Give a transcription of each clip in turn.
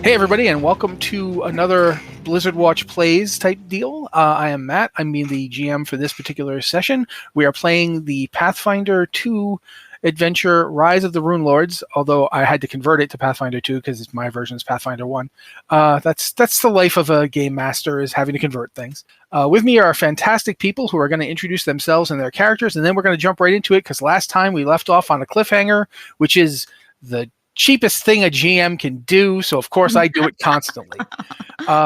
Hey everybody, and welcome to another Blizzard Watch Plays type deal. I am Matt. I'm the GM for this particular session. We are playing the Pathfinder 2 adventure, Rise of the Runelords, although I had to convert it to Pathfinder 2 because my version is Pathfinder 1. That's the life of a game master, is having to convert things. With me are fantastic people who are going to introduce themselves and their characters, and then we're going to jump right into it because last time we left off on a cliffhanger, which is the cheapest thing a GM can do, so of course I do it constantly.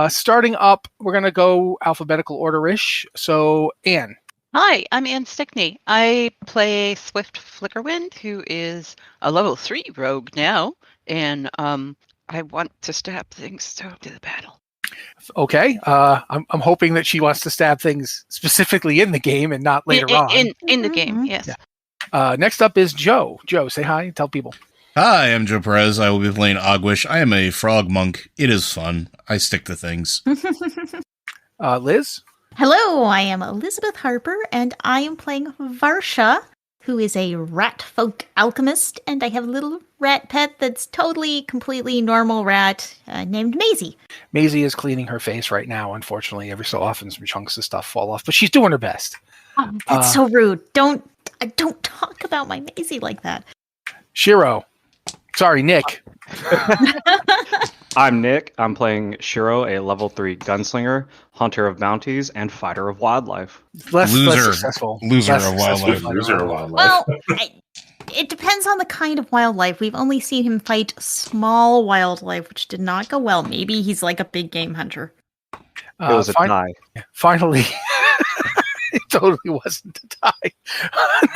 Starting up, we're going to go alphabetical order-ish. So, Anne. Hi, I'm Anne Stickney. I play Swift Flickerwind, who is a level 3 rogue now, and I want to stab things, so to the battle. Okay, I'm hoping that she wants to stab things specifically in the game and not later on. In the game, yes. Yeah. Next up is Joe. Joe, say hi, tell people. Hi, I'm Joe Perez. I will be playing Ogwish. I am a frog monk. It is fun. I stick to things. Liz? Hello, I am Elizabeth Harper, and I am playing Varsha, who is a rat folk alchemist, and I have a little rat pet that's totally, completely normal rat named Maisie. Maisie is cleaning her face right now, unfortunately. Every so often some chunks of stuff fall off, but she's doing her best. Oh, that's so rude. Don't talk about my Maisie like that. Shiro. Sorry, Nick. I'm Nick. I'm playing Shiro, a level 3 gunslinger, hunter of bounties, and fighter of wildlife. Less successful. Loser of wildlife. Well, it depends on the kind of wildlife. We've only seen him fight small wildlife, which did not go well. Maybe he's like a big game hunter. It was a tie. Finally, it totally wasn't a tie.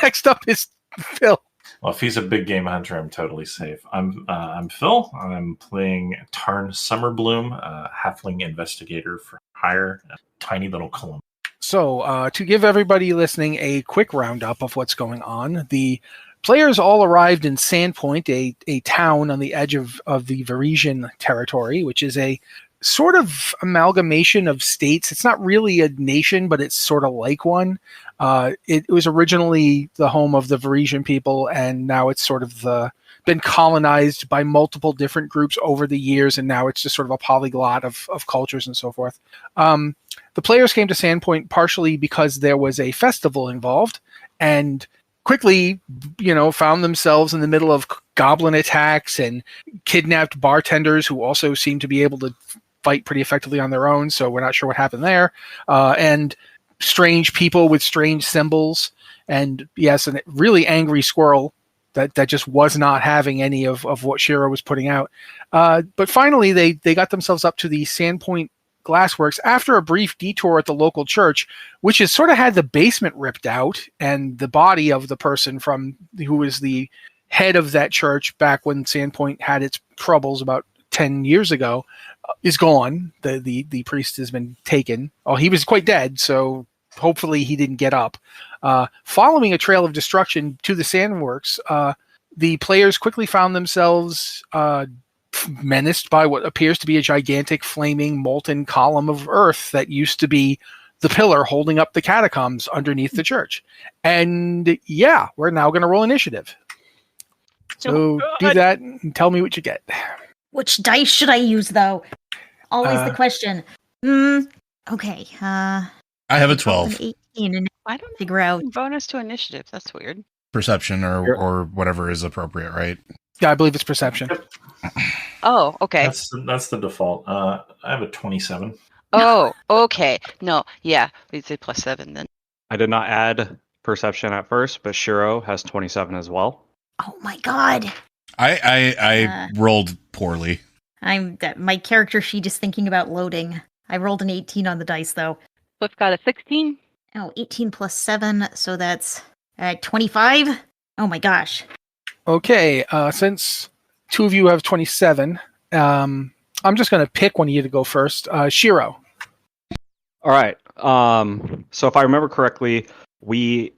Next up is Phil. Well, if he's a big game hunter, I'm totally safe. I'm Phil. I'm playing Tarn Summerbloom, halfling investigator for hire, a tiny little column. So, to give everybody listening a quick roundup of what's going on, the players all arrived in Sandpoint, a town on the edge of the Varisian territory, which is a sort of amalgamation of states. It's not really a nation, but it's sort of like one. It was originally the home of the Varisian people, and now it's sort of been colonized by multiple different groups over the years, and now it's just sort of a polyglot of cultures and so forth. The players came to Sandpoint partially because there was a festival involved, and quickly, found themselves in the middle of goblin attacks and kidnapped bartenders who also seemed to be able to fight pretty effectively on their own, so we're not sure what happened there. And strange people with strange symbols, and yes, a really angry squirrel that just was not having any of what Shiro was putting out. But finally, they got themselves up to the Sandpoint Glassworks after a brief detour at the local church, which has sort of had the basement ripped out, and the body of the person who was the head of that church back when Sandpoint had its troubles about 10 years ago is gone. The priest has been taken. Oh, he was quite dead, so hopefully he didn't get up. Following a trail of destruction to the Sandworks, the players quickly found themselves menaced by what appears to be a gigantic flaming molten column of earth that used to be the pillar holding up the catacombs underneath the church. And yeah, we're now going to roll initiative. So do that and tell me what you get. Which dice should I use, though? Always the question. Okay. I have a 12. 18 and I don't figure out. Bonus to initiative. That's weird. Perception or whatever is appropriate, right? Yeah, I believe it's perception. Oh, okay. That's the default. I have a 27. Oh, okay. No, yeah. We say +7 then. I did not add perception at first, but Shiro has 27 as well. Oh my god. I rolled poorly. My character sheet is thinking about loading. I rolled an 18 on the dice, though. Swift got a 16. Oh, 18 plus 7, so that's 25. Oh my gosh. Okay, since two of you have 27, I'm just going to pick one of you to go first. Shiro. All right. So if I remember correctly,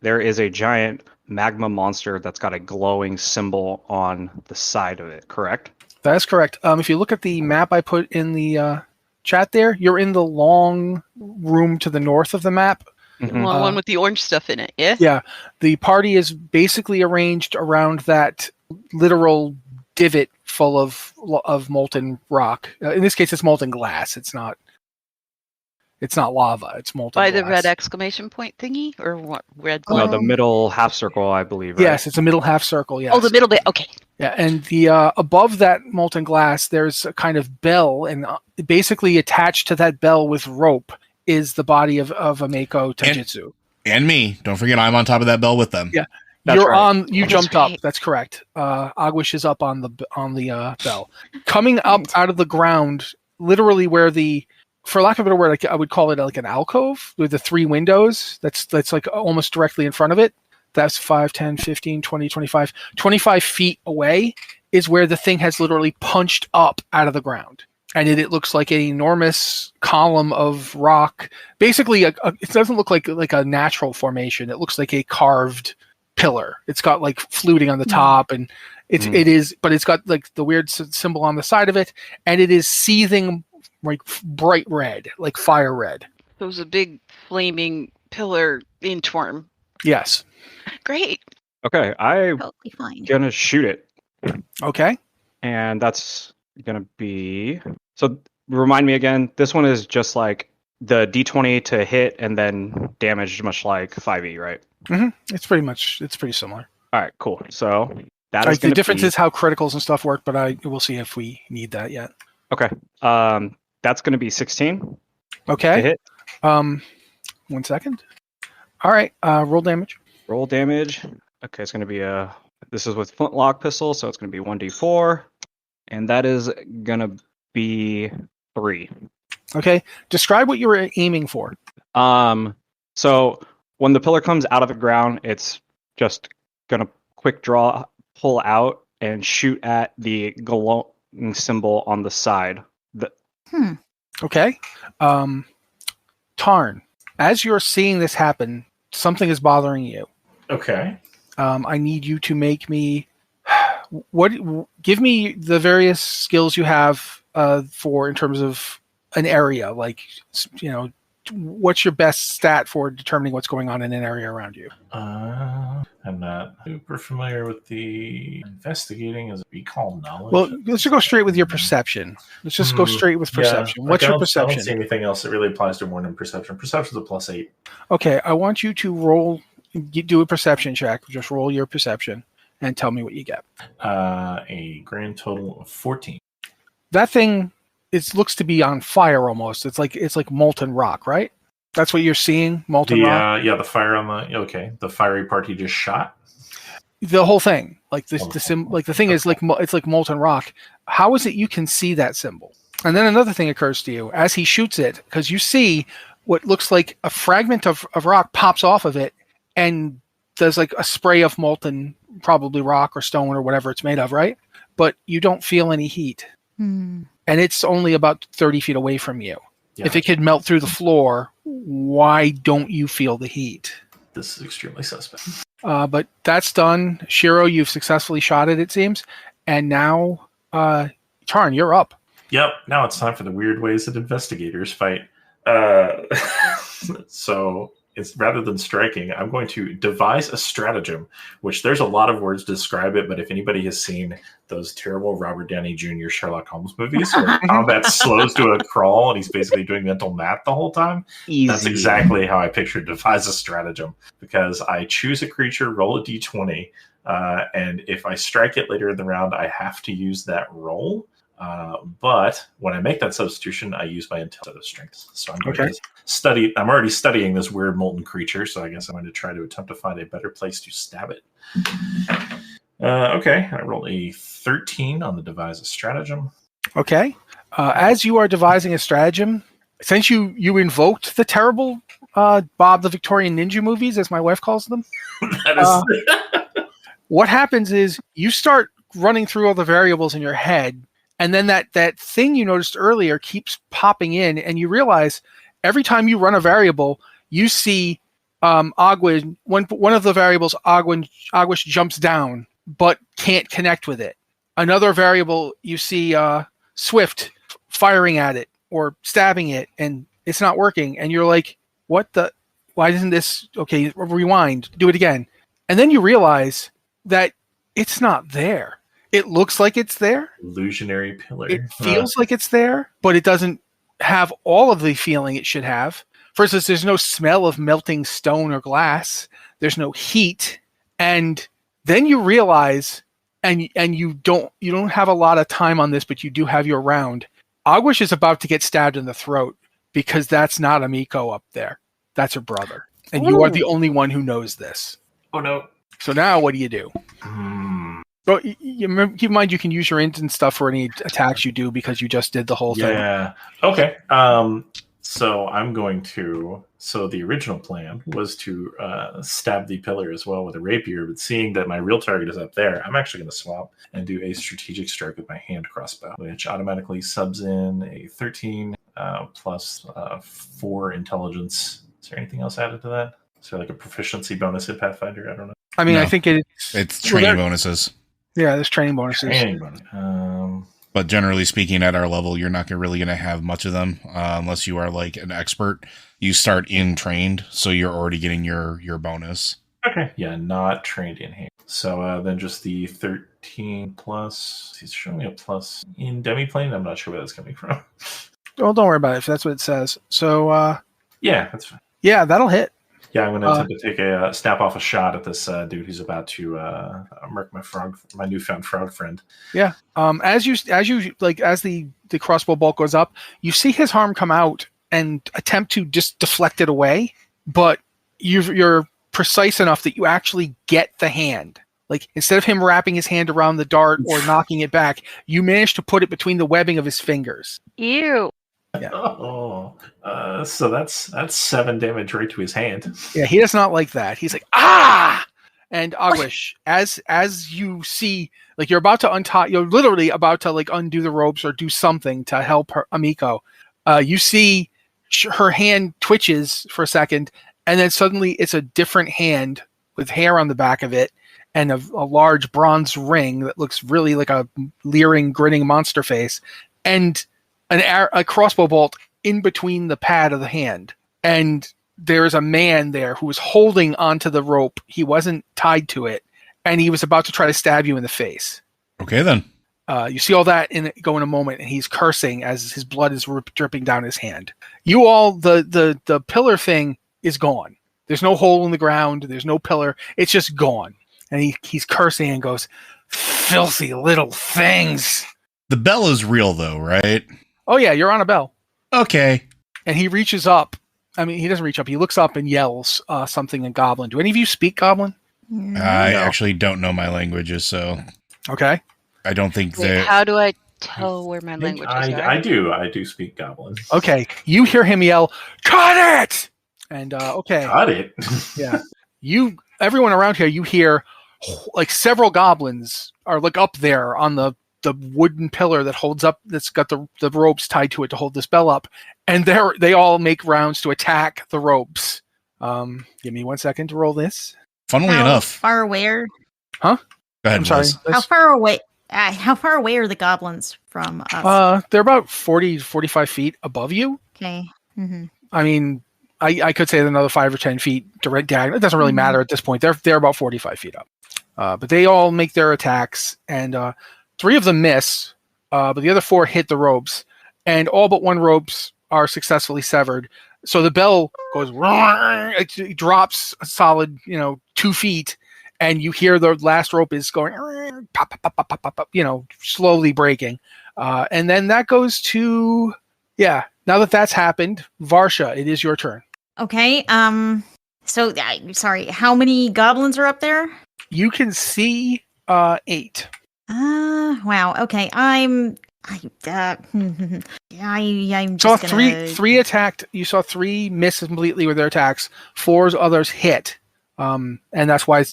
there is a giant magma monster that's got a glowing symbol on the side of it, correct? That's correct. If you look at the map I put in the chat there, you're in the long room to the north of the map. The one with the orange stuff in it, yeah? Yeah. The party is basically arranged around that literal divot full of molten rock. In this case, it's molten glass. It's not lava. It's molten By glass. the red exclamation point thingy? Or what? Red No, glow? the middle half circle, I believe, right? Yes, it's a middle half circle, yes. Oh, the middle bit. Okay. Yeah, and the above that molten glass, there's a kind of bell, and basically attached to that bell with rope is the body of Ameko Taijutsu. And me. Don't forget, I'm on top of that bell with them. Yeah, That's you're right. on. You That's jumped right. up. That's correct. Agwish is up on the bell, coming up out of the ground, literally where for lack of a better word, I would call it like an alcove with the 3 windows. That's like almost directly in front of it. That's 5, 10, 15, 20, 25. 25 feet away is where the thing has literally punched up out of the ground. And it looks like an enormous column of rock. Basically, it doesn't look like a natural formation. It looks like a carved pillar. It's got like fluting on the top, and it is, but it's got like the weird symbol on the side of it, and it is seething like bright red, like fire red. So it was a big flaming pillar inchworm. Yes. Great. Okay, I'm Totally fine. gonna shoot it, Okay. and that's gonna be. So remind me again. This one is just like the D20 to hit and then damage, much like 5e, right? It's pretty similar. All right, cool. So that is The gonna difference be, is how criticals and stuff work, but we'll see if we need that yet. okay. That's gonna be 16 to Okay. hit. 1 second. All right. Roll damage. Roll damage. Okay, it's gonna be This is with flintlock pistol, so it's gonna be 1d4, and that is gonna be 3. Okay. Describe what you were aiming for. So when the pillar comes out of the ground, it's just gonna quick draw, pull out, and shoot at the glowing symbol on the side. Okay. Tarn, as you're seeing this happen, something is bothering you. Okay. I need you to make me give me the various skills you have for in terms of an area, like, what's your best stat for determining what's going on in an area around you? I'm not super familiar with the investigating as we call knowledge. Well, let's just go straight with your perception. Let's just go straight with perception. What's your I perception? don't see anything else that really applies to more than perception. Perception's a +8. Okay, I want you to do a perception check. Just roll your perception and tell me what you get. A grand total of 14. That thing, it looks to be on fire almost. It's like molten rock, right? That's what you're seeing, molten rock. The fire on the fiery part he just shot. The whole thing, like the thing is like it's like molten rock. How is it you can see that symbol? And then another thing occurs to you as he shoots it, because you see what looks like a fragment of rock pops off of it, and there's like a spray of molten, probably rock or stone or whatever it's made of, right? But you don't feel any heat. And it's only about 30 feet away from you. Yeah. If it could melt through the floor, why don't you feel the heat? This is extremely suspect. But that's done. Shiro, you've successfully shot it seems. And now, Tarn, you're up. Yep, now it's time for the weird ways that investigators fight. So it's rather than striking, I'm going to devise a stratagem, which there's a lot of words to describe it, but if anybody has seen those terrible Robert Downey Jr. Sherlock Holmes movies where combat slows to a crawl and he's basically doing mental math the whole time, Easy. That's exactly how I pictured devise a stratagem, because I choose a creature, roll a d20, and if I strike it later in the round, I have to use that roll. But when I make that substitution, I use my intelligence strength. So I'm going to study. I'm already studying this weird molten creature, so I guess I'm going to try to attempt to find a better place to stab it. Okay, I rolled a 13 on the devise a stratagem. Okay. As you are devising a stratagem, since you invoked the terrible Bob the Victorian Ninja movies, as my wife calls them, what happens is you start running through all the variables in your head. And then that thing you noticed earlier keeps popping in, and you realize every time you run a variable, you see Ogwin, one of the variables, Ogwish jumps down, but can't connect with it. Another variable, you see Swift firing at it or stabbing it, and it's not working. And you're like, what the? Why isn't this? Okay, rewind, do it again. And then you realize that it's not there. It looks like it's there. Illusionary pillar. It feels like it's there, but it doesn't have all of the feeling it should have. For instance, there's no smell of melting stone or glass. There's no heat. And then you realize, and you don't have a lot of time on this, but you do have your round. Ogwish is about to get stabbed in the throat because that's not Amiko up there. That's her brother. And you are the only one who knows this. Oh, no. So now what do you do? Well, keep in mind you can use your int and stuff for any attacks you do because you just did the whole thing. Yeah. Okay. So I'm going to. So the original plan was to stab the pillar as well with a rapier, but seeing that my real target is up there, I'm actually going to swap and do a strategic strike with my hand crossbow, which automatically subs in a 13 plus 4 intelligence. Is there anything else added to that? Is there like a proficiency bonus in Pathfinder? I don't know. I mean, No. I think It's training bonuses. Yeah, there's training bonuses. Training bonus. But generally speaking, at our level, you're not really going to have much of them unless you are like an expert. You start in trained, so you're already getting your bonus. Okay. Yeah, not trained in hand. So then just the 13 plus. He's showing me a plus in demiplane. I'm not sure where that's coming from. Well, don't worry about it if that's what it says. So, Yeah, that's fine. yeah, that'll hit. Yeah, I'm going to attempt to take a snap off a shot at this dude who's about to murk my newfound frog friend. Yeah. As the crossbow bolt goes up, you see his arm come out and attempt to just deflect it away, but you're precise enough that you actually get the hand. Like, instead of him wrapping his hand around the dart or knocking it back, you manage to put it between the webbing of his fingers. Ew. Yeah. So that's 7 damage right to his hand. Yeah, he does not like that. He's like, ah! And Ogwish, as you see, like, you're literally about to like undo the ropes or do something to help Amiko. You see her hand twitches for a second, and then suddenly it's a different hand with hair on the back of it and a large bronze ring that looks really like a leering, grinning monster face, and a crossbow bolt in between the pad of the hand. And there's a man there who was holding onto the rope. He wasn't tied to it, and he was about to try to stab you in the face. Okay, then. You see all that go in a moment, and he's cursing as his blood is dripping down his hand. You all, the pillar thing is gone. There's no hole in the ground. There's no pillar. It's just gone. And he's cursing and goes, "Filthy little things." The bell is real, though, right? Oh, yeah, you're on a bell. Okay. And he reaches up. I mean, he doesn't reach up. He looks up and yells something in Goblin. Do any of you speak Goblin? I actually don't know my languages, so Okay. I don't think Wait, that. how do I tell where my languages are? I do speak Goblin. Okay. You hear him yell, "Cut it!" And, okay. Got it. Yeah. Everyone around here, you hear like several goblins are like up there on the wooden pillar that's got the ropes tied to it to hold this bell up, and they all make rounds to attack the ropes. Give me 1 second to roll this. Funnily How enough. far away? Go ahead, I'm sorry. Liz. How far away? How far away are the goblins from us? They're about 40 to 45 feet above you. Okay. Mm-hmm. I mean, I could say another 5 or 10 feet direct diagonal. It doesn't really matter at this point. They're about 45 feet up. But they all make their attacks, and 3 of them miss, but the other 4 hit the ropes, and all but 1 ropes are successfully severed. So the bell goes, it drops a solid, 2 feet, and you hear the last rope is going, pop, pop, pop, pop, pop, pop, slowly breaking. And then that goes to, now that that's happened, Varsha, it is your turn. Okay. So, sorry. How many goblins are up there? You can see 8. Wow. Okay. I'm saw just three attacked. You saw 3 miss completely with their attacks. 4 others hit, and that's why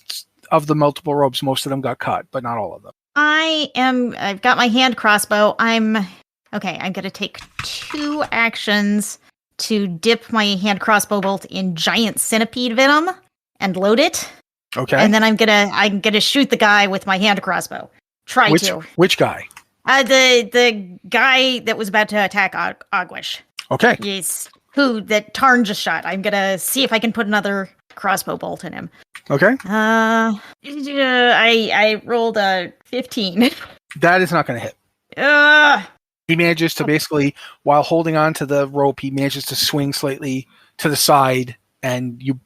of the multiple ropes, most of them got cut, but not all of them. I've got my hand crossbow. I'm gonna take 2 actions to dip my hand crossbow bolt in giant centipede venom and load it. Okay. And then I'm gonna shoot the guy with my hand crossbow. Which guy? The guy that was about to attack Ogwish. Okay. Yes. That Tarn just shot. I'm gonna see if I can put another crossbow bolt in him. Okay. I rolled a 15. That is not going to hit. He manages to basically, while holding on to the rope, he manages to swing slightly to the side, and you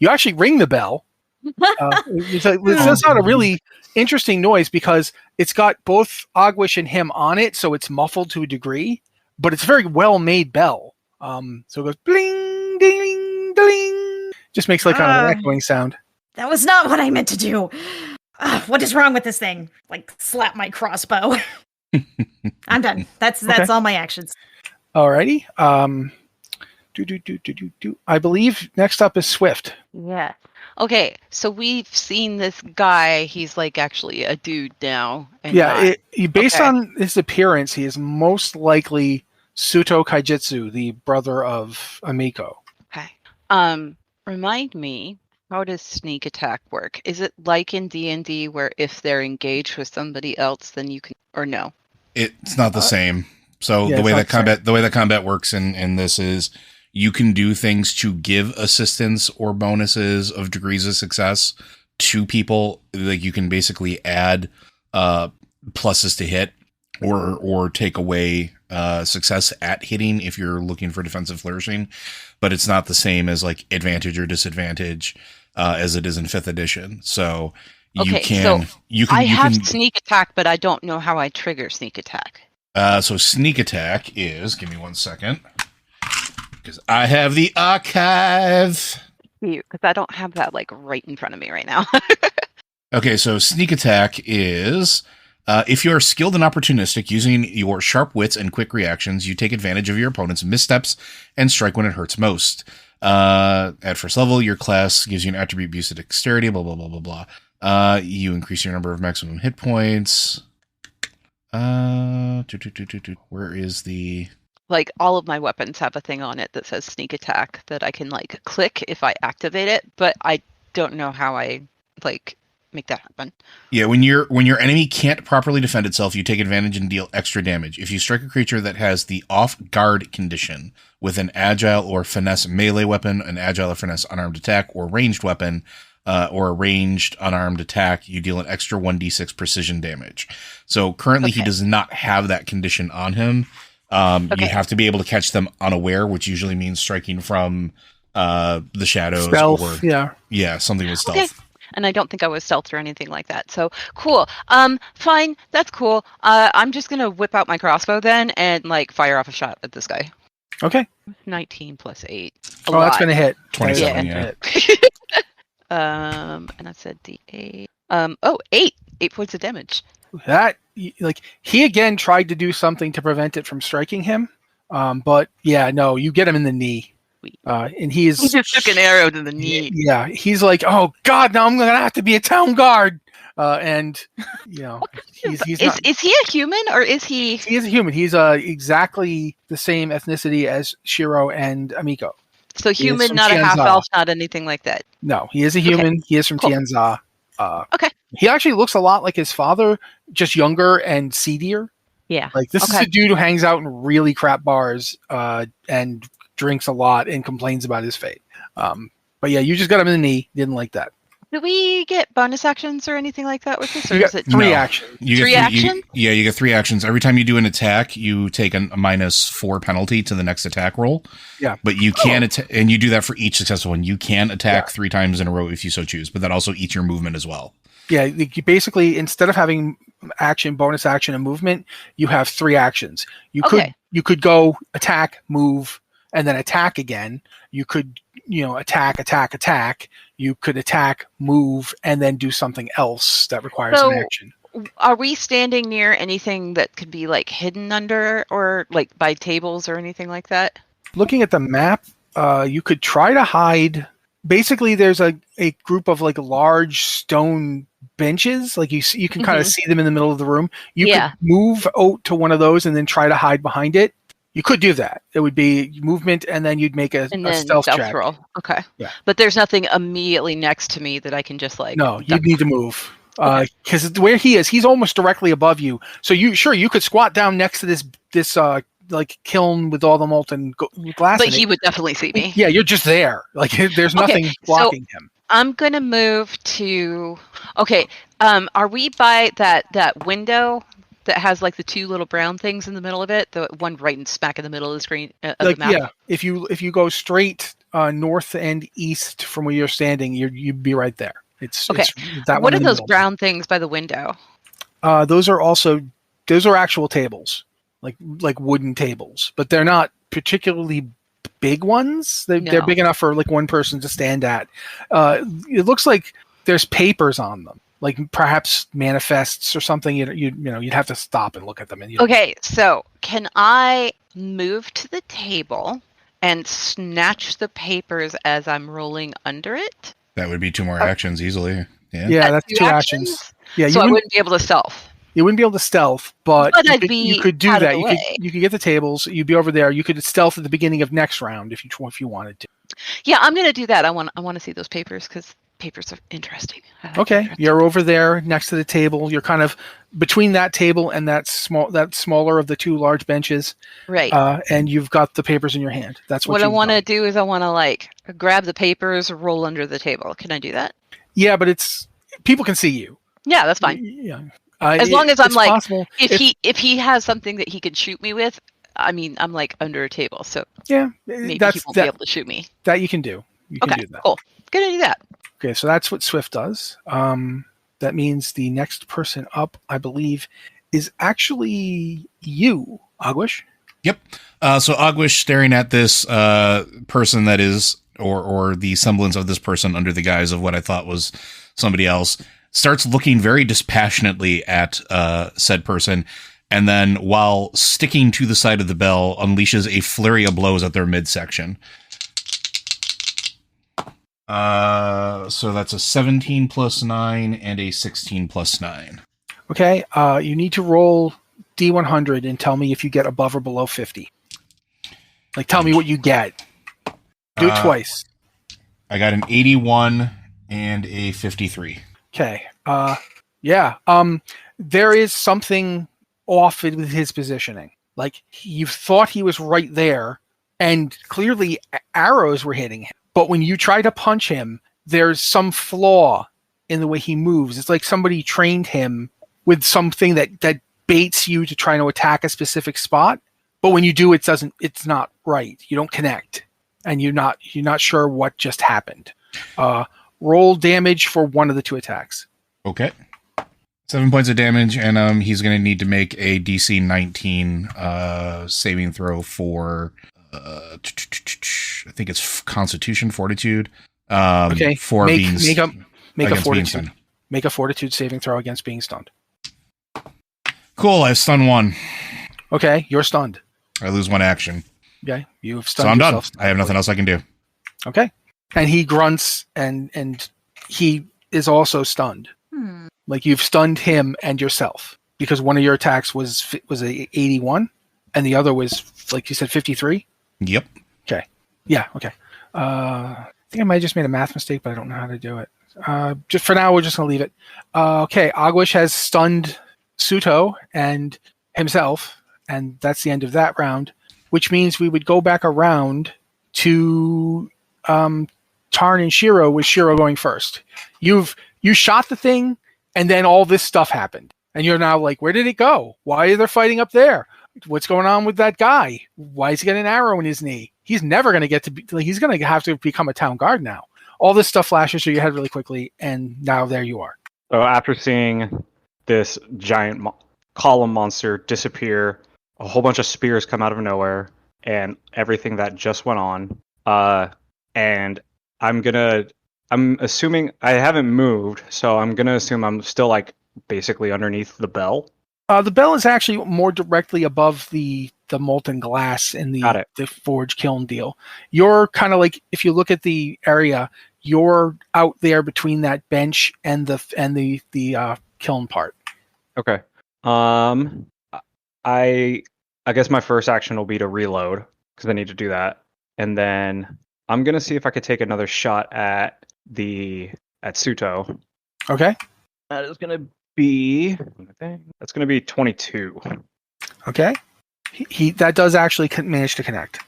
actually ring the bell. It does out a really interesting noise because it's got both Ogwish and him on it, so it's muffled to a degree, but it's a very well-made bell. So it goes bling, ding, ding. Just makes like kind of an echoing sound. That was not what I meant to do. What is wrong with this thing? Like, slap my crossbow. I'm done. That's all my actions. Alrighty. I believe next up is Swift. Yeah. Okay, so we've seen this guy. He's like actually a dude now. And Based on his appearance, he is most likely Suto Kaijitsu, the brother of Amiko. Okay. Remind me, how does sneak attack work? Is it like in D&D where if they're engaged with somebody else, then you can, or no? It's not the same. So the way that combat works in this is you can do things to give assistance or bonuses of degrees of success to people. Like you can basically add pluses to hit or take away success at hitting if you're looking for defensive flourishing, but it's not the same as like advantage or disadvantage as it is in 5th edition. So you can sneak attack, but I don't know how I trigger sneak attack. So sneak attack is, give me 1 second, because I have the archive. Because I don't have that like right in front of me right now. Okay, so sneak attack is if you are skilled and opportunistic using your sharp wits and quick reactions, you take advantage of your opponent's missteps and strike when it hurts most. At first level, your class gives you an attribute boost to dexterity, blah, blah, blah, blah, blah. You increase your number of maximum hit points. Where is the... Like, all of my weapons have a thing on it that says sneak attack that I can, like, click if I activate it, but I don't know how I, like, make that happen. Yeah, when your enemy can't properly defend itself, you take advantage and deal extra damage. If you strike a creature that has the off-guard condition with an agile or finesse melee weapon, an agile or finesse unarmed attack, or ranged weapon, or a ranged unarmed attack, you deal an extra 1d6 precision damage. So currently he does not have that condition on him. You have to be able to catch them unaware, which usually means striking from the shadows. Stealth, or something with stealth. Okay. And I don't think I was stealth or anything like that. So cool. Fine. That's cool. I'm just going to whip out my crossbow then and like fire off a shot at this guy. Okay. 19 plus 8. That's going to hit. 27, yeah. And I said D8. 8. 8 points of damage. That, like, he again tried to do something to prevent it from striking him. But yeah, no, you get him in the knee. And he just took an arrow to the knee. Yeah, he's like, oh God, now I'm gonna have to be a town guard. And you know, he's not, is he a human or is he? He is a human. He's exactly the same ethnicity as Shiro and Amiko. So human, not a half elf, not anything like that. No, he is a human. Okay. He is from Tianza. Okay. He actually looks a lot like his father, just younger and seedier. Yeah. Like this is a dude who hangs out in really crap bars and drinks a lot and complains about his fate. But yeah, you just got him in the knee. Didn't like that. Do we get bonus actions or anything like that with this? Or You is got it 3 actions. You Three get action? You get 3 actions. Every time you do an attack, you take a -4 penalty to the next attack roll. Yeah. But you can and you do that for each successful one. You can attack 3 times in a row if you so choose, but that also eats your movement as well. Yeah, you basically, instead of having action, bonus action, and movement, you have 3 actions. You could go attack, move, and then attack again. You could, attack. You could attack, move, and then do something else that requires an action. Are we standing near anything that could be like hidden under or like by tables or anything like that? Looking at the map, you could try to hide. Basically, there's a group of like large stone benches. Like you can kind of see them in the middle of the room. You could move out to one of those and then try to hide behind it. You could do that. It would be movement, and then you'd make a stealth check. Roll. Okay. Yeah. But there's nothing immediately next to me that I can just like. No, you'd need to move. Okay. Because where he is, he's almost directly above you. So you could squat down next to this like kiln with all the molten glass. But he would definitely see me. Yeah, you're just there. Like there's nothing blocking him. I'm gonna move to. Okay. Are we by that window that has like the two little brown things in the middle of it? The one right in smack in the middle of the screen of the map. Yeah. If you go straight north and east from where you're standing, you'd be right there. It's okay. It's that what one are those brown things by the window? Those are actual tables, like wooden tables, but they're not particularly big ones. They're big enough for like one person to stand at. It looks like there's papers on them, like perhaps manifests or something. You'd have to stop and look at them. Okay, so can I move to the table and snatch the papers as I'm rolling under it? That would be 2 more actions easily. Yeah, that's 2 actions. Yeah, so I wouldn't be able to stealth. You wouldn't be able to stealth, but you could do that. You could get the tables. You'd be over there. You could stealth at the beginning of next round if you wanted to. Yeah, I'm going to do that. I want to see those papers because papers are interesting. Okay, you're over there next to the table. You're kind of between that table and that smaller of the 2 large benches. Right. And you've got the papers in your hand. That's what I want to do is I want to like grab the papers, roll under the table. Can I do that? Yeah, but people can see you. Yeah, that's fine. Yeah. As long as I'm like, possible. if he has something that he can shoot me with, I mean, I'm like under a table, so yeah, maybe he won't be able to shoot me. That you can do. You can do that. Cool. Gonna do that. Okay, so that's what Swift does. That means the next person up, I believe, is actually you, Ogwish. Yep. So Ogwish staring at this person that is, or the semblance of this person under the guise of what I thought was somebody else, starts looking very dispassionately at said person, and then while sticking to the side of the bell, unleashes a flurry of blows at their midsection. So that's a 17 plus 9 and a 16 plus 9. Okay, you need to roll D100 and tell me if you get above or below 50. Like, tell me what you get. Do it twice. I got an 81 and a 53. Okay. Yeah. There is something off with his positioning. Like, you thought he was right there, and clearly arrows were hitting him. But when you try to punch him, there's some flaw in the way he moves. It's like somebody trained him with something that baits you to try to attack a specific spot. But when you do, it's not right. You don't connect, and you're not sure what just happened. Roll damage for one of the 2 attacks. Okay. 7 points of damage, and he's going to need to make a DC 19 saving throw for I think it's Constitution, Fortitude. Okay. For make a fortitude. Make a Fortitude saving throw against being stunned. Cool. I've stunned 1. Okay, you're stunned. I lose 1 action. Okay, you've stunned. So I'm yourself. done. I have nothing else I can do. Okay, and he grunts and he is also stunned. Like, you've stunned him and yourself because one of your attacks was a 81 and the other was, like you said, 53. Yep. Okay. Yeah. Okay. I think I might have just made a math mistake, but I don't know how to do it. Just for now, we're just gonna leave it. Okay. Ogwish has stunned Suto and himself, and that's the end of that round, which means we would go back around to Tarn and Shiro, with Shiro going first. You shot the thing, and then all this stuff happened. And you're now like, where did it go? Why are they fighting up there? What's going on with that guy? Why is he getting an arrow in his knee? He's never going to get to be, like, he's going to have to become a town guard now. All this stuff flashes through your head really quickly, and now there you are. So after seeing this giant column monster disappear, a whole bunch of spears come out of nowhere, and everything that just went on, and I'm assuming I haven't moved, so I'm going to assume I'm still, like, basically underneath the bell. The bell is actually more directly above the molten glass in the forge kiln deal. You're kind of like, if you look at the area, you're out there between that bench and the kiln part. Okay. I I guess my first action will be to reload because I need to do that, and then I'm gonna see if I could take another shot at Suto. Okay. That is gonna be 22. Okay. He that does actually manage to connect.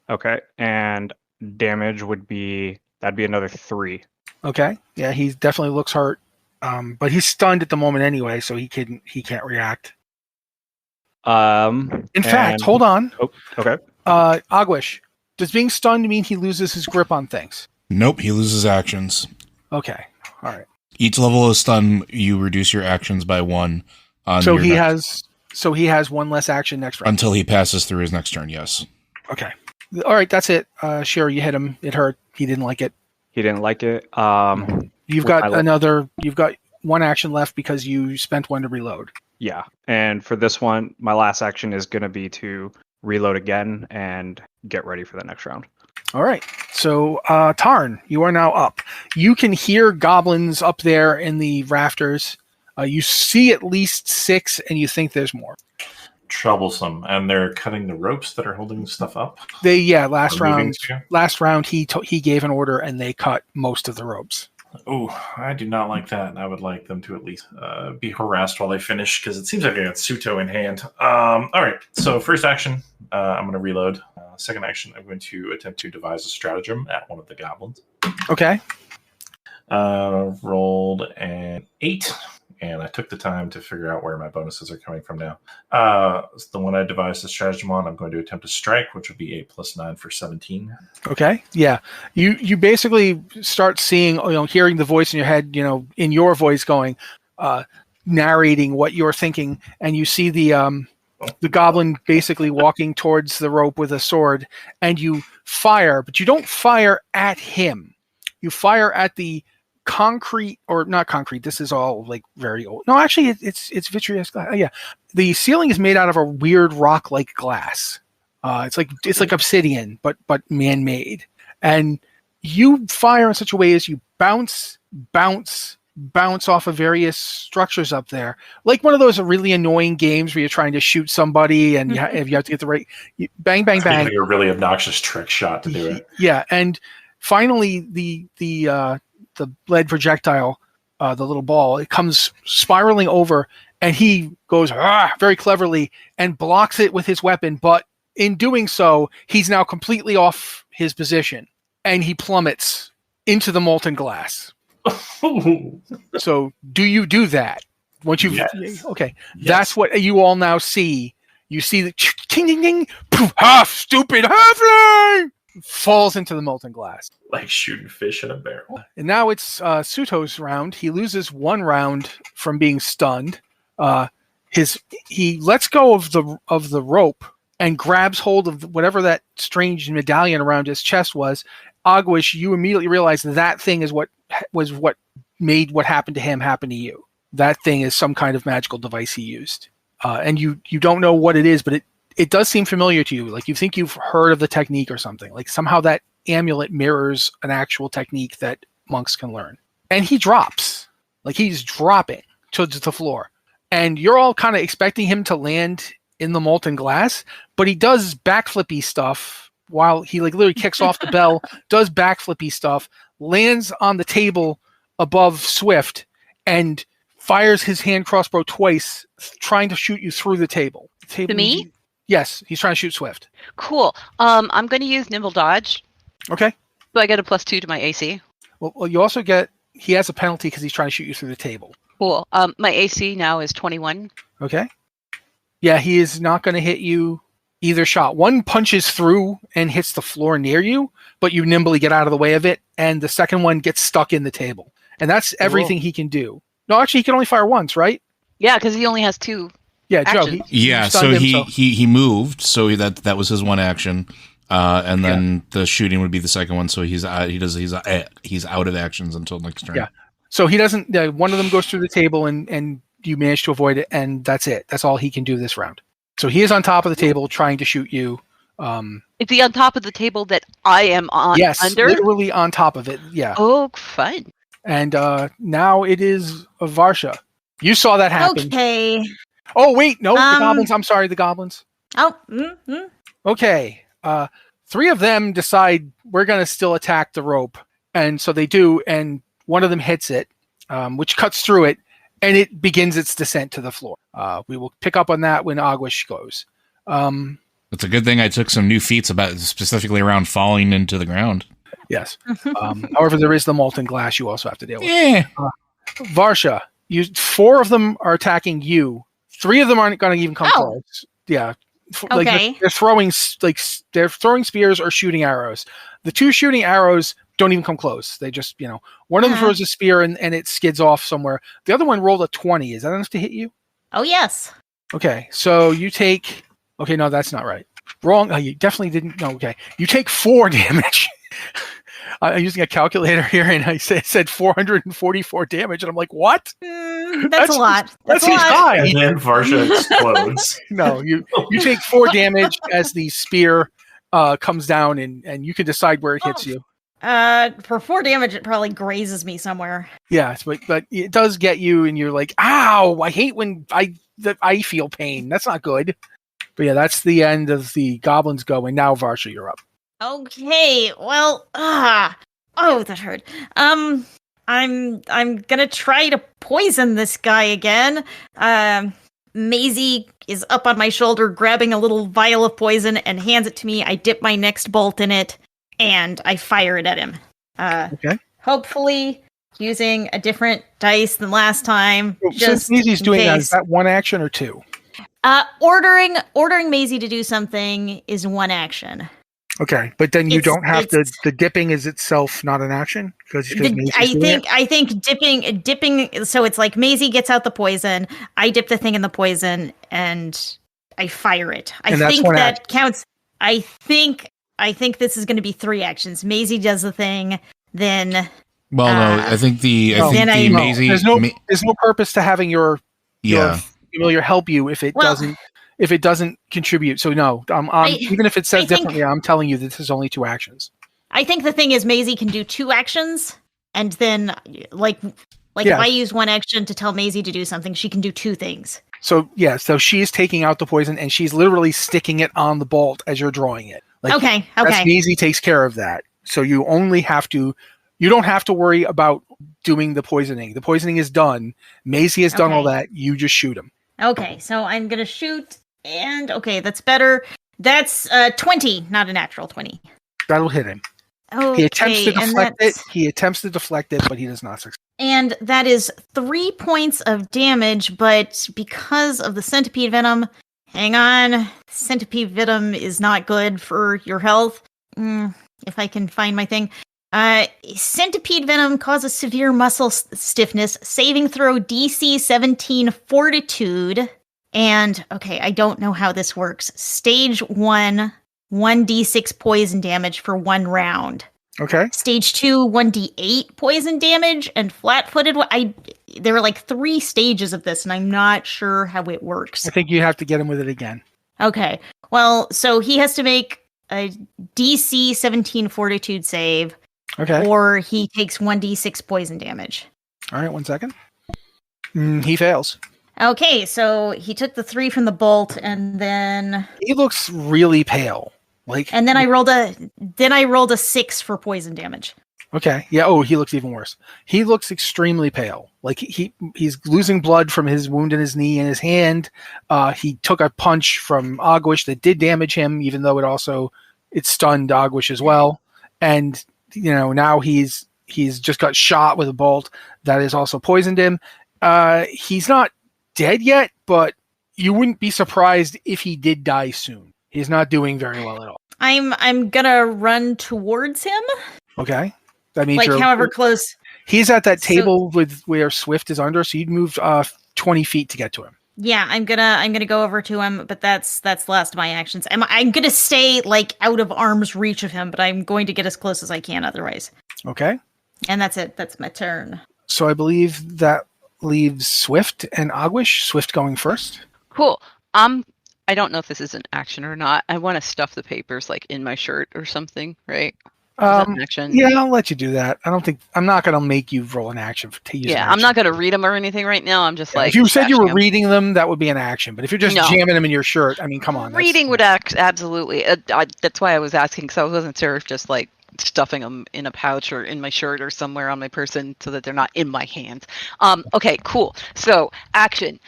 Okay, and damage that'd be another 3. Okay. Yeah, he definitely looks hurt. But he's stunned at the moment anyway, so he can't react. In fact, hold on. Oh, okay. Agwish, does being stunned mean he loses his grip on things? Nope, he loses actions. Okay. All right. Each level of stun, you reduce your actions by 1. So he has one less action next round. Until he passes through his next turn, yes. Okay. All right, that's it. Shira, you hit him. It hurt. He didn't like it. He didn't like it. You've got one action left because you spent one to reload. Yeah. And for this one, my last action is going to be to reload again and get ready for the next round. All right. So, Tarn, you are now up. You can hear goblins up there in the rafters. You see at least 6, and you think there's more. Troublesome. And they're cutting the ropes that are holding stuff up? Last round, he gave an order, and they cut most of the ropes. Oh, I do not like that. I would like them to at least be harassed while they finish, because it seems like I got Suto in hand. All right, so first action, I'm going to reload. Second action, I'm going to attempt to devise a stratagem at one of the goblins. Okay. Rolled an 8, and I took the time to figure out where my bonuses are coming from now. The one I devised the stratagem on, I'm going to attempt to strike, which would be 8 + 9 for 17. Okay. Yeah. You basically start seeing, hearing the voice in your head, in your voice going, narrating what you're thinking, and you see the goblin basically walking towards the rope with a sword, and you fire, but you don't fire at him. You fire at the concrete, or not concrete. This is all like very old. No, actually, it's vitreous glass. Yeah, the ceiling is made out of a weird rock-like glass. It's like obsidian, but man-made. And you fire in such a way as you bounce off of various structures up there, like one of those really annoying games where you're trying to shoot somebody and if you have to get the right bang, bang, bang. Like a really obnoxious trick shot to do it. Yeah, and finally the lead projectile, the little ball, it comes spiraling over, and he goes very cleverly and blocks it with his weapon. But in doing so, he's now completely off his position, and he plummets into the molten glass. So do you do that? Once you've okay, yes. That's what you all now see. You see the ding ding ding, poof, stupid halfling falls into the molten glass. Like shooting fish in a barrel. And now it's Suto's round. He loses 1 round from being stunned. He lets go of the rope and grabs hold of whatever that strange medallion around his chest was. Agwish, you immediately realize that thing is what made what happened to him happen to you. That thing is some kind of magical device he used. And you don't know what it is, but it does seem familiar to you. Like you think you've heard of the technique or something. Like somehow that amulet mirrors an actual technique that monks can learn. And he drops. Like he's dropping to the floor. And you're all kind of expecting him to land in the molten glass, but he does backflippy stuff while he literally kicks off the bell, does backflippy stuff, lands on the table above Swift, and fires his hand crossbow twice, trying to shoot you through the table. To me? Yes, he's trying to shoot Swift. Cool. I'm going to use Nimble Dodge. Okay. So I get a +2 to my AC. Well, you also get, he has a penalty because he's trying to shoot you through the table. Cool. My AC now is 21. Okay. Yeah, he is not going to hit you either shot. One punches through and hits the floor near you, but you nimbly get out of the way of it, and the second one gets stuck in the table. And that's everything he can do. No, actually, he can only fire once, right? Yeah, because he only has 2. Yeah, Joe. He moved, so that was his one action, and then the shooting would be the second one. So he's out of actions until next turn. Yeah. So he doesn't. One of them goes through the table, and you manage to avoid it, and that's it. That's all he can do this round. So he is on top of the table trying to shoot you. Is he on top of the table that I am on? Yes, under? Literally on top of it. Yeah. Oh, fun. And now it is Varsha. You saw that happen. Okay. Oh, wait. No, the goblins. I'm sorry, the goblins. Oh. Okay. 3 of them decide we're going to still attack the rope. And so they do, and one of them hits it, which cuts through it, and it begins its descent to the floor. We will pick up on that when Aguish goes. It's a good thing I took some new feats about specifically around falling into the ground. Yes. However, there is the molten glass you also have to deal with. Yeah. Varsha, 4 of them are attacking you. 3 of them aren't going to even come close. Yeah. Okay. They're throwing spears or shooting arrows. The 2 shooting arrows don't even come close. They just, one of them throws a spear and it skids off somewhere. The other one rolled a 20. Is that enough to hit you? Oh, yes. Okay. So you take... Okay, no, that's not right. Wrong. You definitely didn't... No, okay. You take 4 damage. I'm using a calculator here, and I said 444 damage, and I'm like, what? That's a lot. That's a lot. High. And then Varsha explodes. No, you take 4 damage as the spear comes down, and you can decide where it hits you. For 4 damage, it probably grazes me somewhere. Yes, but it does get you, and you're like, ow! I hate when I feel pain. That's not good. But yeah, that's the end of the goblins go, and now Varsha, you're up. Okay, well, oh, that hurt. I'm gonna try to poison this guy again. Maisie is up on my shoulder, grabbing a little vial of poison and hands it to me. I dip my next bolt in it, and I fire it at him. Okay. Hopefully using a different dice than last time. Since Maisie's doing that, is that 1 action or 2? Ordering Maisie to do something is 1 action. Okay, but then you don't have the dipping is itself not an action I think dipping. So it's like Maisie gets out the poison. I dip the thing in the poison and I fire it. I think that counts. I think this is going to be 3 actions. Maisie does the thing, then. Well, no, I think Maisie. There's no purpose to having your familiar help you if it doesn't contribute. So no, even if it says differently, I'm telling you this is only 2 actions. I think the thing is Maisie can do 2 actions, and then if I use 1 action to tell Maisie to do something, she can do 2 things. So so she's taking out the poison and she's literally sticking it on the bolt as you're drawing it. Okay. Maisie takes care of that. So you don't have to worry about doing the poisoning. The poisoning is done. Maisie has done all that. You just shoot him. Okay, so I'm gonna shoot, and that's better. That's 20, not a natural 20. That'll hit him. Okay, he attempts to deflect it. He attempts to deflect it, but he does not succeed. And that is 3 points of damage, but because of the centipede venom, hang on, centipede venom is not good for your health. If I can find my thing. Centipede venom causes severe muscle stiffness, saving throw DC 17 fortitude. And, I don't know how this works. Stage 1, 1d6 poison damage for 1 round. Okay. Stage 2, 1d8 poison damage, and flat-footed. There are 3 stages of this, and I'm not sure how it works. I think you have to get him with it again. Okay. Well, so he has to make a DC 17 fortitude save. Okay. Or he takes 1d6 poison damage. All right, 1 second. He fails. Okay, so he took the 3 from the bolt, and then he looks really pale. And then I rolled a 6 for poison damage. Okay. Yeah. Oh, he looks even worse. He looks extremely pale. He's losing blood from his wound in his knee and his hand. He took a punch from Aguish that did damage him, even though it stunned Aguish as well. And now he's just got shot with a bolt that has also poisoned him. He's not dead yet, but you wouldn't be surprised if he did die soon. He's not doing very well at all. I'm gonna run towards him. Okay, that means however close. He's at that table with where Swift is under, so you'd move 20 feet to get to him. Yeah, I'm gonna go over to him, but that's the last of my actions. I'm gonna stay out of arm's reach of him, but I'm going to get as close as I can otherwise. Okay. And that's it. That's my turn. So I believe that leaves Swift and Aguish. Swift going first. Cool. I don't know if this is an action or not. I want to stuff the papers in my shirt or something, right? that an action? Yeah, I'll let you do that. I'm not going to make you roll an action to use. Yeah, I'm not going to read them or anything right now. I'm just if you said you were reading them, that would be an action. But if you're just jamming them in your shirt, I mean, come on. Reading would absolutely. That's why I was asking, because I wasn't sure if just like stuffing them in a pouch or in my shirt or somewhere on my person so that they're not in my hands. Okay, cool. So action.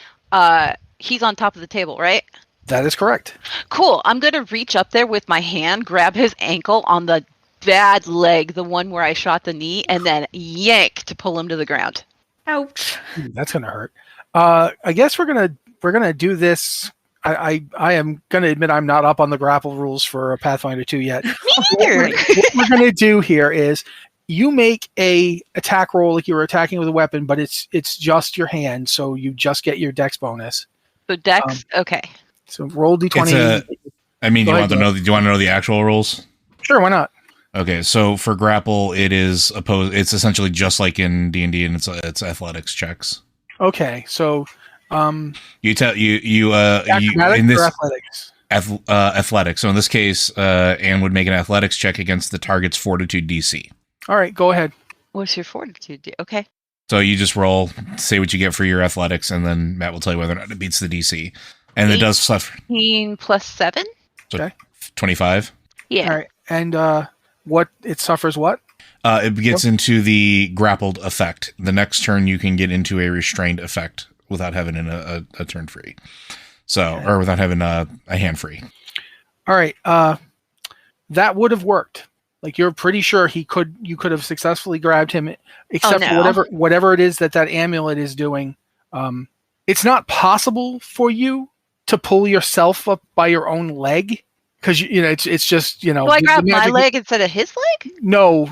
He's on top of the table, right? That is correct. Cool. I'm going to reach up there with my hand, grab his ankle on the bad leg, the one where I shot the knee, and then yank to pull him to the ground. Ouch. That's going to hurt. I guess we're gonna do this. I am going to admit I'm not up on the grapple rules for Pathfinder 2 yet. Me neither. What we're going to do here is you make a attack roll like you were attacking with a weapon, but it's just your hand, so you just get your dex bonus. So dex, okay. So roll d20. Do you want to know the actual rules? Sure, why not? Okay, so for grapple, it's essentially just like in D&D, and it's athletics checks. Okay, so in this athletics. Athletics. So in this case, Anne would make an athletics check against the target's fortitude DC. All right, go ahead. What's your fortitude? Okay. So you just roll, say what you get for your athletics, and then Matt will tell you whether or not it beats the DC. And it does suffer. 18 plus 7? So okay. 25? Yeah. All right. And what it suffers what? It gets into the grappled effect. The next turn you can get into a restrained effect without having a turn free. So, or without having a hand free. All right. That would have worked. Like, you're pretty sure you could have successfully grabbed him, except for whatever it is that amulet is doing. It's not possible for you to pull yourself up by your own leg, because it's just Do I grab my leg instead of his leg? No,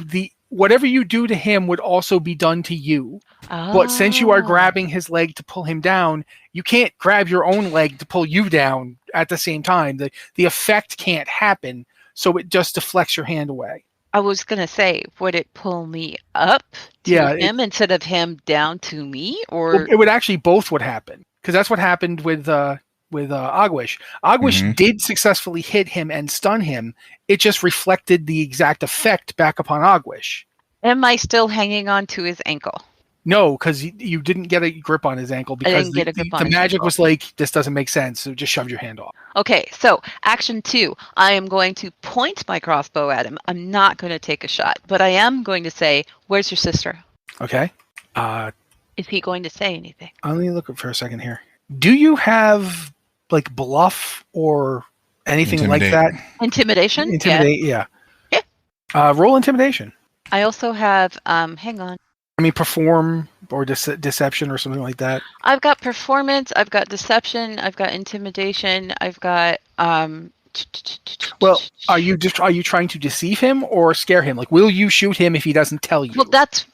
whatever you do to him would also be done to you. Oh. But since you are grabbing his leg to pull him down, you can't grab your own leg to pull you down at the same time. The effect can't happen, so it just deflects your hand away. I was going to say, would it pull me up to him instead of him down to me? Or it would actually both would happen, because that's what happened with Ogwish. Ogwish did successfully hit him and stun him. It just reflected the exact effect back upon Ogwish. Am I still hanging on to his ankle? No, because you didn't get a grip on his ankle, because the magic was like, this doesn't make sense, so just shoved your hand off. Okay, so action 2. I am going to point my crossbow at him. I'm not going to take a shot, but I am going to say, where's your sister? Okay. Is he going to say anything? Let me look for a second here. Do you have like bluff or anything like that? Intimidation? Intimidate, yeah. Roll intimidation. I also have, hang on. I mean, perform or deception or something like that. I've got performance, I've got deception, I've got intimidation, I've got Well, are you trying to deceive him or scare him? Like, will you shoot him if he doesn't tell you? Well,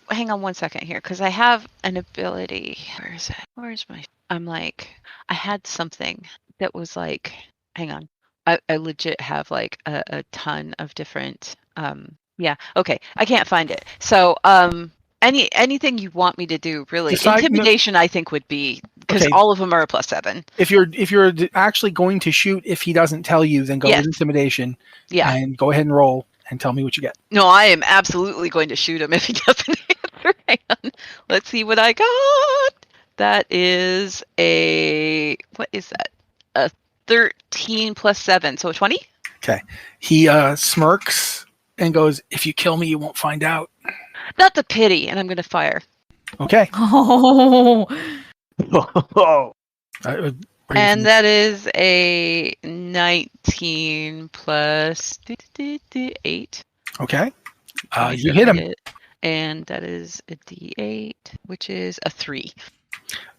hang on one second here, because I have an ability. Where is it? Where's my? I had something that was like, hang on. I legit have like a ton of different. Yeah. Okay. I can't find it. So anything you want me to do, really. Intimidation, I think, would be, because all of them are a +7. If you're actually going to shoot if he doesn't tell you, then go with intimidation. Yeah. And go ahead and roll and tell me what you get. No, I am absolutely going to shoot him if he doesn't answer. Hang on. Let's see what I got. That is what is that? A 13 + 7, so a 20. Okay. He smirks and goes, "If you kill me, you won't find out." That's a pity, and I'm going to fire. Okay. Oh. And that is a 19 plus 8. Okay. You hit him. And that is a D8, which is a 3.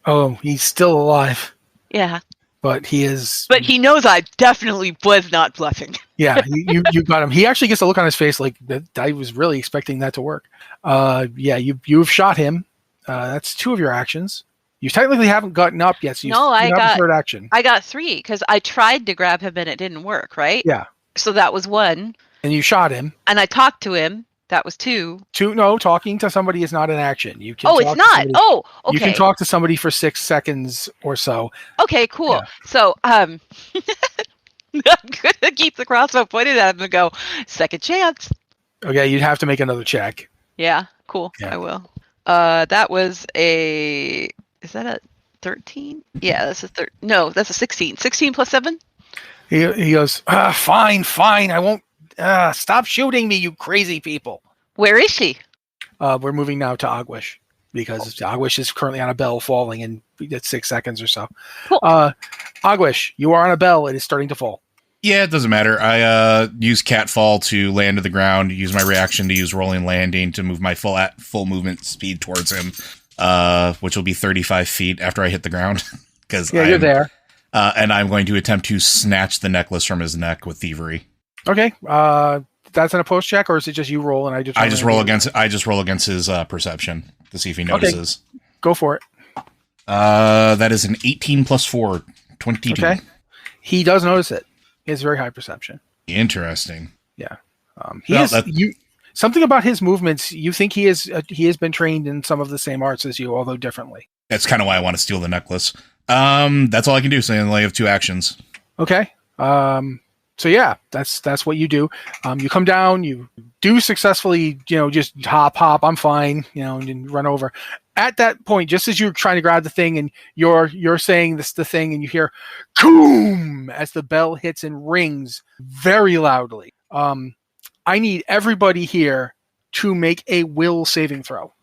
Oh, he's still alive. Yeah. But he is. But he knows I definitely was not bluffing. Yeah, you got him. He actually gets a look on his face like that. I was really expecting that to work. Yeah, you've shot him. That's 2 of your actions. You technically haven't gotten up yet. So I got third action. I got 3 because I tried to grab him and it didn't work. Right? Yeah. So that was 1. And you shot him. And I talked to him. That was 2. No, talking to somebody is not an action. You can. It's not. Oh, okay. You can talk to somebody for 6 seconds or so. Okay, cool. Yeah. So, I'm gonna keep the crossbow pointed at him and go, second chance. Okay, you'd have to make another check. Yeah, cool. Yeah. I will. That was a. Is that a 13? Yeah, that's a No, that's a 16. 16 plus 7. He goes, fine. I won't. Stop shooting me, you crazy people. Where is she? We're moving now to Ogwish because Ogwish is currently on a bell falling in 6 seconds or so. Cool. Ogwish, you are on a bell. It is starting to fall. Yeah, it doesn't matter. I use catfall to land to the ground, use my reaction to use rolling landing to move my full movement speed towards him, which will be 35 feet after I hit the ground. You're there. And I'm going to attempt to snatch the necklace from his neck with thievery. Okay. That's an opposed check, or is it just you roll and I just roll against his perception to see if he notices. Okay. Go for it. That is an 18 plus 4, 22. Okay. He does notice it. He has very high perception. Interesting. Yeah. Something about his movements. You think he has been trained in some of the same arts as you, although differently. That's kind of why I want to steal the necklace. That's all I can do. So I only have 2 actions. Okay. So yeah, that's what you do. You come down, you do successfully, just hop. I'm fine, and run over. At that point, just as you're trying to grab the thing, and you're saying the thing, and you hear "Coom" as the bell hits and rings very loudly. I need everybody to make a will saving throw.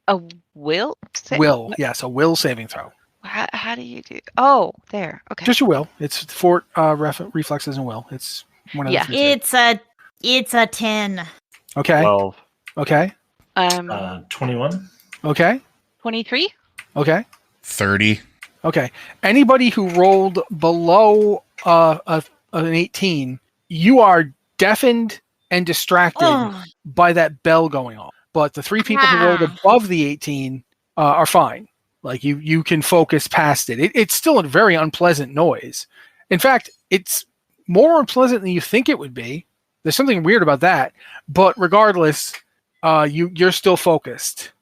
A will? Will, yes, a will saving throw. How do you do? Oh, there. Okay. Just your will. It's fort reflexes and will. It's one of the three. It's a 10. Okay. 12. Okay. 21. Okay. 23. Okay. 30. Okay. Anybody who rolled below an 18, you are deafened and distracted by that bell going off. But the 3 people who rolled above the 18 are fine. Like you can focus past it. It's still a very unpleasant noise. In fact, it's more unpleasant than you think it would be. There's something weird about that. But regardless, you're still focused.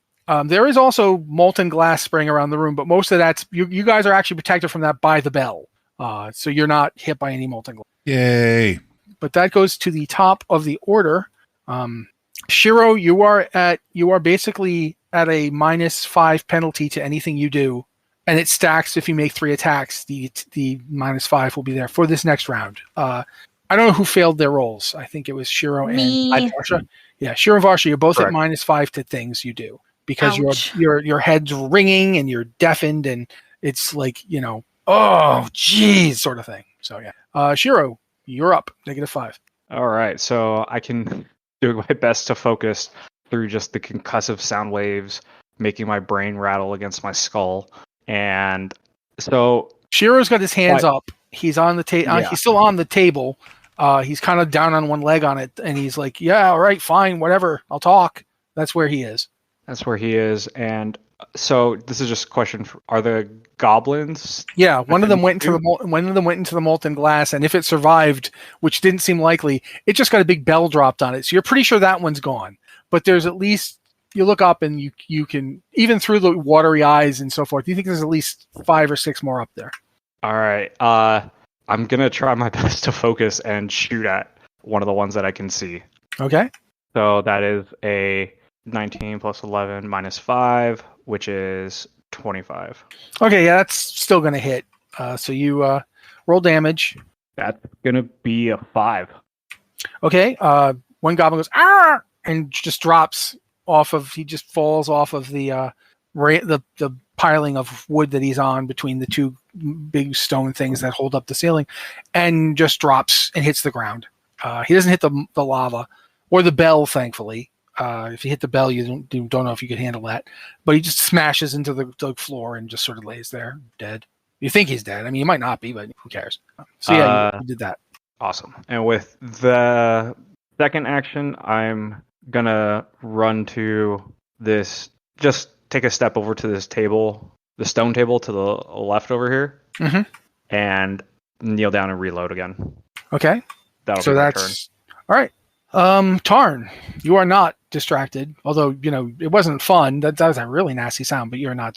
There is also molten glass spraying around the room, but most of that's you guys are actually protected from that by the bell. So you're not hit by any molten glass. Yay. But that goes to the top of the order. Shiro, you are basically at a -5 penalty to anything you do, and it stacks if you make 3 attacks. The -5 will be there for this next round. I don't know who failed their rolls. I think it was Shiro and Varsha. Yeah, Shiro and Varsha, you're both Correct. at -5 to things you do because Ouch. your head's ringing and you're deafened and it's like oh geez sort of thing. So yeah, Shiro, you're up -5. All right, so I can do my best to focus through just the concussive sound waves, making my brain rattle against my skull. And so Shiro's got his hands up. He's on the table. Yeah. He's still on the table. He's kind of down on one leg on it, and he's like, "Yeah, all right, fine, whatever. I'll talk." That's where he is. And so this is just a question: are the goblins? Yeah, one of them went into the molten glass, and if it survived, which didn't seem likely, it just got a big bell dropped on it. So you're pretty sure that one's gone. But there's at least, you look up and you can, even through the watery eyes and so forth, you think there's at least 5 or 6 more up there. All right, I'm gonna try my best to focus and shoot at one of the ones that I can see. Okay. So that is a 19 plus 11 minus 5, which is 25. Okay, yeah, that's still going to hit. So you roll damage. That's gonna be a 5. Okay, one goblin goes, "Ah!" and just drops off of, he just falls off of the piling of wood that he's on between the 2 big stone things that hold up the ceiling, and just drops and hits the ground. He doesn't hit the lava or the bell, thankfully. If you hit the bell, you don't know if you could handle that. But he just smashes into the floor and just sort of lays there, dead. You think he's dead. I mean, he might not be, but who cares? So yeah, you did that. Awesome. And with the second action, I'm gonna run to this, just take a step over to this table, the stone table to the left over here, and kneel down and reload again. Okay. That'll So be my that's all right. Tarn, you are not distracted. Although it wasn't fun. That was a really nasty sound, but you're not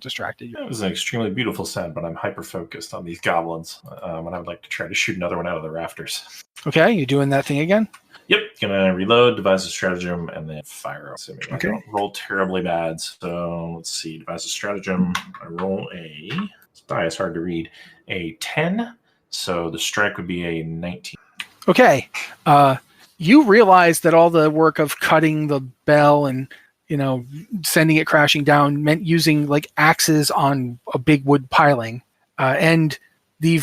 distracted. It was an extremely beautiful sound, but I'm hyper focused on these goblins, and I would like to try to shoot another one out of the rafters. Okay, you doing that thing again? Yep, gonna reload, devise a stratagem, and then fire. Assuming I Okay. don't roll terribly bad. So let's see, devise a stratagem. I roll a it's hard to read. A 10. So the strike would be a 19. Okay. You realize that all the work of cutting the bell and sending it crashing down meant using like axes on a big wood piling, and the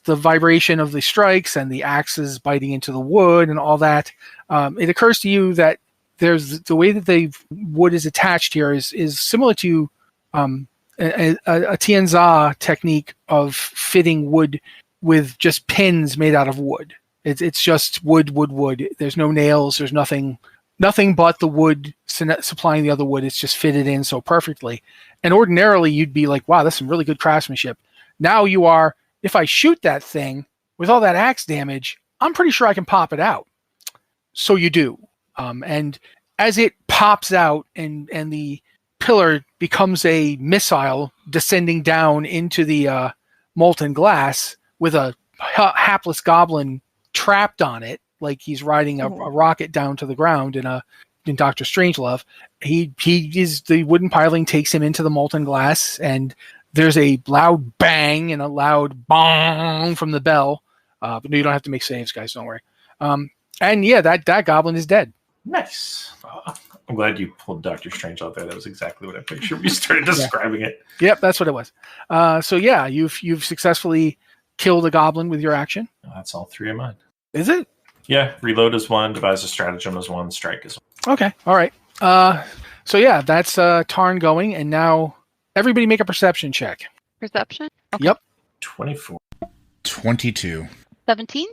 vibration of the strikes and the axes biting into the wood and all that. It occurs to you that there's the way that the wood is attached here is similar to a Tianza technique of fitting wood with just pins made out of wood. It's just wood. There's no nails. There's nothing but the wood supplying the other wood. It's just fitted in so perfectly. And ordinarily you'd be like, wow, that's some really good craftsmanship. Now you are, if I shoot that thing with all that axe damage, I'm pretty sure I can pop it out. So you do. And as it pops out and the pillar becomes a missile descending down into the molten glass with a hapless goblin trapped on it, like he's riding a rocket down to the ground in Dr. Strangelove. The wooden piling takes him into the molten glass, and there's a loud bang and a loud bong from the bell. But no, you don't have to make saves, guys. Don't worry. And yeah, that goblin is dead. Nice. I'm glad you pulled Dr. Strange out there. That was exactly what I pictured when you started describing it. Yep, that's what it was. So yeah, you've successfully killed a goblin with your action. That's all 3 of mine. Is it? Yeah, reload is 1, devise a stratagem is 1, strike is 1. Okay, all right. So yeah, that's Tarn going, and now everybody make a perception check. Perception? Okay. Yep. 24. 22. 17?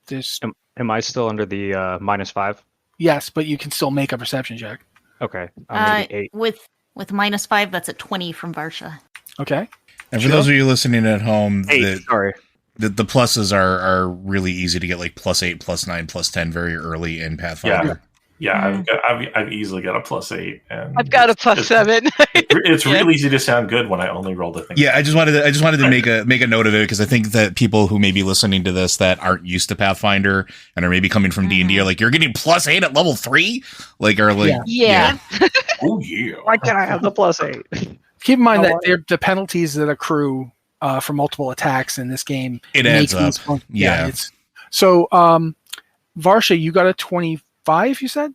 There's Am I still under the -5? Yes, but you can still make a perception check. Okay. Maybe 8. With -5, that's a 20 from Varsha. Okay. And for those of you listening at home, 8, sorry. The pluses are really easy to get, like +8, +9, +10 very early in Pathfinder. Yeah, I've easily got a +8, and I've got a +7. It's real easy to sound good when I only rolled a thing. Yeah, I just wanted to make a note of it, because I think that people who may be listening to this that aren't used to Pathfinder and are maybe coming from D&D are like, you're getting +8 at level 3, Yeah. Oh yeah. Why can't I have the +8? Keep in mind that the penalties that accrue for multiple attacks in this game, it adds up. Yeah. So Varsha, you got a 25, you said?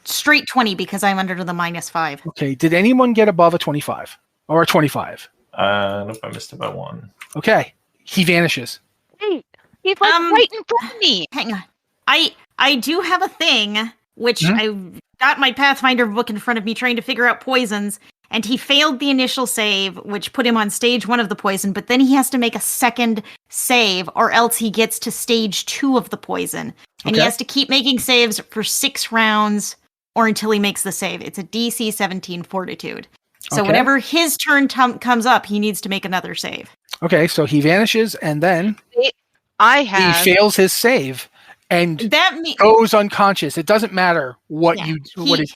Straight 20 because I'm under the -5. Okay. Did anyone get above a 25 or a 25? Nope, I missed it by 1. Okay. He vanishes. Hey, he's like right in front of me. Hang on. I do have a thing, which I got my Pathfinder book in front of me trying to figure out poisons, and he failed the initial save, which put him on stage 1 of the poison, but then he has to make a second save, or else he gets to stage 2 of the poison. And he has to keep making saves for 6 rounds or until he makes the save. It's a DC 17 fortitude. So whenever his turn comes up, he needs to make another save. Okay, so he vanishes, and then he fails his save and goes unconscious. It doesn't matter what he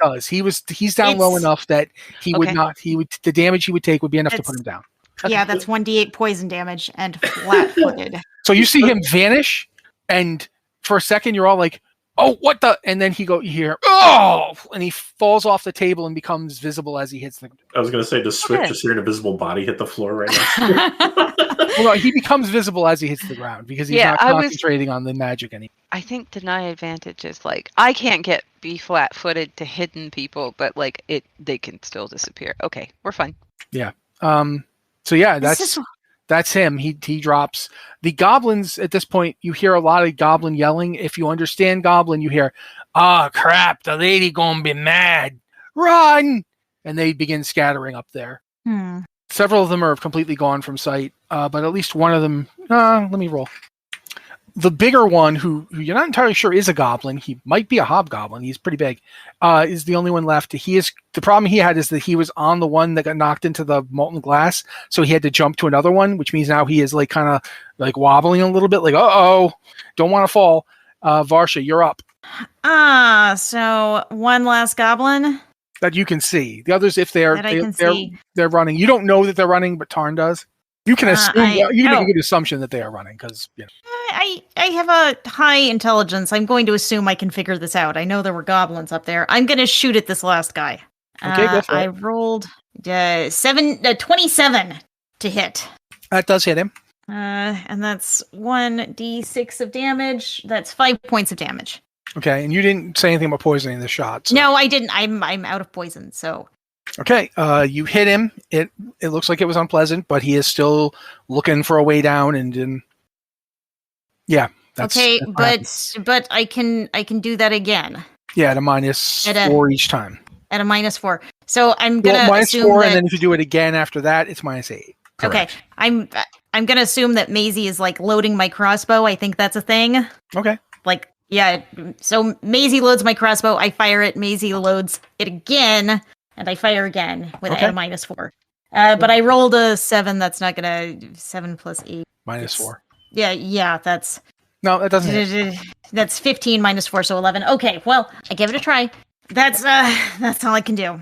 does. He's down low enough that the damage he would take would be enough to put him down. Yeah, that's 1d8 poison damage and flat-footed. So you see him vanish, and for a second you're all like, "Oh, what the?" And then you hear, "Oh!" and he falls off the table and becomes visible as he hits the. I was going to say, does Swift just hear an invisible body hit the floor right now? Well, no, he becomes visible as he hits the ground because he's not concentrating on the magic anymore. I think deny advantage is like, I can't be flat-footed to hidden people, but like they can still disappear. Okay, we're fine. Yeah. So yeah, that's him. He drops. The goblins at this point, you hear a lot of goblin yelling. If you understand goblin, you hear, "Ah, crap, the lady gonna be mad. Run!" And they begin scattering up there. Several of them are completely gone from sight, but at least one of them, let me roll. The bigger one, who you're not entirely sure is a goblin, he might be a hobgoblin, he's pretty big, is the only one left. The problem he had is that he was on the one that got knocked into the molten glass, so he had to jump to another one, which means now he is like kind of like wobbling a little bit, like, uh-oh, don't want to fall. Varsha, you're up. So one last goblin? That you can see. The others, if they're running. You don't know that they're running, but Tarn does. You can assume. You can make a good assumption that they are running because. I I have a high intelligence. I'm going to assume I can figure this out. I know there were goblins up there. I'm going to shoot at this last guy. Okay, go for I it. rolled 27 to hit. That does hit him. And that's 1d6 of damage. That's 5 points of damage. Okay, and you didn't say anything about poisoning the shot. So. No, I didn't. I'm out of poison, so. Okay, you hit him. It looks like it was unpleasant, but he is still looking for a way down, and yeah. That's but I can do that again. Yeah, at a -4 each time. At a -4. So I'm gonna assume -4, that, and then if you do it again after that, it's -8. Correct. Okay, I'm gonna assume that Maisie is like loading my crossbow. I think that's a thing. Okay. Like, yeah. So Maisie loads my crossbow. I fire it. Maisie loads it again, and I fire again with a -4. But I rolled a 7. That's not gonna 7 plus 8. -4. Yeah. That's no, that doesn't hit. That's 15 -4, so 11. Okay, well, I give it a try. That's all I can do.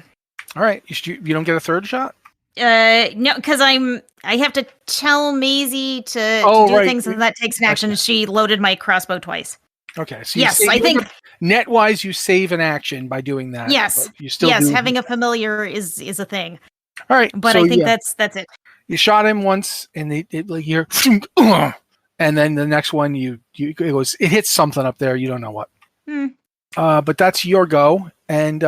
All right, you don't get a third shot. No, because I have to tell Maisie to do things, and that takes an action. Okay. She loaded my crossbow twice. Okay, so yes, I think net-wise you save an action by doing that. Yes, you still having a familiar is a thing. All right, but I think that's it. You shot him once, and it like you're, and then the next one it hits something up there. You don't know what. But that's your go, and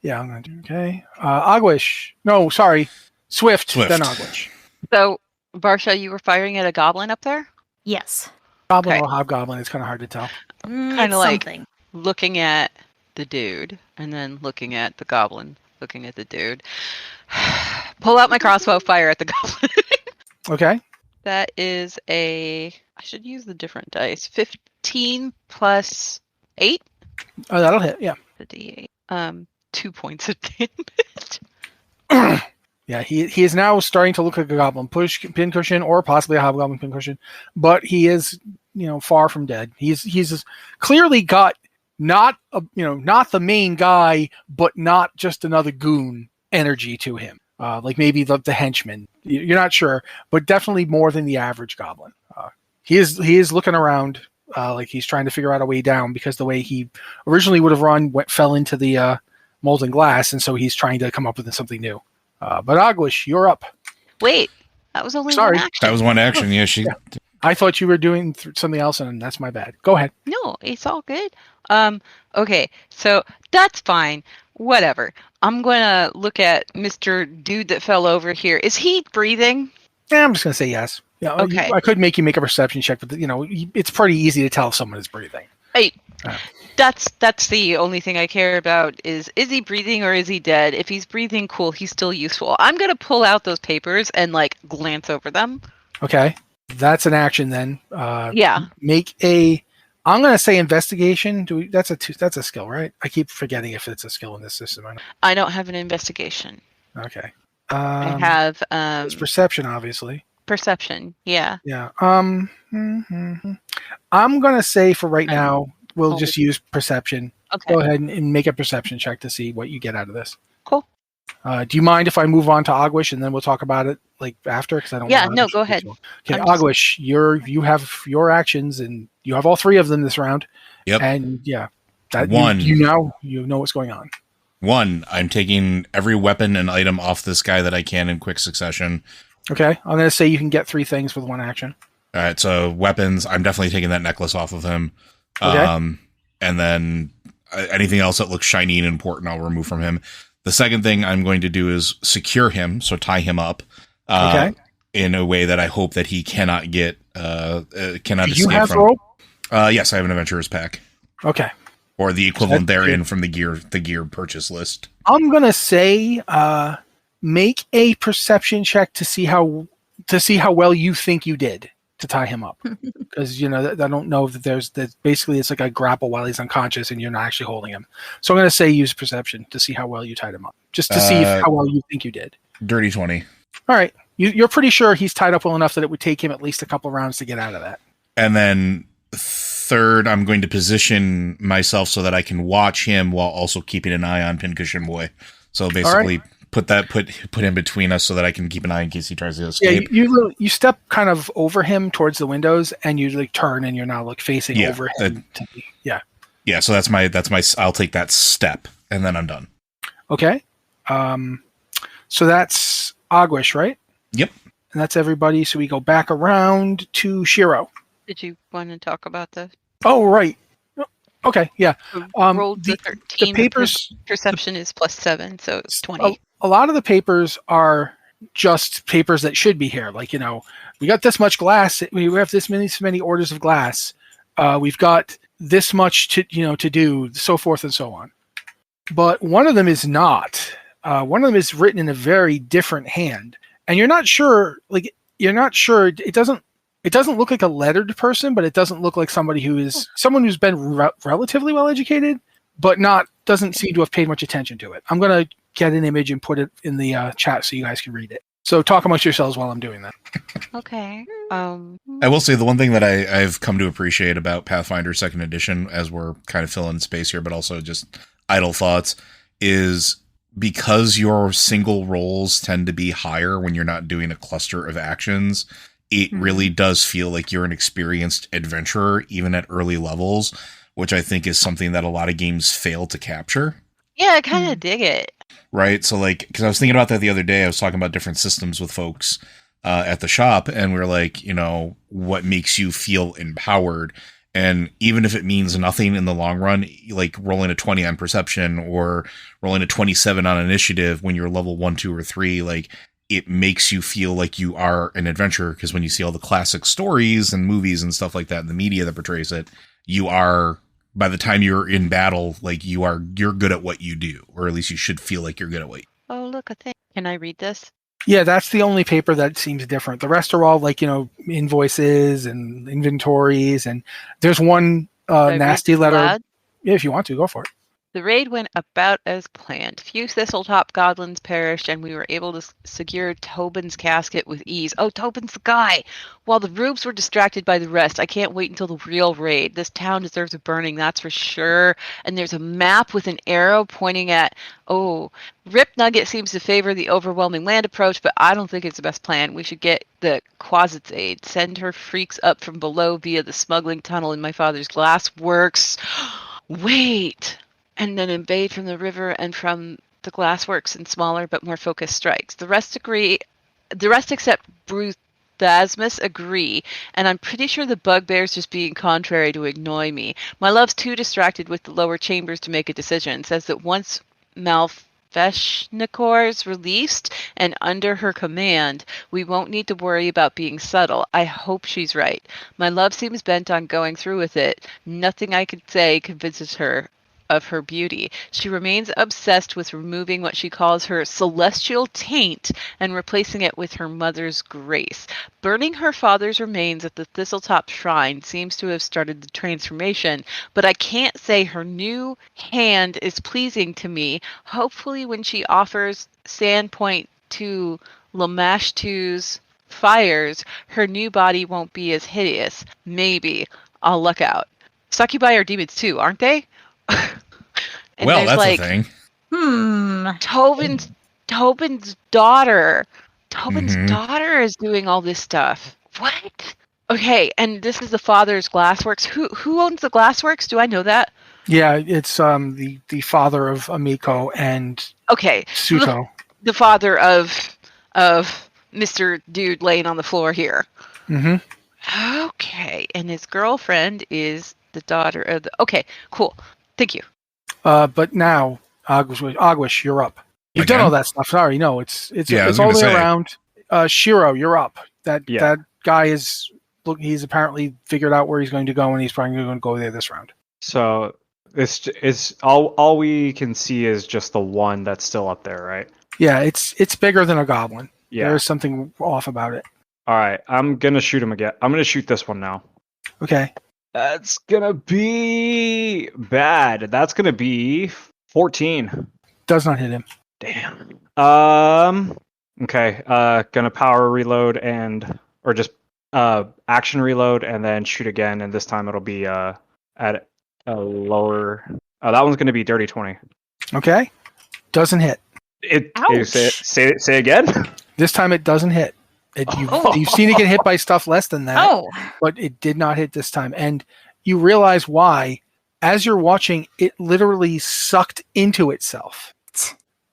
yeah, I'm gonna do okay. Ogwish. No, sorry, Swift. Then Ogwish. So, Varsha, you were firing at a goblin up there? Yes. Goblin or hobgoblin? It's kind of hard to tell. Kind of like looking at the dude and then looking at the goblin, looking at the dude. Pull out my crossbow, fire at the goblin. Okay. That is I should use the different dice. 15 plus 8. Oh, that'll hit. Yeah. The D8. 2 points of damage. Yeah, he is now starting to look like a goblin pincushion or possibly a hobgoblin pincushion, but he is far from dead. He's clearly got not the main guy, but not just another goon energy to him. Like maybe the henchman. You're not sure, but definitely more than the average goblin. He is looking around like he's trying to figure out a way down, because the way he originally would have run fell into the molten glass, and so he's trying to come up with something new. But Ogwish, you're up. Wait, that was only one action. That was one action. Yeah, I thought you were doing something else, and that's my bad. Go ahead. No, it's all good. Okay, so that's fine. Whatever. I'm going to look at Mr. Dude that fell over here. Is he breathing? Yeah, I'm just going to say yes. Yeah, okay. I could make you make a perception check, but it's pretty easy to tell if someone is breathing. Hey, that's the only thing I care about is he breathing or is he dead? If he's breathing, cool, he's still useful. I'm going to pull out those papers and glance over them. Okay. That's an action then. Yeah. I'm going to say investigation. That's a skill, right? I keep forgetting if it's a skill in this system. I don't have an investigation. Okay. I have it's perception, obviously. Perception, yeah. Yeah. I'm going to say for right now, we'll just use perception. Okay. Go ahead and make a perception check to see what you get out of this. Cool. Do you mind if I move on to Ogwish and then we'll talk about it after? Because I don't. Yeah. No. Go ahead. Okay, Ogwish, you have your actions and you have all 3 of them this round. Yep. And yeah, that one. You know what's going on. 1. I'm taking every weapon and item off this guy that I can in quick succession. Okay. I'm going to say you can get 3 things with 1 action. All right. So weapons. I'm definitely taking that necklace off of him. Okay. And then anything else that looks shiny and important, I'll remove from him. The second thing I'm going to do is secure him, so tie him up in a way that I hope that he cannot get cannot escape have from. rope? Yes, I have an adventurer's pack. Okay. Or the equivalent therein from the gear purchase list. I'm gonna say make a perception check to see how well you think you did to tie him up, because I don't know that basically it's like a grapple while he's unconscious and you're not actually holding him. So I'm gonna say use perception to see how well you tied him up, just to see how well you think you did. Dirty 20. All right, you're pretty sure he's tied up well enough that it would take him at least a couple rounds to get out of that. And then third, I'm going to position myself so that I can watch him while also keeping an eye on Pincushion Boy. So basically put him between us so that I can keep an eye in case he tries to escape. Yeah, you step kind of over him towards the windows, and you like turn, and you're now like facing over him. Yeah. So that's my. I'll take that step, and then I'm done. Okay. So that's Aguish, right? Yep. And that's everybody. So we go back around to Shiro. Did you want to talk about this? Oh, right. Okay, yeah. Rolled the 13. The papers. Perception is +7, so it's 20. A lot of the papers are just papers that should be here. Like, we got this much glass. We have this many orders of glass. We've got this much to do, so forth and so on. But one of them is not. One of them is written in a very different hand, and you're not sure. It doesn't look like a lettered person, but it doesn't look like someone who's been relatively well educated, but doesn't seem to have paid much attention to it. I'm gonna get an image and put it in the chat so you guys can read it. So talk amongst yourselves while I'm doing that. Okay. I will say the one thing that I've come to appreciate about Pathfinder 2nd Edition, as we're kind of filling space here, but also just idle thoughts, is because your single rolls tend to be higher when you're not doing a cluster of actions, it really does feel like you're an experienced adventurer, even at early levels, which I think is something that a lot of games fail to capture. Yeah, I kind of dig it. Right? So, because I was thinking about that the other day, I was talking about different systems with folks at the shop, and we were like, what makes you feel empowered? And even if it means nothing in the long run, like rolling a 20 on perception or rolling a 27 on initiative when you're level 1, 2, or 3, it makes you feel like you are an adventurer, because when you see all the classic stories and movies and stuff like that in the media that portrays it, you are, by the time you're in battle, you're good at what you do, or at least you should feel like you're good at what you do. Oh, look, a thing. Can I read this? Yeah, that's the only paper that seems different. The rest are all invoices and inventories, and there's one nasty letter. Loud? Yeah, if you want to, go for it. The raid went about as planned. Few Thistletop goblins perished, and we were able to secure Tobin's casket with ease. Oh, Tobin's the guy! While the rubes were distracted by the rest, I can't wait until the real raid. This town deserves a burning, that's for sure. And there's a map with an arrow pointing at... Oh, Rip Nugget seems to favor the overwhelming land approach, but I don't think it's the best plan. We should get the Quasit's aid. Send her freaks up from below via the smuggling tunnel in my father's glass works. Wait! And then invade from the river and from the glassworks in smaller but more focused strikes. The rest except Bruthasmus agree, and I'm pretty sure the bugbear's just being contrary to annoy me. My love's too distracted with the lower chambers to make a decision. Says that once Malfeshnikor's released and under her command, we won't need to worry about being subtle. I hope she's right. My love seems bent on going through with it. Nothing I could say convinces her of her beauty. She remains obsessed with removing what she calls her celestial taint and replacing it with her mother's grace. Burning her father's remains at the Thistletop Shrine seems to have started the transformation, but I can't say her new hand is pleasing to me. Hopefully when she offers Sandpoint to Lamashtu's fires, her new body won't be as hideous. Maybe. I'll luck out. Succubi are demons too, aren't they? Well, that's a thing. Tobin's daughter. Tobin's daughter is doing all this stuff. What? Okay, and this is the father's glassworks. Who owns the glassworks? Do I know that? Yeah, it's the father of Amiko and Suto. The father of Mr. Dude laying on the floor here. Mm-hmm. Okay, and his girlfriend is the daughter of the... Okay, cool. Thank you. But now, Aguish, you're up. You've done all that stuff. Sorry, no, it's all the way around. Shiro, you're up. That guy he's apparently figured out where he's going to go, and he's probably going to go there this round. So it's all we can see is just the one that's still up there, right? Yeah, it's bigger than a goblin. Yeah. There's something off about it. All right, I'm gonna shoot him again. I'm gonna shoot this one now. Okay. That's gonna be bad. That's gonna be 14. Does not hit him. Damn. Okay. Gonna power reload or just action reload and then shoot again, and this time it'll be at a lower. That one's gonna be dirty 20. Okay. Doesn't hit. Say again. This time it doesn't hit. You've seen it get hit by stuff less than that, but it did not hit this time. And you realize why. As you're watching, it literally sucked into itself.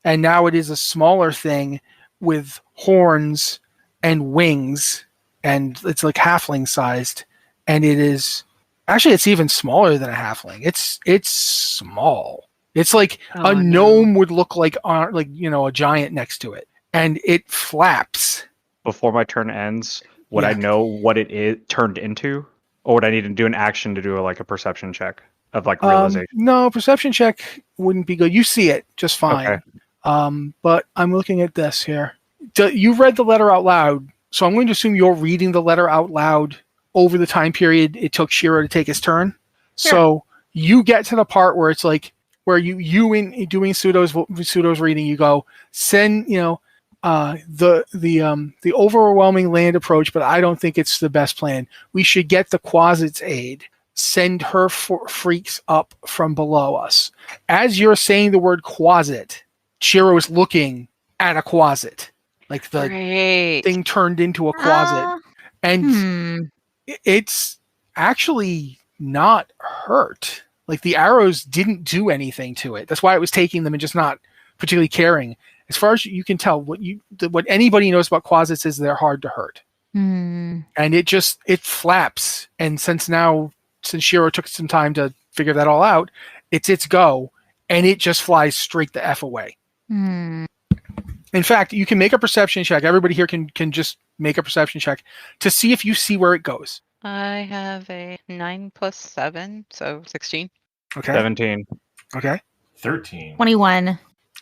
And now it is a smaller thing with horns and wings, and it's like halfling sized. And it is actually, it's even smaller than a halfling. It's small. It's like a gnome would look like a giant next to it, and it flaps. Before my turn ends, would I know what it is turned into, or would I need to do an action to do a perception check of realization? No, perception check wouldn't be good. You see it just fine. Okay. But I'm looking at this here. You read the letter out loud, so I'm going to assume you're reading the letter out loud over the time period it took Shiro to take his turn. Sure. So you get to the part where it's like where you in doing Pseudo's reading, you go send the overwhelming land approach, but I don't think it's the best plan. We should get the Quasit's aid. Send her freaks up from below us. As you're saying the word Quasit, Shiro is looking at a Quasit, like the thing turned into a Quasit, and it's actually not hurt. Like the arrows didn't do anything to it. That's why it was taking them and just not particularly caring. As far as you can tell, what anybody knows about Quasits is they're hard to hurt. And it flaps. And since Shiro took some time to figure that all out, it's its go, and it just flies straight the F away. In fact, you can make a perception check. Everybody here can just make a perception check to see if you see where it goes. I have a 9 plus 7, so 16. Okay. 17. Okay. 13. 21.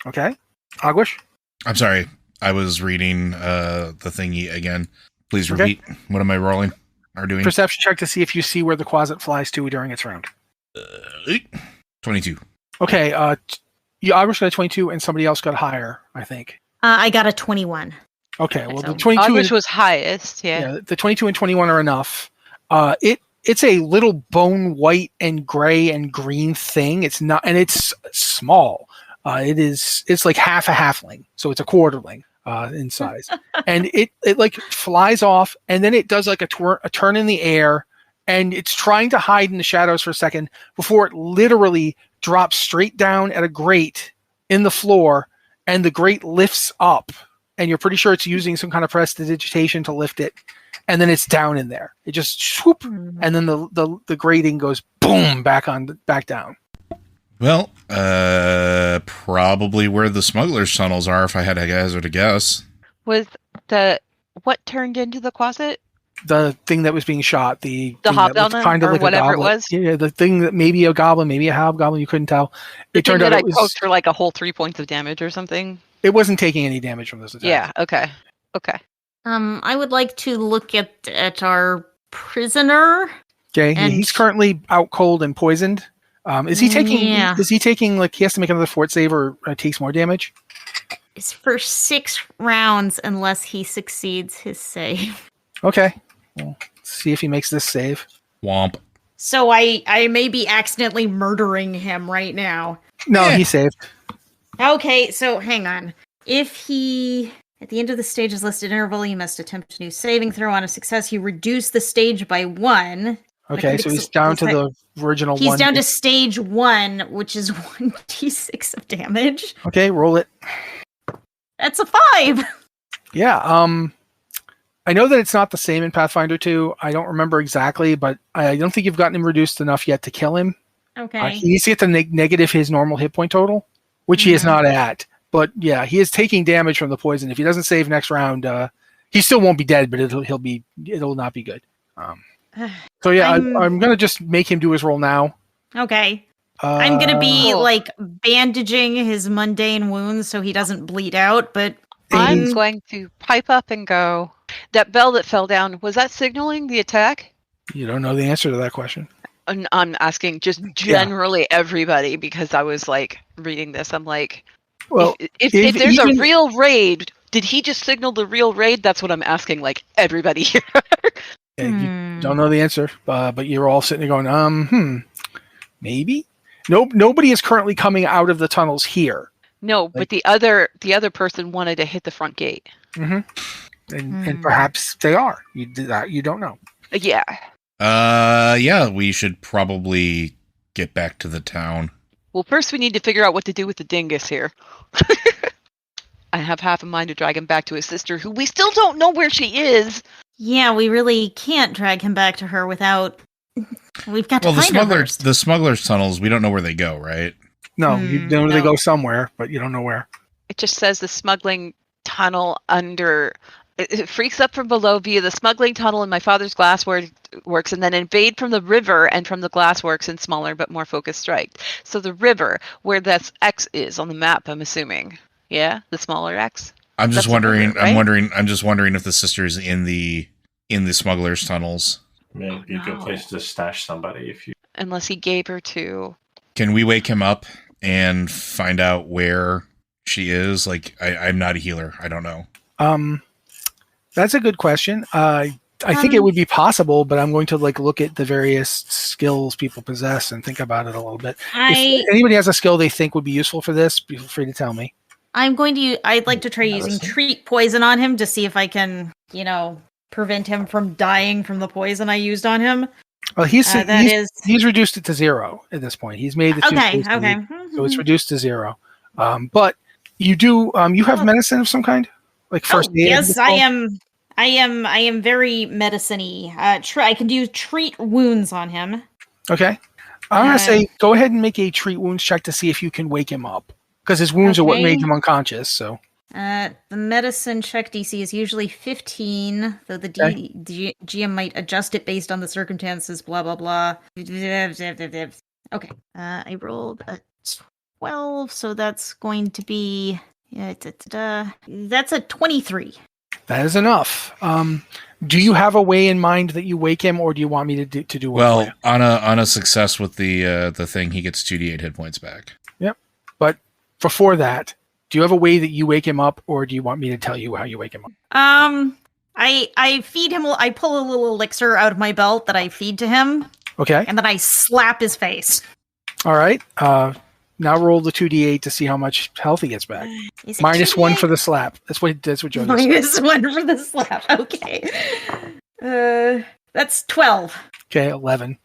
Okay. Aguish? I'm sorry. I was reading the thingy again. Please repeat. Okay. What am I rolling or doing? Perception check to see if you see where the Quasit flies to during its round. 22. Okay. Aguish got a 22 and somebody else got higher, I think. I got a 21. Okay. Well, the 22 Aguish was highest. Yeah. The 22 and 21 are enough. It's a little bone white and gray and green thing. It's not, and it's small. It's like half a halfling, so it's a quarterling in size, and it like flies off, and then it does like a turn in the air, and it's trying to hide in the shadows for a second before it literally drops straight down at a grate in the floor, and the grate lifts up, and you're pretty sure it's using some kind of prestidigitation to lift it, and then it's down in there. It just swoop, and then the grating goes boom back down. Well, probably where the smugglers' tunnels are, if I had to hazard a guess. Was what turned into the Quasit? The thing that was being shot, the hobgoblin kind of or like whatever it was. Yeah, the thing that maybe a goblin, maybe a hobgoblin. You couldn't tell. It turned out I poked for like a whole 3 points of damage or something. It wasn't taking any damage from this attack. Yeah. Okay. I would like to look at our prisoner. Okay, he's currently out cold and poisoned. Is he taking? Yeah. Is he taking like he has to make another fort save or takes more damage? It's for 6 rounds unless he succeeds his save. Okay, well, let's see if he makes this save. Womp. So I may be accidentally murdering him right now. No, he saved. Okay, so hang on. If he at the end of the stage's listed interval, you must attempt a new saving throw. On a success, you reduce the stage by 1. Okay, so he's down to the original 1. He's down to stage 1, which is 1d6 of damage. Okay, roll it. That's a 5. Yeah, I know that it's not the same in Pathfinder 2. I don't remember exactly, but I don't think you've gotten him reduced enough yet to kill him. Okay. He needs to get to negative his normal hit point total, which he is not at. But yeah, he is taking damage from the poison. If he doesn't save next round, he still won't be dead, but it'll not be good. So yeah, I'm gonna just make him do his roll now. Okay. I'm gonna be like bandaging his mundane wounds so he doesn't bleed out, but I'm going to pipe up and go. That bell that fell down, was that signaling the attack? You don't know the answer to that question. I'm asking just generally everybody because I was like reading this. I'm like, well, if there's a real raid, did he just signal the real raid? That's what I'm asking, like everybody here. You don't know the answer, but you're all sitting there going, maybe? Nope, nobody is currently coming out of the tunnels here. No, but the other person wanted to hit the front gate. Mm-hmm. And perhaps they are. You don't know. Yeah. Yeah, we should probably get back to the town. Well, first we need to figure out what to do with the dingus here. I have half a mind to drag him back to his sister, who we still don't know where she is. Yeah, we really can't drag him back to her without... We've got to find her first. The smugglers' tunnels, we don't know where they go, right? No, you know they go somewhere, but you don't know where. It just says the smuggling tunnel under... It freaks up from below via the smuggling tunnel in my father's glassworks, and then invade from the river and from the glassworks in smaller but more focused strikes. So the river, where that X is on the map, I'm assuming. Yeah, the smaller X. I'm just wondering. River, right? I'm just wondering if the sister's in the smugglers' tunnels. Maybe a good place to stash somebody if you. Unless he gave her to. Can we wake him up and find out where she is? Like, I'm not a healer. I don't know. That's a good question. I think it would be possible, but I'm going to look at the various skills people possess and think about it a little bit. If anybody has a skill they think would be useful for this, feel free to tell me. I'd like to try using treat poison on him to see if I can, prevent him from dying from the poison I used on him. Well, he's reduced it to 0 at this point. He's made the okay. So it's reduced to 0. But you do you have medicine of some kind, like first aid. Yes, I am very medicine-y. I can do treat wounds on him. Okay, I'm gonna say go ahead and make a treat wounds check to see if you can wake him up, because his wounds are what made him unconscious. So. The medicine check DC is usually 15, though the GM might adjust it based on the circumstances, blah, blah, blah. Okay, I rolled a 12, so that's going to be... that's a 23. That is enough. Do you have a way in mind that you wake him, or do you want me to do one? Well, on a success with the thing, he gets 2d8 hit points back. Yep, but before that... Do you have a way that you wake him up, or do you want me to tell you how you wake him up? I feed him. I pull a little elixir out of my belt that I feed to him. Okay. And then I slap his face. All right. Now roll the 2d8 to see how much health he gets back. Minus 1 for the slap. That's what Joe does. Minus 1 for the slap. Okay. That's 12. Okay, 11.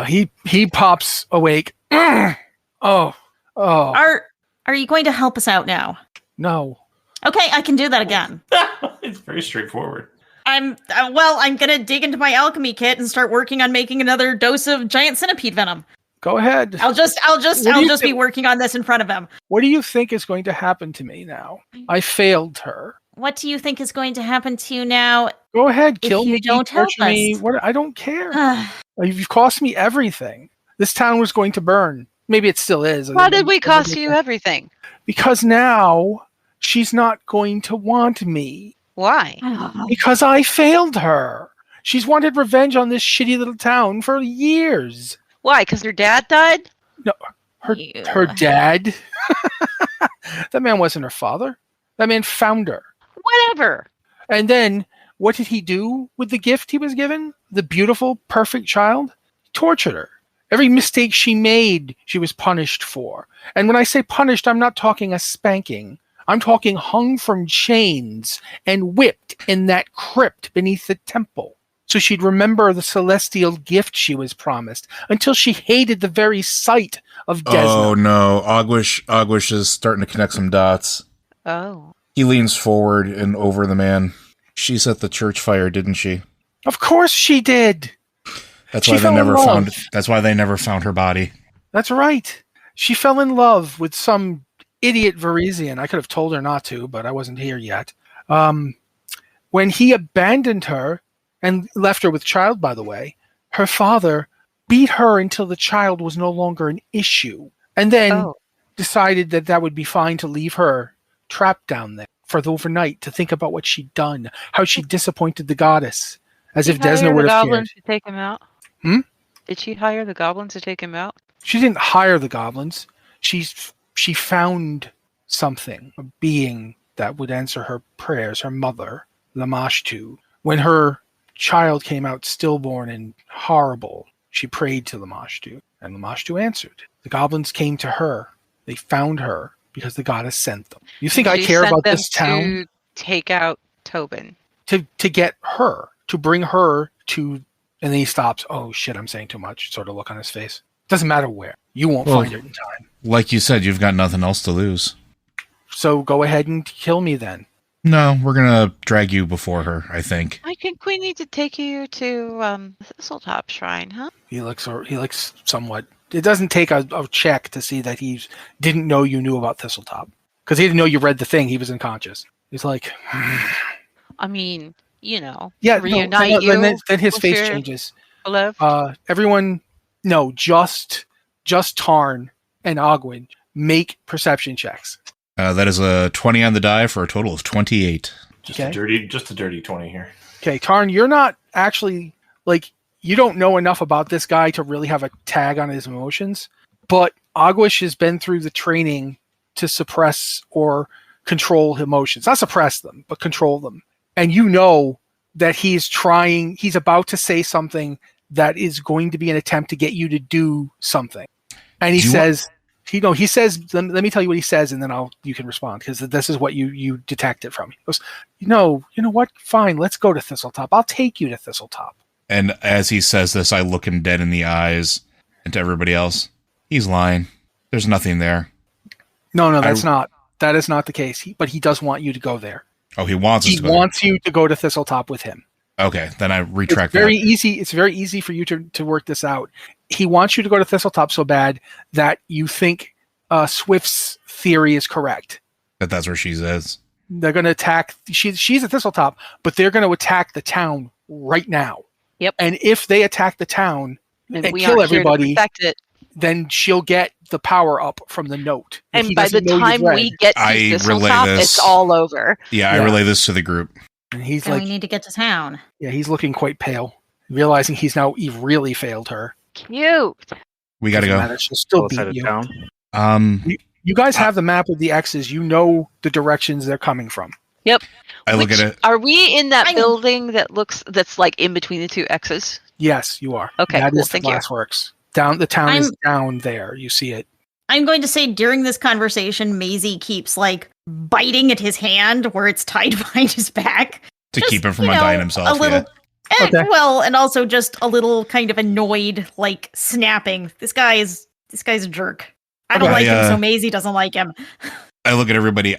He pops awake. Oh. Are you going to help us out now? No. Okay, I can do that again. It's very straightforward. I'm gonna dig into my alchemy kit and start working on making another dose of giant centipede venom. Go ahead. I'll just be working on this in front of him. What do you think is going to happen to me now? I failed her. What do you think is going to happen to you now? Go ahead, kill me. Don't help me. us. What? I don't care. You've cost me everything. This town was going to burn. Maybe it still is. Why did we cost you everything? Because now she's not going to want me. Why? Because I failed her. She's wanted revenge on this shitty little town for years. Why? Because her dad died? No, her dad. That man wasn't her father. That man found her. Whatever. And then what did he do with the gift he was given? The beautiful, perfect child? He tortured her. Every mistake she made, she was punished for. And when I say punished, I'm not talking a spanking. I'm talking hung from chains and whipped in that crypt beneath the temple. So she'd remember the celestial gift she was promised until she hated the very sight of Desna. Oh no, Ogwish is starting to connect some dots. Oh. He leans forward and over the man. She set the church fire, didn't she? Of course she did. That's why they never found her body. That's right. She fell in love with some idiot Varisian. I could have told her not to, but I wasn't here yet. When he abandoned her and left her with child, by the way, her father beat her until the child was no longer an issue, and then decided that would be fine to leave her trapped down there for the overnight to think about what she'd done, how she disappointed the goddess, as if Desna would have cared. To take him out? Did she hire the goblins to take him out? She didn't hire the goblins. She found something, a being that would answer her prayers, her mother, Lamashtu. When her child came out stillborn and horrible, she prayed to Lamashtu, and Lamashtu answered. The goblins came to her. They found her. because the goddess sent them. You think And I she care sent about them this town? to take out Tobin. To get her, to bring her to, and then he stops. Oh shit, I'm saying too much. Sort of look on his face. Doesn't matter where. You won't find her in time. Like you said, you've got nothing else to lose. So go ahead and kill me then. No, we're gonna drag you before her, I think. I think we need to take you to the Thistletop Shrine, huh? He looks somewhat. It doesn't take a check to see that he didn't know you knew about Thistletop. Because he didn't know you read the thing. He was unconscious. He's like... I mean, no, reunite you. Then his with face your changes. beloved. Everyone... No, just Tarn and Ogwyn make perception checks. That is a 20 on the die for a total of 28. Just a dirty 20 here. Okay, Tarn, you're not actually, you don't know enough about this guy to really have a tag on his emotions, but Ogwish has been through the training to suppress or control emotions. Not suppress them, but control them. And you know that he's about to say something that is going to be an attempt to get you to do something. And he says, let me tell you what he says, and then you can respond, because this is what you detected from. He goes, you know what? Fine, let's go to Thistletop. I'll take you to Thistletop. And as he says this, I look him dead in the eyes, and to everybody else, he's lying. There's nothing there. No, that is not the case. But he does want you to go there. Oh, he wants us to go. He wants you to go to Thistletop with him. Okay, then I retract that. It's very easy for you to work this out. He wants you to go to Thistletop so bad that you think Swift's theory is correct. That's where she is. They're going to attack. She's at Thistletop, but they're going to attack the town right now. Yep. And if they attack the town and we kill aren't here to everybody, protect it. then she'll get the power up from the note. And by the time we get to Thistletop, it's all over. Yeah, I relay this to the group. And he's we need to get to town. Yeah, he's looking quite pale, realizing he's really failed her. Cute. We got to go. She'll still beat you. Town. You guys have the map with the X's. You know the directions they're coming from. Yep. I look at it. Are we in that building that's like in between the two X's? Yes, you are. Okay, that cool. is the Thank you. Glassworks. The town is down there. You see it. I'm going to say during this conversation, Maisie keeps biting at his hand where it's tied behind his back. To keep him from untying himself. A little, yeah. Well, and also just a little kind of annoyed, snapping. This guy's a jerk. I don't like him, so Maisie doesn't like him. I look at everybody.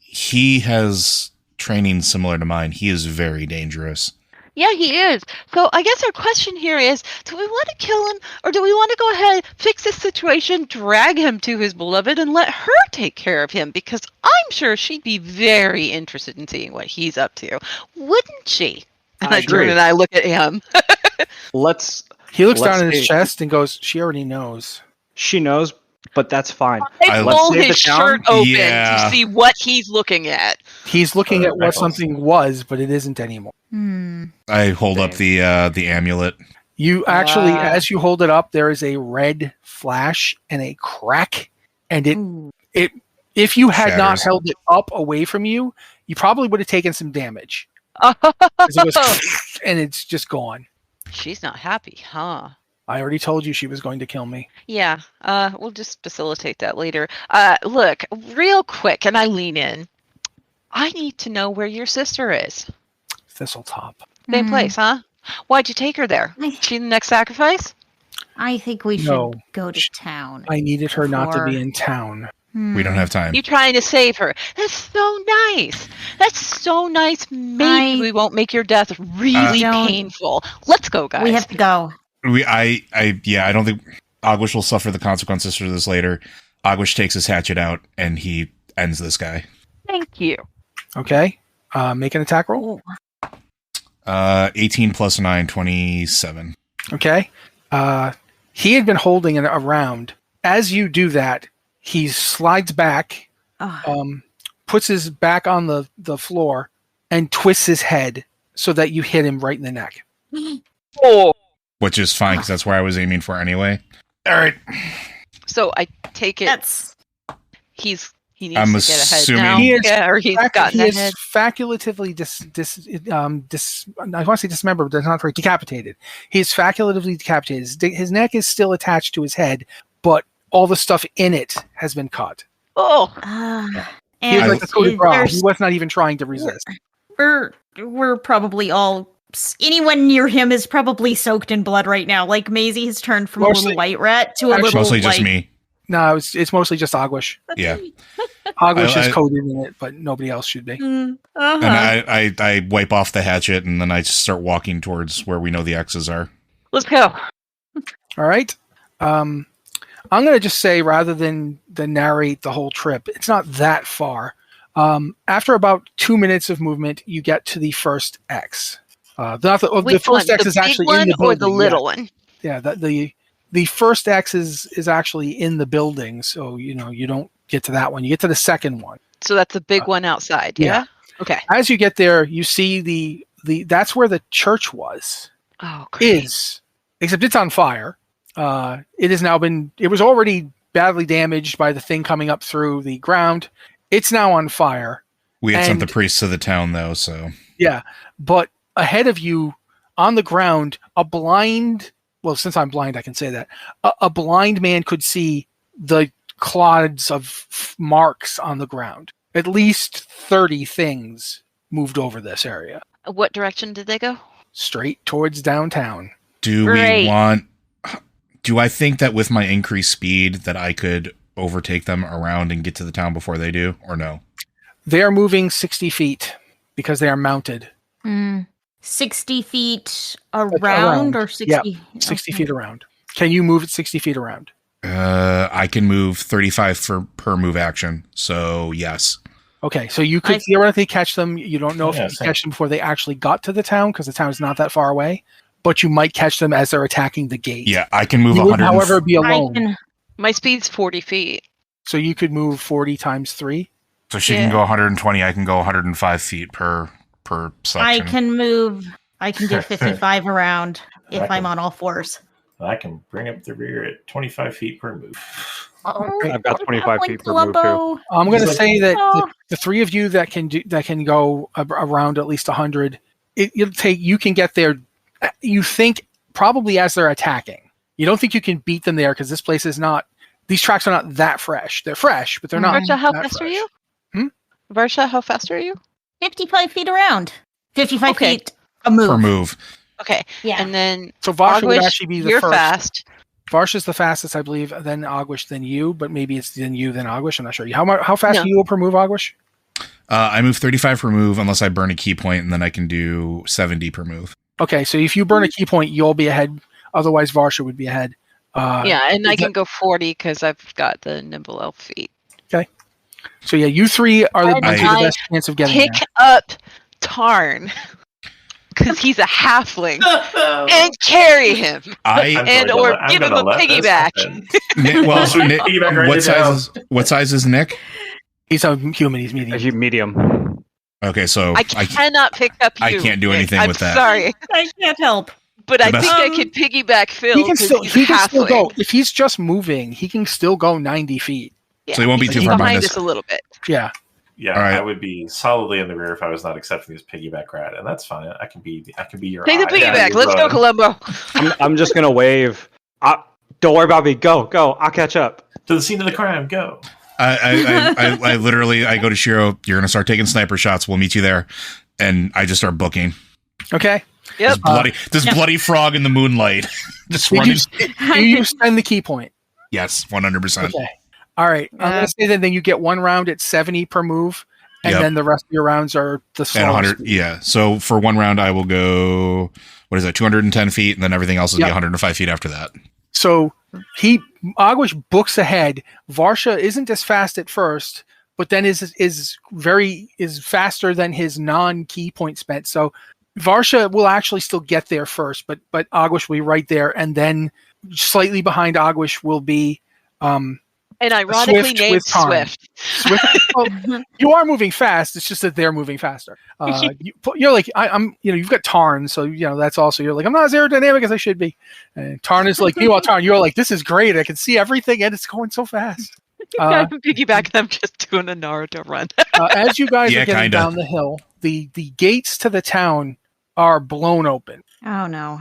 He has training similar to mine. He is very dangerous. Yeah, he is. So I guess our question here is, do we want to kill him, or do we want to go ahead, fix this situation, drag him to his beloved, and let her take care of him? Because I'm sure she'd be very interested in seeing what he's up to. Wouldn't she? And I turn and I look at him. He looks down at his chest and goes, she already knows. She knows, but that's fine. I pull his shirt open to see what he's looking at. He's looking at what something was, but it isn't anymore. I hold up the amulet. You actually, as you hold it up, there is a red flash and a crack, and it if you had not held it up away from you, you probably would have taken some damage. And it's just gone. She's not happy, huh? I already told you she was going to kill me. Yeah, we'll just facilitate that later. Look, real quick, and I lean in. I need to know where your sister is. Thistletop. Same place, huh? Why'd you take her there? She the next sacrifice? I think we should go to town. I needed her not to be in town. We don't have time. You're trying to save her. That's so nice. That's so nice. Maybe we won't make your death really painful. Let's go, guys. We have to go. I don't think Ogwish will suffer the consequences for this later. Ogwish takes his hatchet out and he ends this guy. Thank you. Okay. Make an attack roll. 18 plus 9, 27. Okay. He had been holding it around. As you do that, he slides back, puts his back on the floor, and twists his head so that you hit him right in the neck. Oh. Which is fine, because that's where I was aiming for anyway. All right. So I take it he needs to get ahead now. He's gotten ahead. Facultatively I want to say dismembered, but that's not right. Decapitated. He's facultatively decapitated. His neck is still attached to his head, but all the stuff in it has been cut. Oh, He was And like the coup de grace. there's- He was not even trying to resist. we're probably all. Anyone near him is probably soaked in blood right now. Like Maisie has turned from a Mostly- little white rat to a actually, little. Mostly just like, me. No, it's mostly just Ogwish. Yeah. Ogwish I- is coded in it, but nobody else should be. And I wipe off the hatchet, and then I just start walking towards where we know the X's are. let's go. All right. I'm going to just say, rather than narrate the whole trip, it's not that far. After about 2 minutes of movement, you get to the first X. The first X is actually in the building. Or the little one? Yeah, the first X is actually in the building, so you don't get to that one. You get to the second one. So that's the big one outside, yeah? Okay. As you get there, you see the that's where the church was. Oh, great. Except it's on fire. It was already badly damaged by the thing coming up through the ground. It's now on fire. We had sent the priests to the town, though, so... Yeah, but ahead of you, on the ground, since I'm blind, I can say that. A blind man could see the clods of marks on the ground. At least 30 things moved over this area. What direction did they go? Straight towards downtown. Do I think that with my increased speed that I could overtake them around and get to the town before they do, or no? They are moving 60 feet because they are mounted. 60 feet around or 60? Yeah, 60 feet around. Can you move it 60 feet around? I can move 35 per move action, so yes. Okay, so you could theoretically catch them. You don't know if you can catch them before they actually got to the town, because the town is not that far away. But you might catch them as they're attacking the gate. Yeah, I can move 100. 100. However, be alone. My speed's 40 feet. So you could move 40 times 3. So she can go 120. I can go 105 feet per section. I can do 55 around if I'm on all fours. I can bring up the rear at 25 feet per move. I've got 25 feet per move too. I'm going to say that the three of you that can go around at least 100, you can get there. You think probably as they're attacking. You don't think you can beat them there because this place is not. These tracks are not that fresh. They're fresh, but they're not. Varsha, how fast are you? Varsha, how fast are you? 55 feet around. 55 feet a move. Per move. Okay. Yeah. And then So Varsha would actually be the you're first. fast. Varsha's the fastest, I believe, then Ogwish, then you, but maybe it's then you, then Ogwish. I'm not sure. How fast do you per move, Ogwish? I move 35 per move unless I burn a key point, and then I can do 70 per move. Okay, so if you burn a key point, you'll be ahead. Otherwise, Varsha would be ahead. And I can go 40 because I've got the nimble elf feet. Okay. So yeah, you three are the best chance of getting Pick up Tarn because he's a halfling and carry him Give him a piggyback. What size is Nick? He's a human. He's medium. He's medium. Okay, so I cannot pick up you. I can't do anything with that. Sorry, I can't help. but I think I could piggyback Phil. He can still go. halfling. If he's just moving, he can still go 90 feet. Yeah, So he won't be he's too far behind us a little bit. Yeah. Yeah, All right. I would be solidly in the rear if I was not accepting this piggyback rat, and that's fine. I can be your Take the eye. piggyback. Yeah, Let's go, Columbo. I'm just gonna wave. Don't worry about me. Go. I'll catch up. To the scene of the crime. Go. I literally go to Shiro. You're gonna start taking sniper shots. We'll meet you there, and I just start booking. Okay. Yep. This bloody frog in the moonlight, just running. Do you spend the key point? Yes, 100%. Okay. All right. I'm going to say that then you get one round at 70 per move, and then the rest of your rounds are the slowest. And 100. Yeah. So for one round, I will go. What is that? 210 feet, and then everything else will be 105 feet after that. So Ogwish books ahead. Varsha isn't as fast at first, but then is faster than his non-key point spent. So Varsha will actually still get there first, but Ogwish will be right there, and then slightly behind Ogwish will be and ironically named Swift. You are moving fast. It's just that they're moving faster. You're like I'm. You've got Tarn, so that's also you're like I'm not as aerodynamic as I should be. And Tarn is like meanwhile Tarn, you're like this is great. I can see everything, and it's going so fast. Piggyback them just doing a Naruto run. As you guys are getting down the hill, the gates to the town are blown open. Oh no!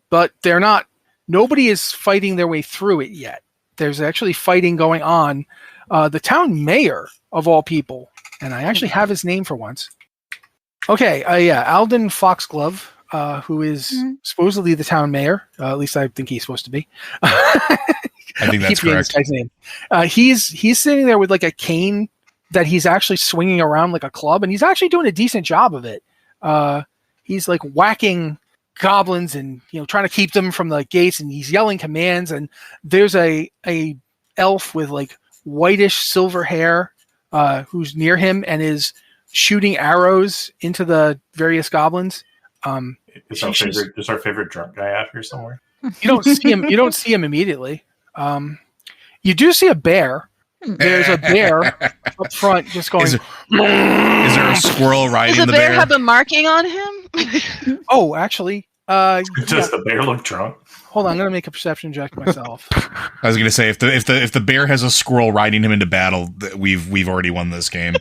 But they're not. Nobody is fighting their way through it yet. There's actually fighting going on the town mayor of all people, and I actually have his name for once. Okay, Alden Foxglove, who is supposedly the town mayor. At least I think he's supposed to be. I think that's correct. This guy's name. He's sitting there with like a cane that he's actually swinging around like a club, and he's actually doing a decent job of it. He's like whacking goblins and trying to keep them from the gates, and he's yelling commands. And there's a elf with like whitish silver hair who's near him and is shooting arrows into the various goblins. Is our favorite drunk guy out here somewhere? You don't see him. You don't see him immediately. You do see a bear. There's a bear up front, just going. Is there a squirrel riding the bear? Does the bear have a marking on him? Oh, actually, does the bear look drunk? Hold on, I'm gonna make a perception check myself. I was gonna say if the bear has a squirrel riding him into battle, we've already won this game.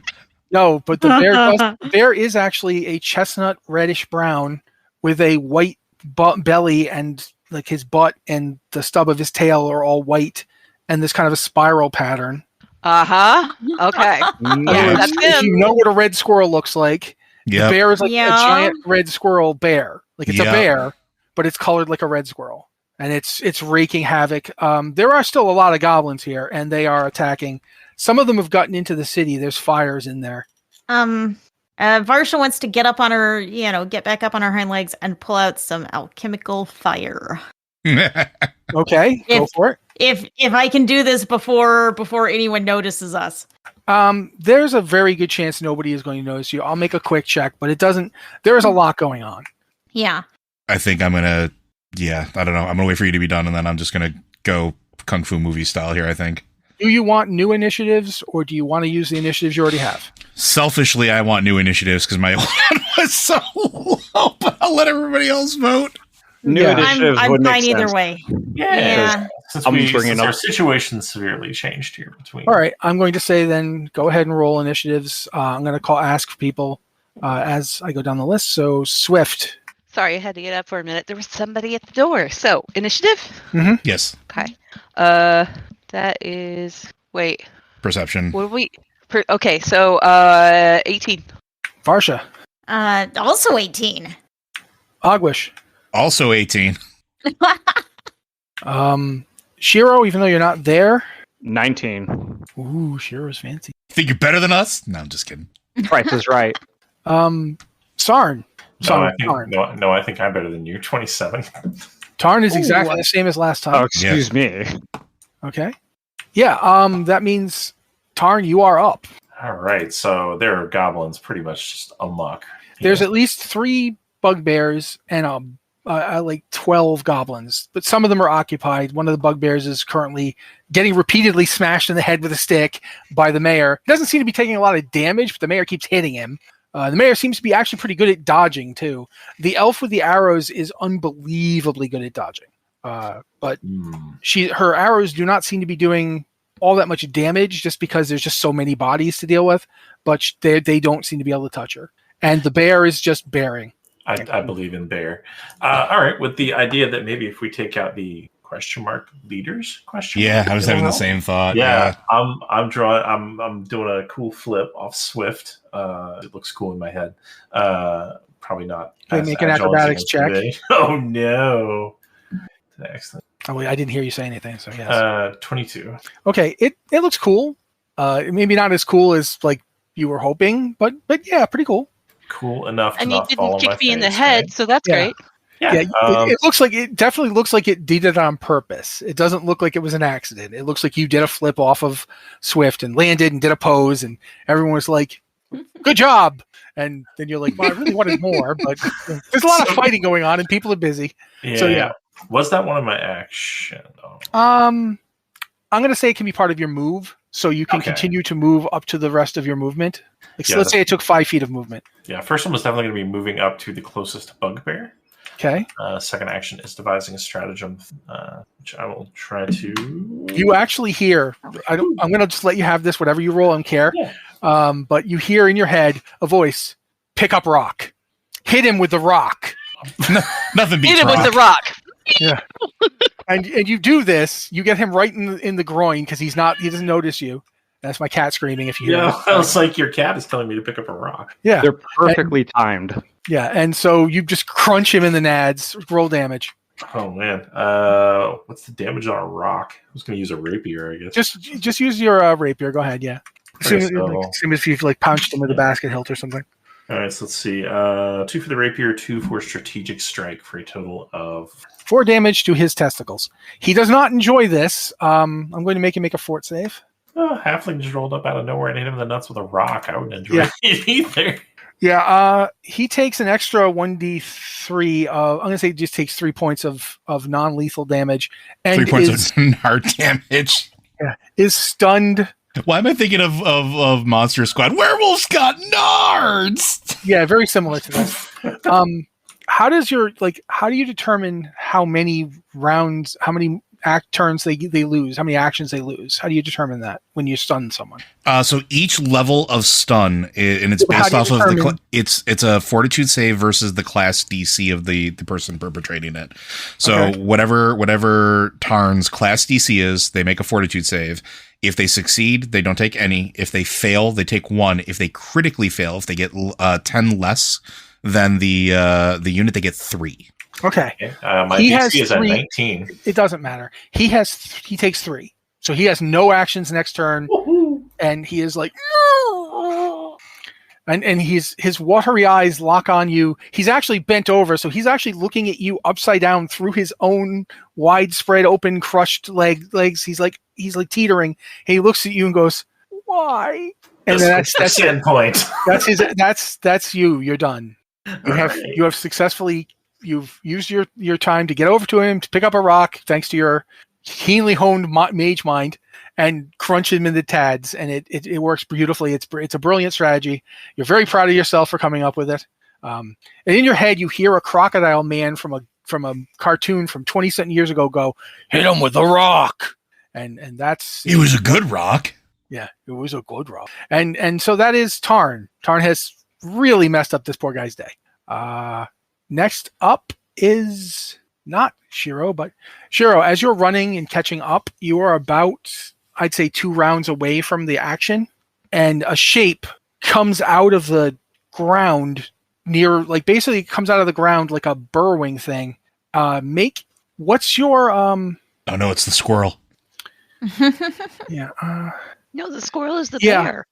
No, but the bear is actually a chestnut reddish brown with a white belly, and like his butt and the stub of his tail are all white, and this kind of a spiral pattern. Okay. That's if you know what a red squirrel looks like, the bear is like a giant red squirrel bear. Like it's a bear, but it's colored like a red squirrel, and it's wreaking havoc. There are still a lot of goblins here, and they are attacking. Some of them have gotten into the city. There's fires in there. Varsha wants to get back up on her hind legs and pull out some alchemical fire. Okay, go for it. If I can do this before anyone notices us. There's a very good chance nobody is going to notice you. I'll make a quick check, but there is a lot going on. Yeah. I think I'm gonna. Yeah, I don't know. I'm gonna wait for you to be done, and then I'm just gonna go kung fu movie style here. I think. Do you want new initiatives, or do you want to use the initiatives you already have? Selfishly, I want new initiatives because my old one was so low, but I'll let everybody else vote. New initiatives I'm would fine make either sense. way. Yeah. Since our our situation severely changed here between. All right, I'm going to say then go ahead and roll initiatives. I'm going to ask people as I go down the list. So Swift. Sorry, I had to get up for a minute. There was somebody at the door. So initiative. Mm-hmm. Yes. Okay. That is perception. What are we? Okay, so 18. Varsha. Also 18. Ogwish. Also 18. Shiro, even though you're not there. 19. Ooh, Shiro's fancy. Think you're better than us? No, I'm just kidding. Price is right. Sarn. I think I'm better than you. 27. Tarn is exactly the same as last time. Oh, excuse me. Okay. Yeah, that means, Tarn, you are up. All right, so there are goblins pretty much just amok. There's at least 3 bugbears and like 12 goblins, but some of them are occupied. One of the bugbears is currently getting repeatedly smashed in the head with a stick by the mayor. He doesn't seem to be taking a lot of damage, but the mayor keeps hitting him. The mayor seems to be actually pretty good at dodging, too. The elf with the arrows is unbelievably good at dodging. But her arrows do not seem to be doing all that much damage just because there's just so many bodies to deal with, but they don't seem to be able to touch her. And the bear is just bearing. I believe in bear. All right, with the idea that maybe if we take out the question mark leaders question. Yeah, I was having the same thought. Yeah. I'm doing a cool flip off Swift. It looks cool in my head. Probably not. Okay, make an acrobatics check. Oh no. Excellent. Oh wait, I didn't hear you say anything, so yes. 22. Okay, it looks cool. Maybe not as cool as like you were hoping, but yeah, pretty cool. Cool enough to and not you fall didn't on my kick me in the face, head, right? so that's great. Yeah, it definitely looks like it did it on purpose. It doesn't look like it was an accident. It looks like you did a flip off of Swift and landed and did a pose, and everyone was like, "Good job!" And then you're like, "Well, I really wanted more," but there's a lot of fighting going on, and people are busy. Yeah. So yeah, was that one of my action? I'm gonna say it can be part of your move, so you can continue to move up to the rest of your movement. So let's say it took 5 feet of movement. Yeah, first one was definitely going to be moving up to the closest bugbear. Okay. Second action is devising a stratagem, which I will try to. You actually hear. I'm going to just let you have this. Whatever you roll, I don't care. Yeah. But you hear in your head a voice: "Pick up rock. Hit him with the rock." Nothing beats Hit him rock. with the rock. Yeah. And you do this. You get him right in the groin because he doesn't notice you. That's my cat screaming. If you hear Yeah, I was like, your cat is telling me to pick up a rock. Yeah, They're perfectly timed. Yeah, and so you just crunch him in the nads. Roll damage. Oh man, what's the damage on a rock? I was going to use a rapier, I guess. Just use your rapier. Go ahead. Yeah. Okay, Same as if you pounched him with a basket hilt or something. All right, so let's see. 2 for the rapier, 2 for strategic strike, for a total of 4 damage to his testicles. He does not enjoy this. I'm going to make him make a fort save. Halfling just rolled up out of nowhere and hit him in the nuts with a rock. I wouldn't enjoy it either. Yeah, he takes an extra 1d3 of, I'm going to say just takes 3 points of non-lethal damage. And 3 points of hard damage. Yeah, is stunned. Why am I thinking of Monster Squad? Werewolves got nards! Yeah, very similar to this. How do you determine how many rounds, how many turns they lose, how many actions they lose? How do you determine that when you stun someone? So each level of stun, and it's based off of it's a fortitude save versus the class DC of the person perpetrating it. So whatever Tarn's class DC is, they make a fortitude save. If they succeed, they don't take any. If they fail, they take 1. If they critically fail, if they get 10 less than the unit, they get 3. Okay. My DC is at 19. It doesn't matter. He takes 3. So he has no actions next turn. Woo-hoo. And he is like, and his watery eyes lock on you. He's actually bent over, so he's actually looking at you upside down through his own widespread open crushed legs. He's like teetering. And he looks at you and goes, "Why?" And that's the end point. That's you. You're done. You have successfully. You've used your time to get over to him, to pick up a rock, thanks to your keenly honed mage mind, and crunch him in the tads, and it works beautifully. It's a brilliant strategy. You're very proud of yourself for coming up with it. And in your head, you hear a crocodile man from a cartoon from 20-something years ago go, "Hit him with a rock," and that's it. Was a good rock. Yeah, it was a good rock. And so that is Tarn. Tarn has really messed up this poor guy's day. Next up is not Shiro, but Shiro, as you're running and catching up, you are about, I'd say, 2 rounds away from the action, and a shape comes out of the ground basically comes out of the ground like a burrowing thing. What's your Oh no, it's the squirrel. Yeah. No, the squirrel is the bear.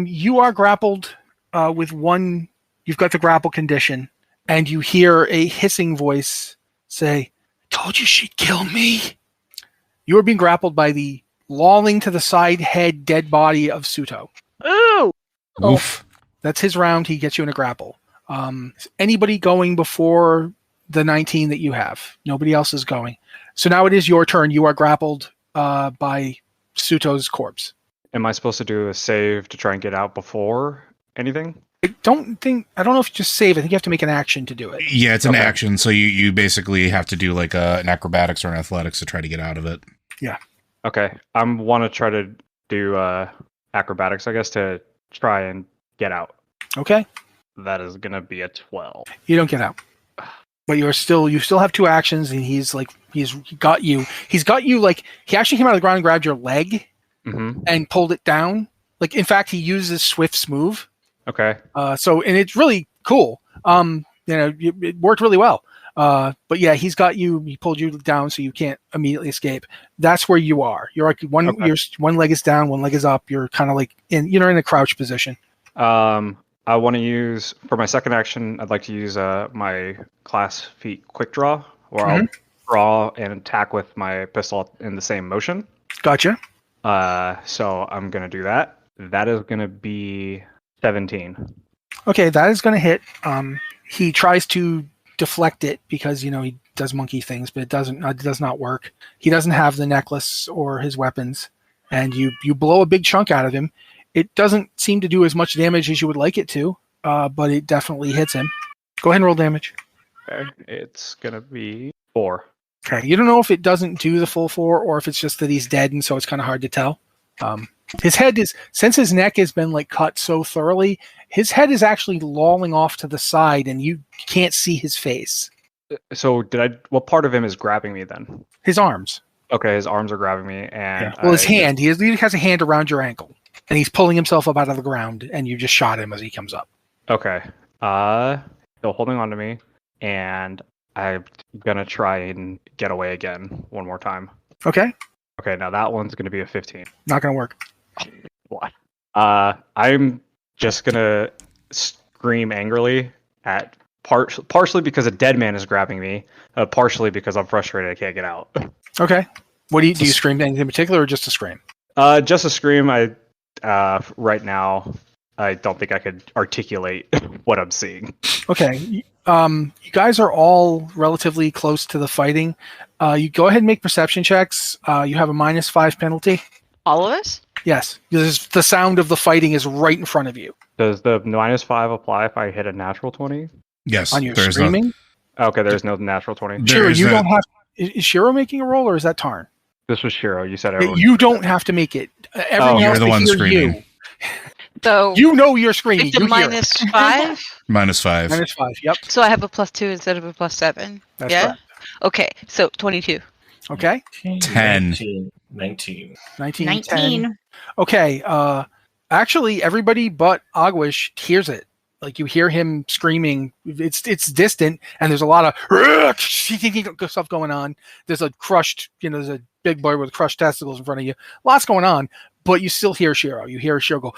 You are grappled with 1. You've got the grapple condition. And you hear a hissing voice say, "Told you she'd kill me." You are being grappled by the lolling to the side head dead body of Suto. Ooh! Oof. That's his round. He gets you in a grapple. Is anybody going before the 19 that you have? Nobody else is going. So now it is your turn. You are grappled by Suto's corpse. Am I supposed to do a save to try and get out before anything? I don't know if you just save. I think you have to make an action to do it. Yeah, it's an action, so you basically have to do like an acrobatics or an athletics to try to get out of it. Yeah. Okay. I want to try to do acrobatics, I guess, to try and get out. Okay. That is going to be a 12. You don't get out. But you still have 2 actions, and he's got you. He's got you like, he actually came out of the ground and grabbed your leg and pulled it down. Like, in fact, he uses Swift's move. Okay. And it's really cool. It worked really well. But yeah, he's got you. He pulled you down, so you can't immediately escape. That's where you are. You're like one leg is down, one leg is up. You're kind of like you're in a crouch position. I want to use for my second action. I'd like to use my class feat quick draw, where I'll draw and attack with my pistol in the same motion. Gotcha. So I'm gonna do that. That is gonna be 17. Okay, that is going to hit. He tries to deflect it because he does monkey things, but it does not work. He doesn't have the necklace or his weapons, and you blow a big chunk out of him. It doesn't seem to do as much damage as you would like it to, but it definitely hits him. Go ahead and roll damage. Okay, it's gonna be 4. Okay, you don't know if it doesn't do the full 4 or if it's just that he's dead, and so it's kind of hard to tell. His head is, since his neck has been like cut so thoroughly, his head is actually lolling off to the side, and you can't see his face. So what part of him is grabbing me then? His arms. Okay, his arms are grabbing me, and his hand. He has a hand around your ankle. and he's pulling himself up out of the ground, and you just shot him as he comes up. Okay. Still holding on to me, and I'm gonna try and get away again one more time. Okay. Okay, now that one's gonna be a 15. Not going to work. What? I'm just gonna scream angrily at partially because a dead man is grabbing me, partially because I'm frustrated I can't get out. Okay. What do you scream anything in particular, or just a scream? Just a scream. Right now, I don't think I could articulate what I'm seeing. Okay. You guys are all relatively close to the fighting. You go ahead and make perception checks. You have a -5 penalty. All of us? Yes. The sound of the fighting is right in front of you. Does the -5 apply if I hit a natural 20? Yes. On your screaming? Okay, there's no natural 20. Shiro, you don't have... Is Shiro making a roll, or is that Tarn? This was Shiro. You said everyone. You don't have to make it. Everyone you're else the to one hear screaming. You. So You know you're screaming. it's a You hear it. -5. -5. -5, yep. So I have a +2 instead of a +7. That's yeah? correct. Okay, so 22. Okay. 10. 19. 19. 10. Okay. Actually, everybody but Agwish hears it. Like, you hear him screaming. It's distant, and there's a lot of stuff going on. There's a there's a big boy with crushed testicles in front of you. Lots going on, but you still hear Shiro. You hear Shiro go,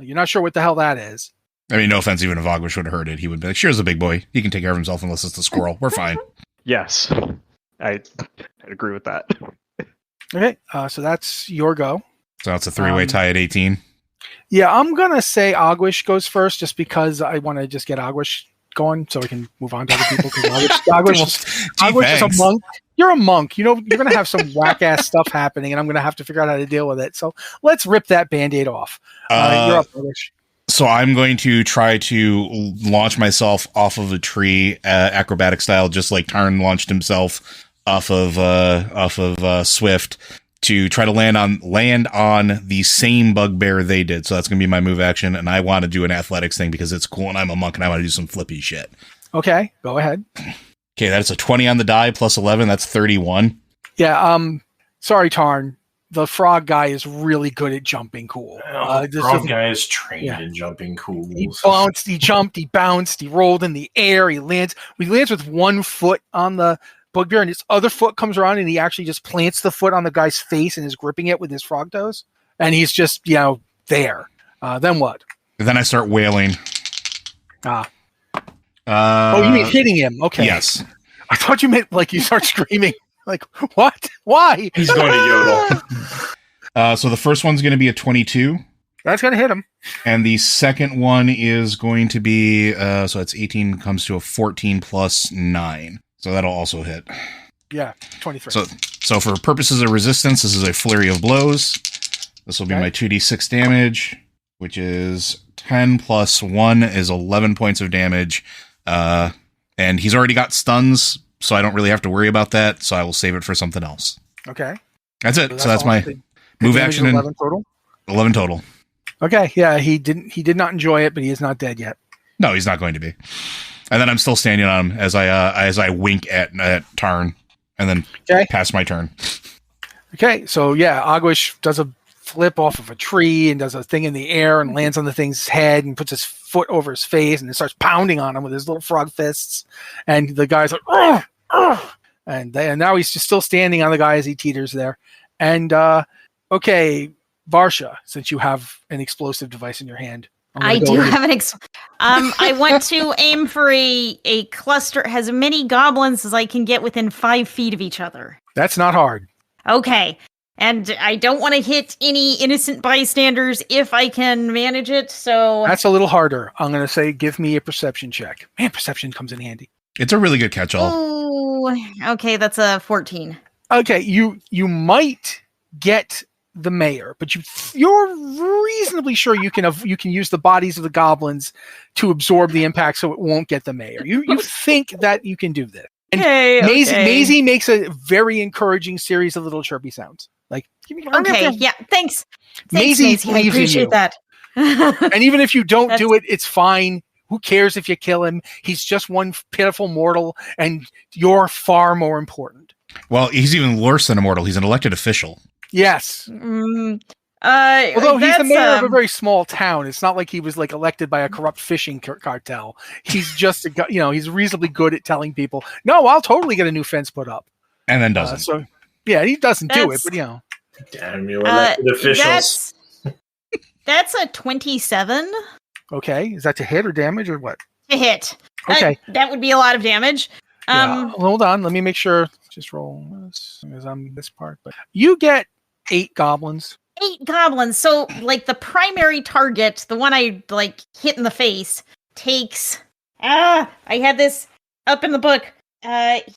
you're not sure what the hell that is. I mean, no offense, even if Agwish would have heard it, he would be like, Shiro's a big boy. He can take care of himself unless it's the squirrel. We're fine. Yes, I agree with that. Okay, so that's your go. So it's a 3-way tie at 18. Yeah, I'm going to say Agwish goes first just because I want to just get Agwish going so we can move on to other people. Agwish is a monk. You're a monk. You know, you're going to have some whack-ass stuff happening, and I'm going to have to figure out how to deal with it. So let's rip that Band-Aid off. You're up, Agwish. So I'm going to try to launch myself off of a tree, acrobatic style, just like Tarn launched himself off of Swift, to try to land on the same bugbear they did. So that's going to be my move action, and I want to do an athletics thing because it's cool, and I'm a monk, and I want to do some flippy shit. Okay, go ahead. Okay, that's a 20 on the die, plus 11, that's 31. Yeah, sorry, Tarn. The frog guy is really good at jumping cool. The frog guy is trained in jumping cool. He bounced, he jumped, he bounced, he rolled in the air, he lands with one foot on the bugbear, and his other foot comes around, and he actually just plants the foot on the guy's face and is gripping it with his frog toes. And he's just, there. Then what? Then I start wailing. You mean hitting him? Okay. Yes. I thought you meant like you start screaming. Like, what? Why? He's going to yodel. So the first one's going to be a 22. That's going to hit him. And the second one is going to be, so it's 18 comes to a 14 plus 9. So that'll also hit. Yeah, 23. So for purposes of resistance, this is a flurry of blows. This will be my 2d6 damage, which is 10 plus 1 is 11 points of damage. And he's already got stuns, so I don't really have to worry about that. So I will save it for something else. Okay. That's it. So that's my move action. 11 total? 11 total. Okay. Yeah, he did not enjoy it, but he is not dead yet. No, he's not going to be. And then I'm still standing on him as I wink at Tarn, and then pass my turn. Okay, so yeah, Agwish does a flip off of a tree and does a thing in the air and lands on the thing's head and puts his foot over his face and then starts pounding on him with his little frog fists. And the guy's like, "Ugh, ugh." And now he's just still standing on the guy as he teeters there. And okay, Varsha, since you have an explosive device in your hand. I do have an I want to aim for a cluster, has as many goblins as I can get within 5 feet of each other. That's not hard. Okay. And I don't want to hit any innocent bystanders if I can manage it, so... That's a little harder. I'm going to say give me a perception check. Man, perception comes in handy. It's a really good catch-all. Oh, okay, that's a 14. Okay, you might get the mayor, but you're reasonably sure you can use the bodies of the goblins to absorb the impact, so it won't get the mayor. You think that you can do this. And Maisie makes a very encouraging series of little chirpy sounds. Like, okay, yeah, thanks. Maisie, I appreciate that. And even if you don't do it, it's fine. Who cares if you kill him? He's just one pitiful mortal, and you're far more important. Well, he's even worse than a mortal. He's an elected official. Yes. Although he's the mayor of a very small town, it's not like he was like elected by a corrupt fishing cartel. He's just he's reasonably good at telling people, "No, I'll totally get a new fence put up," and then doesn't. So yeah, he doesn't do it, but damn you elected officials. That's a 27. Okay, is that to hit or damage or what? To hit. Okay, that would be a lot of damage. Hold on, let me make sure. Just roll this because I'm this part, but you get 8 goblins. 8 goblins. So, like, the primary target, the one I, like, hit in the face, takes... I had this up in the book.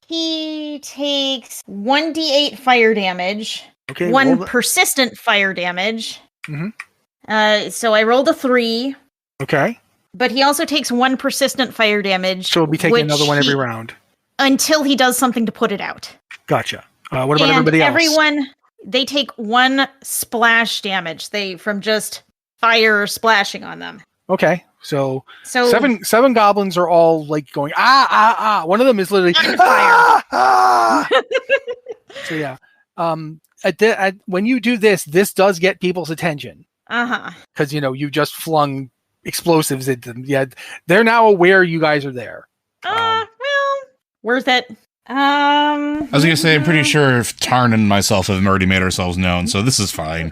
He takes 1d8 fire damage. Okay. 1 persistent fire damage. Mm-hmm. So I rolled a 3. Okay. But he also takes 1 persistent fire damage. So he'll be taking another one every round. Until he does something to put it out. Gotcha. What about everybody else? Everyone... They take 1 splash damage. From just fire splashing on them. Okay, so 7 goblins are all like going One of them is literally fire. So yeah, when you do this does get people's attention. Because you just flung explosives at them. Yeah, they're now aware you guys are there. Well, worth it. I was gonna say, I'm pretty sure if Tarn and myself have already made ourselves known, so this is fine.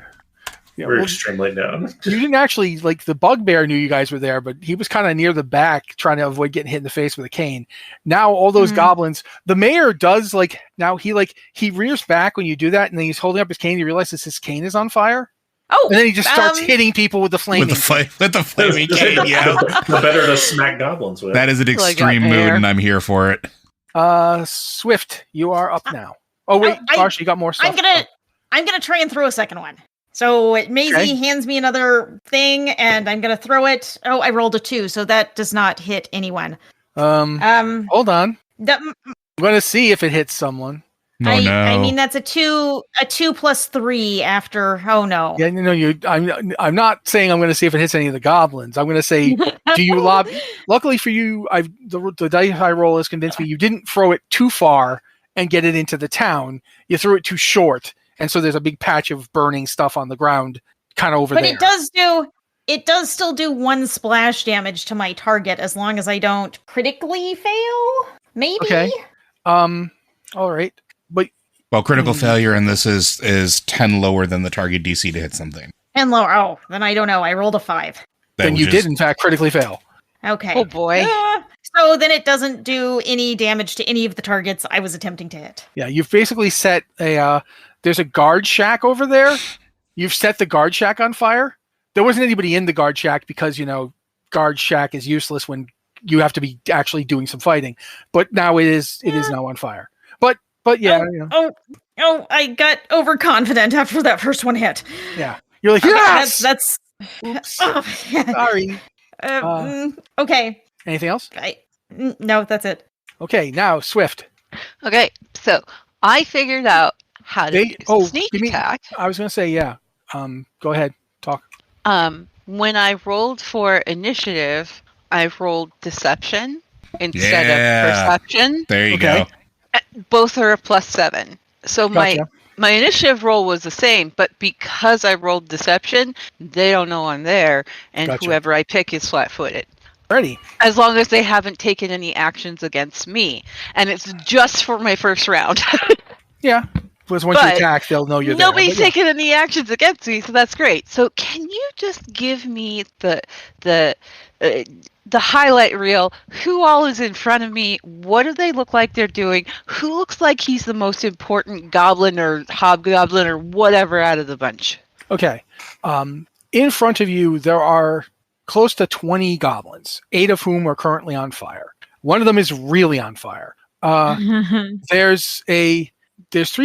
Yeah, we're extremely known. You didn't actually, like, the bugbear knew you guys were there, but he was kind of near the back trying to avoid getting hit in the face with a cane. Now all those goblins, the mayor does, like, now he rears back when you do that, and then he's holding up his cane, he realizes his cane is on fire. Oh, and then he just starts hitting people with the flaming with the flaming cane. Yeah, the better to smack goblins with. That is an extreme mood, and I'm here for it. Swift, you are up now. Oh wait, Varsha, you got more stuff. I'm gonna try and throw a second one. So Maisie hands me another thing, and I'm gonna throw it. Oh, I rolled a 2, so that does not hit anyone. Hold on. I'm gonna see if it hits someone. No. I mean, that's a 2 plus 3 after. Oh no. Yeah, I'm not saying I'm going to see if it hits any of the goblins. I'm going to say, do you lobby? Luckily for you, the dice I roll has convinced me you didn't throw it too far and get it into the town. You threw it too short, and so there's a big patch of burning stuff on the ground, kind of over there. But it does still do 1 splash damage to my target as long as I don't critically fail. Maybe. Okay. All right. Well, critical failure in this is 10 lower than the target DC to hit something. 10 lower. Oh, then I don't know. I rolled a 5. Then you did, in fact, critically fail. Okay. Oh, boy. So then it doesn't do any damage to any of the targets I was attempting to hit. Yeah, you've basically set there's a guard shack over there. You've set the guard shack on fire. There wasn't anybody in the guard shack because, guard shack is useless when you have to be actually doing some fighting. But now it is now on fire. But yeah. Oh, I got overconfident after that first one hit. Yeah. You're like, yes! That's Oops. Oh, sorry. Okay. Anything else? No, that's it. Okay, now Swift. Okay, so I figured out how to use sneak attack. I was going to say, yeah. Go ahead. Talk. When I rolled for initiative, I rolled deception instead of perception. There you go. Both are a +7. So gotcha. my initiative roll was the same, but because I rolled deception, they don't know I'm there, and whoever I pick is flat-footed. Ready. As long as they haven't taken any actions against me. And it's just for my first round. Yeah. Because once you attack, they'll know you're there. Nobody's taken any actions against me, so that's great. So can you just give me the highlight reel? Who all is in front of me? What do they look like they're doing? Who looks like he's the most important goblin or hobgoblin or whatever out of the bunch? Okay. In front of you, there are close to 20 goblins, 8 of whom are currently on fire. One of them is really on fire. There's 3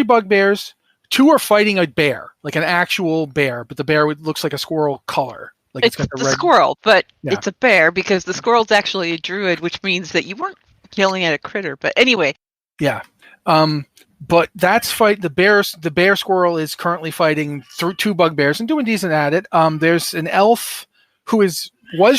bugbears. 2 are fighting a bear, like an actual bear, but the bear looks like a squirrel color. Like it's got the squirrel, but it's a bear because the squirrel's actually a druid, which means that you weren't yelling at a critter. But anyway. Yeah. But that's the bear squirrel is currently fighting through 2 bugbears and doing decent at it. There's an elf who was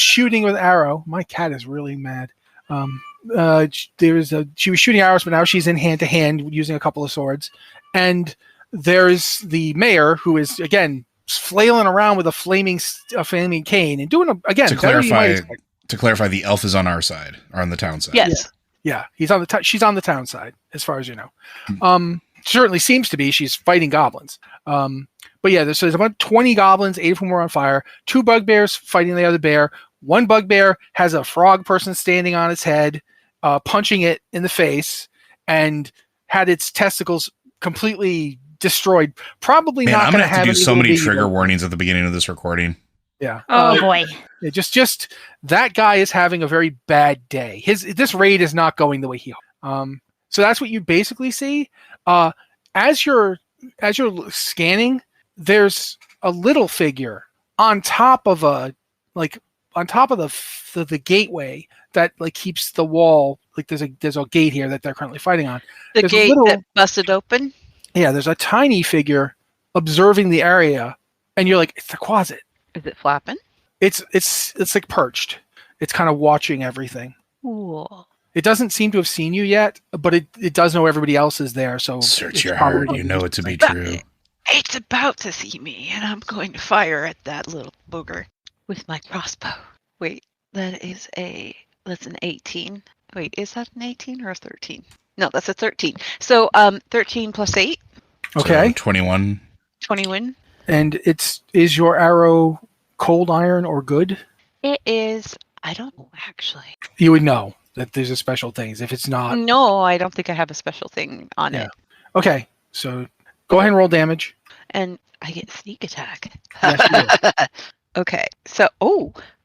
shooting with arrow. My cat is really mad. She was shooting arrows, but now she's in hand to hand using a couple of swords. And there's the mayor who is again flailing around with a flaming cane and doing again. To clarify, the elf is on our side, or on the town side. Yes. Yeah, he's on the she's on the town side, as far as you know. Certainly seems to be. She's fighting goblins. But yeah, there's about 20 goblins, 8 of whom are on fire. 2 bugbears fighting the other bear. 1 bugbear has a frog person standing on its head, punching it in the face, and had its testicles completely destroyed. Probably Man, not I'm going gonna to have to have do so many trigger warnings at the beginning of this recording. Yeah. Oh boy. Just that guy is having a very bad day. This raid is not going the way he hoped. So that's what you basically see. As you're scanning, there's a little figure on top of the gateway that like keeps the wall, like there's a gate here that they're currently fighting on. The gate that busted open. Yeah, there's a tiny figure observing the area, and you're like, it's the closet. Is it flapping? It's like perched. It's kind of watching everything. Cool. It doesn't seem to have seen you yet, but it does know everybody else is there. So search your heart. You know it to be true. It's about to see me, and I'm going to fire at that little booger with my crossbow. Wait, that's an 18. Wait, is that an 18 or a 13? No, that's a 13. So 13 plus 8. Okay. So 21. 21. And is your arrow cold iron or good? It is. I don't know, actually. You would know that there's a special things. If it's not, No, I don't think I have a special thing on it. Okay, so go ahead and roll damage. And I get sneak attack. Yes, you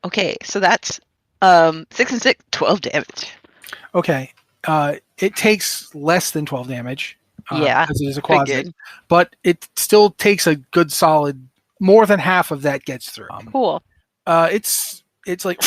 Okay, so that's 6 and 6, 12 damage. Okay, it takes less than 12 damage. Yeah, because it is a closet, figured. but it still takes a good solid. More than half of that gets through. Cool. It's like,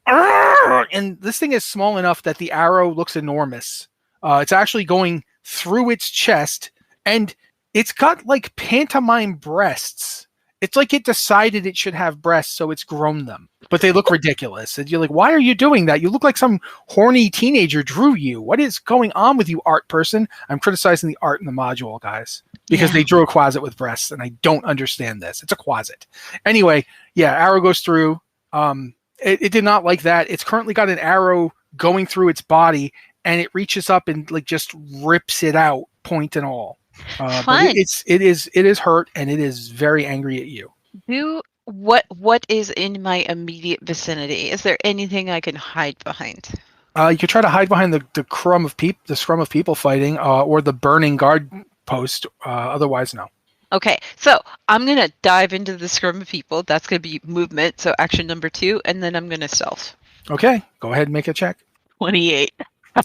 and this thing is small enough that the arrow looks enormous. It's actually going through its chest, and it's got like pantomime breasts. It's like it decided it should have breasts, so it's grown them. But they look ridiculous. And you're like, why are you doing that? You look like some horny teenager drew you. What is going on with you, art person? I'm criticizing the art in the module, guys, because they drew a closet with breasts, and I don't understand this. It's a closet. Anyway, yeah, arrow goes through. It did not like that. It's currently got an arrow going through its body, and it reaches up and like just rips it out, point and all. But it is hurt, and it is very angry at you. What is in my immediate vicinity? Is there anything I can hide behind? You could try to hide behind the scrum of people fighting, or the burning guard post. Otherwise, no. Okay, so I'm gonna dive into the scrum of people. That's gonna be movement. So action number 2, and then I'm gonna stealth. Okay, go ahead and make a check. 28.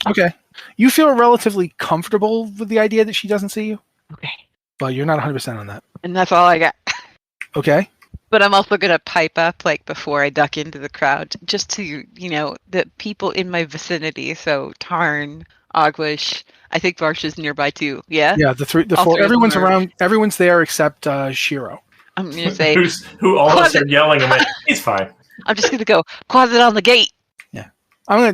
Okay, you feel relatively comfortable with the idea that she doesn't see you. Okay, but you're not 100% on that. and that's all I got. Okay. But I'm also going to pipe up like before I duck into the crowd, just to, the people in my vicinity. So Tarn, Ogwish, I think Varsha's nearby too. Yeah? Yeah, the 4, everyone's around, everyone's there except Shiro. I'm going to say... who all of us are yelling at me. He's fine. I'm just going to go, closet on the gate. Yeah.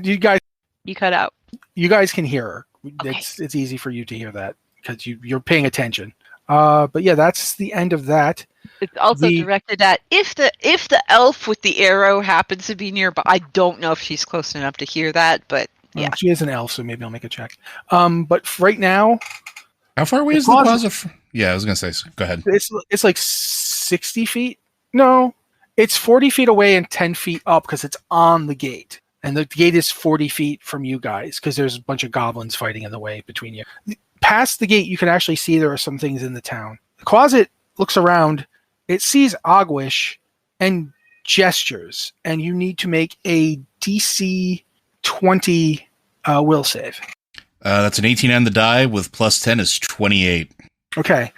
You guys... You cut out. You guys can hear her. Okay. It's easy for you to hear that, because you're paying attention. But yeah, that's the end of that. It's also directed at if the elf with the arrow happens to be nearby. I don't know if she's close enough to hear that, but yeah, she is an elf, so maybe I'll make a check. But right now, how far away is the closet? Yeah, I was gonna say. Go ahead. It's like 60 feet. No, it's 40 feet away and 10 feet up because it's on the gate, and the gate is 40 feet from you guys because there's a bunch of goblins fighting in the way between you. Past the gate, you can actually see there are some things in the town. The closet looks around. It sees Ogwish and gestures, and you need to make a DC 20 will save. That's an 18 on the die with plus 10 is 28. Okay.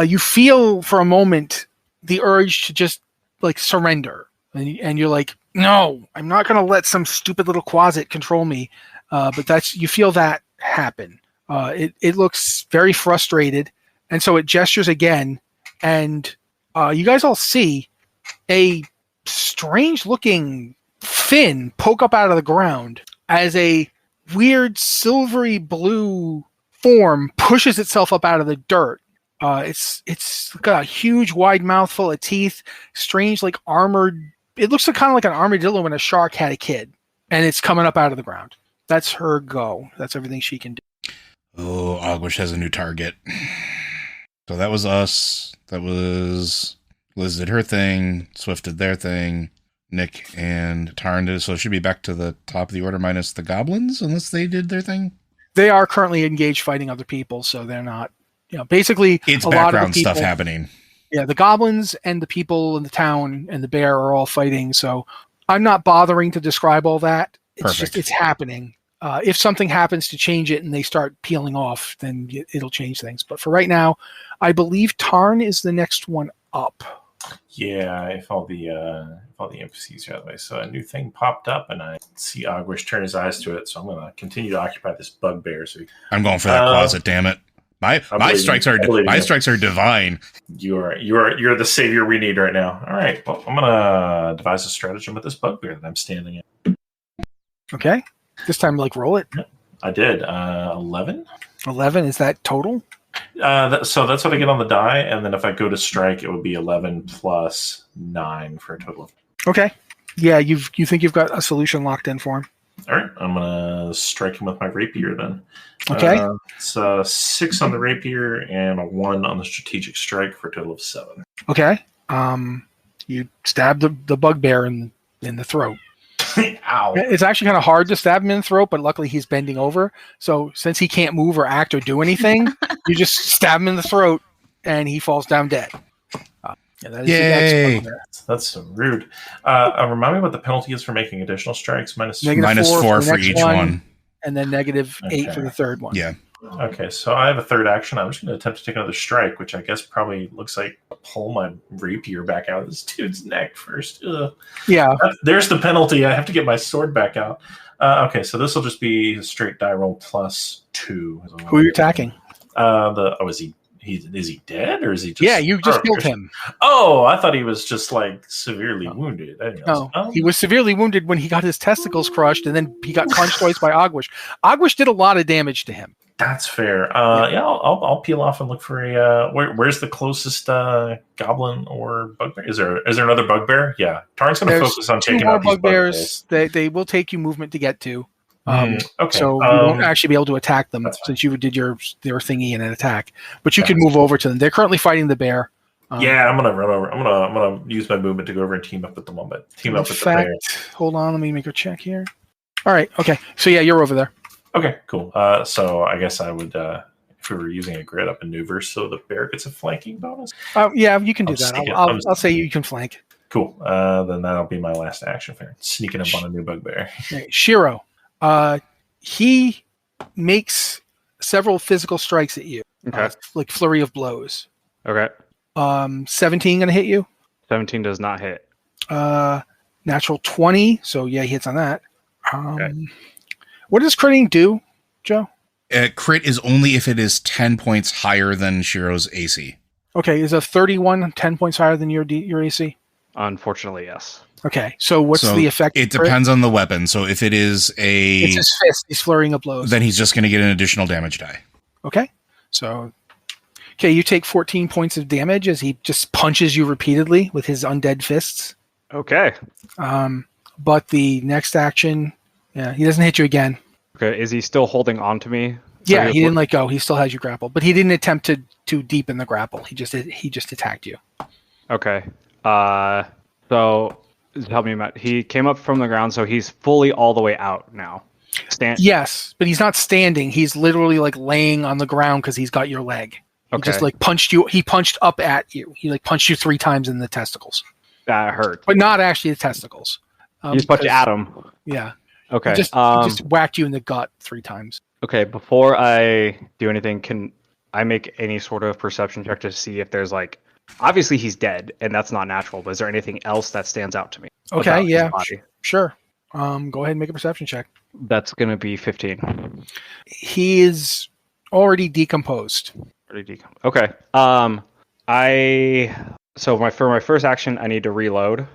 You feel for a moment the urge to just like surrender, and you're like, no, I'm not going to let some stupid little closet control me. But you feel that happen. It looks very frustrated, and so it gestures again, and you guys all see a strange-looking fin poke up out of the ground as a weird silvery blue form pushes itself up out of the dirt It's got a huge wide mouth full of teeth, strange like armored. It looks kind of like an armadillo when a shark had a kid, and it's coming up out of the ground. That's her go. That's everything she can do. Oh, Ogwish has a new target. So that was us. That was Liz did her thing. Swift did their thing. Nick and Tarn did. So it should be back to the top of the order minus the goblins, unless they did their thing. They are currently engaged fighting other people, so they're not. Basically, it's a background lot of the people, stuff happening. Yeah, the goblins and the people in the town and the bear are all fighting. So I'm not bothering to describe all that. It's happening. If something happens to change it and they start peeling off, then it'll change things. But for right now, I believe Tarn is the next one up. Yeah, if all the NPCs are out of the way. So a new thing popped up, and I see Ogwish turn his eyes to it. So I'm going to continue to occupy this bugbear. So I'm going for that closet. Damn it! My strikes are divine. You're the savior we need right now. All right. Well, I'm going to devise a stratagem with this bugbear that I'm standing in. Okay. This time, roll it. I did. 11. 11, is that total? So that's what I get on the die, and then if I go to strike, it would be 11 plus 9 for a total of. Okay. Yeah, you think you've got a solution locked in for him. All right, I'm gonna strike him with my rapier then. Okay. It's a 6 on the rapier and a 1 on the strategic strike for a total of 7. Okay. You stab the bugbear in the throat. Ow. It's actually kind of hard to stab him in the throat, but luckily he's bending over. So since he can't move or act or do anything, you just stab him in the throat, and he falls down dead. Yay! That's so rude. Remind me what the penalty is for making additional strikes. -4 for each one. And then -8 for the third one. Yeah. Okay, so I have a third action. I'm just going to attempt to take another strike, which I guess probably looks like pull my rapier back out of this dude's neck first. Ugh. Yeah. There's the penalty. I have to get my sword back out. Okay, so this will just be a straight die roll +2. Who are you attacking? Is he dead or is he just? Yeah, you just killed him. Oh, I thought he was just severely wounded. No, he was severely wounded when he got his testicles crushed, and then he got punched twice by Ogwish. Ogwish did a lot of damage to him. That's fair. Yeah, I'll peel off and look for a. Where's the closest goblin or bugbear? Is there another bugbear? Yeah, Tarn's going to focus on taking out these bugbears. They will take you movement to get to. Okay. So you won't actually be able to attack them since you did your thingy in an attack. But you can move over to them. They're currently fighting the bear. Yeah, I'm gonna run over. I'm gonna use my movement to go over and team up with them. Team up with the bear. Hold on, let me make a check here. All right. Okay. So yeah, you're over there. Okay, cool. So I guess I would, if we were using a grid up maneuver, so the bear gets a flanking bonus. Yeah, you can do that. I'll say you can flank. Cool. Then that'll be my last action. Sneaking up on a new bugbear. Okay. Shiro, he makes several physical strikes at you, like flurry of blows. Okay. 17 gonna hit you. 17 does not hit. Natural 20. So yeah, he hits on that. Okay. What does critting do, Joe? Crit is only if it is 10 points higher than Shiro's AC. Okay, is a 31 10 points higher than your AC? Unfortunately, yes. Okay, so what's the effect? It depends on the weapon. So if it is it's his fist, he's flurrying of blows. Then he's just going to get an additional damage die. Okay, so you take 14 points of damage as he just punches you repeatedly with his undead fists. Okay. But the next action, he doesn't hit you again. Okay, is he still holding on to me? Yeah, he didn't let go. He still has you grappled, but he didn't attempt to deepen the grapple. He just attacked you. Okay. So help me, Matt. He came up from the ground, so he's fully all the way out now. Yes, but he's not standing. He's literally laying on the ground because he's got your leg. He just punched you. He punched up at you. He punched you 3 times in the testicles. That hurt. But not actually the testicles. You just punched at him. Yeah. Okay. He just whacked you in the gut 3 times. Okay, before I do anything, can I make any sort of perception check to see if there's obviously he's dead and that's not natural, but is there anything else that stands out to me? Okay, yeah. Sure. Go ahead and make a perception check. That's going to be 15. He is already decomposed. Okay. For my first action, I need to reload.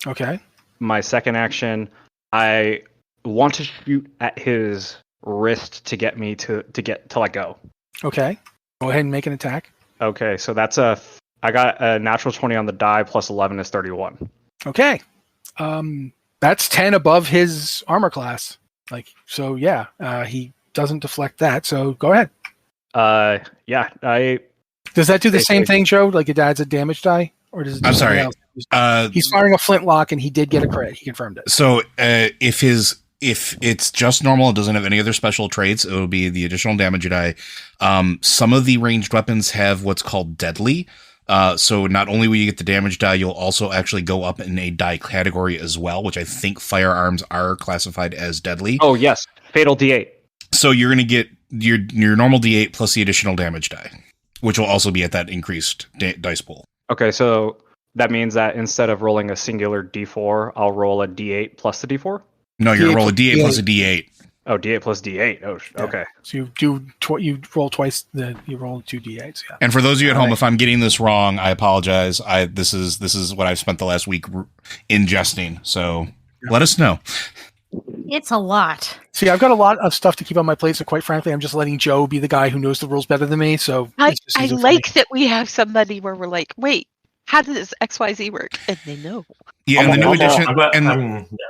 Okay. My second action, I want to shoot at his wrist to get me to let go. Okay. Go ahead and make an attack. Okay, so I got a natural 20 on the die plus 11 is 31. Okay. That's 10 above his armor class. He doesn't deflect that. So go ahead. Yeah, Does that do the same thing, Joe? Like it adds a damage die? Or does it do I'm something sorry. else? He's firing a flintlock and he did get a crit. He confirmed it. So if it's just normal, it doesn't have any other special traits, it will be the additional damage die. Some of the ranged weapons have what's called deadly. So not only will you get the damage die, you'll also actually go up in a die category as well, which I think firearms are classified as deadly. Oh, yes. Fatal D8. So you're going to get your normal D8 plus the additional damage die, which will also be at that increased dice pool. Okay, so that means that instead of rolling a singular D4, I'll roll a D8 plus the D4? No, you're going to roll a D8 plus a D8. Oh, D8 plus D8. Oh, okay. So you roll twice. You roll 2 D8s. Yeah. And for those of you at home, if I'm getting this wrong, I apologize. This is what I've spent the last week ingesting. So let us know. It's a lot. See, I've got a lot of stuff to keep on my plate, so quite frankly, I'm just letting Joe be the guy who knows the rules better than me. So I like that we have somebody where we're like, wait, how does XYZ work? And they know. Yeah, and the new edition.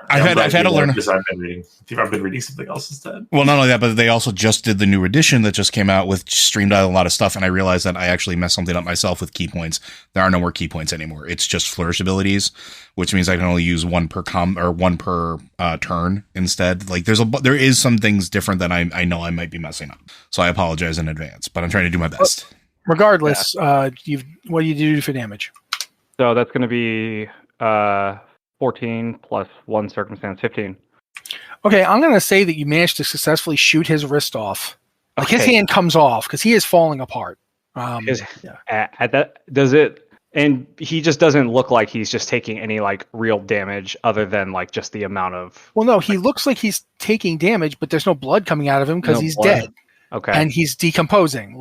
I've had to learn. Because I've been reading something else instead. Well, not only that, but they also just did the new edition that just came out with streamlined a lot of stuff, and I realized that I actually messed something up myself with key points. There are no more key points anymore. It's just flourish abilities, which means I can only use one per turn instead. Like there is some things different that I know I might be messing up, so I apologize in advance. But I'm trying to do my best. Regardless, what do you do for damage? So that's going to be 14 plus 1 circumstance, 15. Okay, I'm going to say that you managed to successfully shoot his wrist off. Like his Okay. hand comes off because he is falling apart. Does it? And he just doesn't look like he's just taking any like real damage other than like just the amount of. Well, no, he looks like he's taking damage, but there's no blood coming out of him because No he's blood. dead. Okay. And he's decomposing.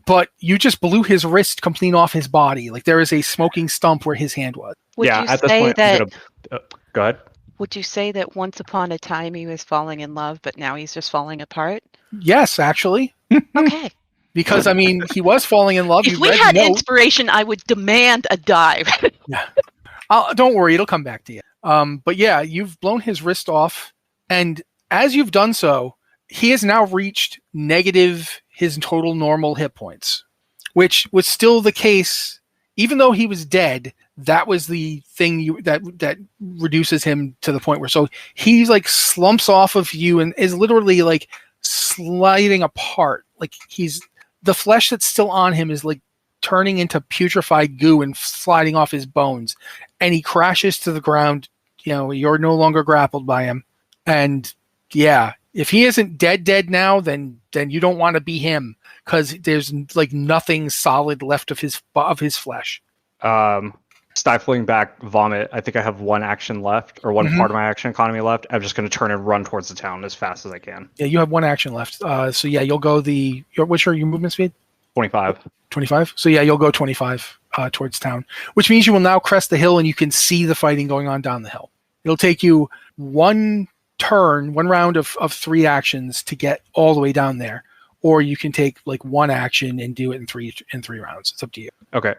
But you just blew his wrist complete off his body. Like there is a smoking stump where his hand was. Would yeah. you At this say point, that? I'm gonna. Go ahead. Would you say that once upon a time he was falling in love, but now he's just falling apart? Yes, actually. Okay. Because, I mean, he was falling in love. If we had inspiration, I would demand a dive. Yeah. Don't worry, it'll come back to you. But yeah, you've blown his wrist off. And as you've done so, he has now reached negative his total normal hit points, which was still the case. Even though he was dead, that was the thing that reduces him to the point where he's like slumps off of you and is literally like sliding apart. Like the flesh that's still on him is like turning into putrefied goo and sliding off his bones, and he crashes to the ground. You're no longer grappled by him, and yeah, if he isn't dead now, then you don't want to be him because there's like nothing solid left of his flesh. Stifling back vomit. I think I have one action left, or one part of my action economy left. I'm just going to turn and run towards the town as fast as I can. Yeah, you have one action left. So yeah, you'll go what's your movement speed? 25. 25. So yeah, you'll go 25 towards town, which means you will now crest the hill and you can see the fighting going on down the hill. It'll take you one round of 3 actions to get all the way down there, or you can take like one action and do it in three rounds. It's up to you. Okay.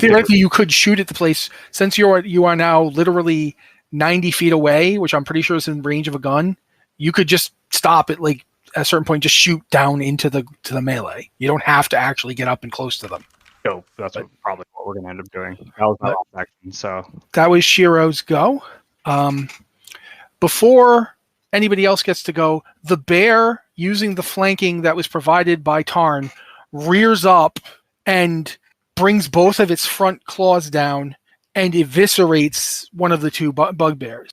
Theoretically, you could shoot at the place since you are now literally 90 feet away, which I'm pretty sure is in range of a gun. You could just stop at like at a certain point, just shoot down into the melee. You don't have to actually get up and close to them. So that's probably what we're going to end up doing. That was my last action. So that was Shiro's go. Before anybody else gets to go, the bear, using the flanking that was provided by Tarn, rears up and brings both of its front claws down and eviscerates one of the 2 bugbears.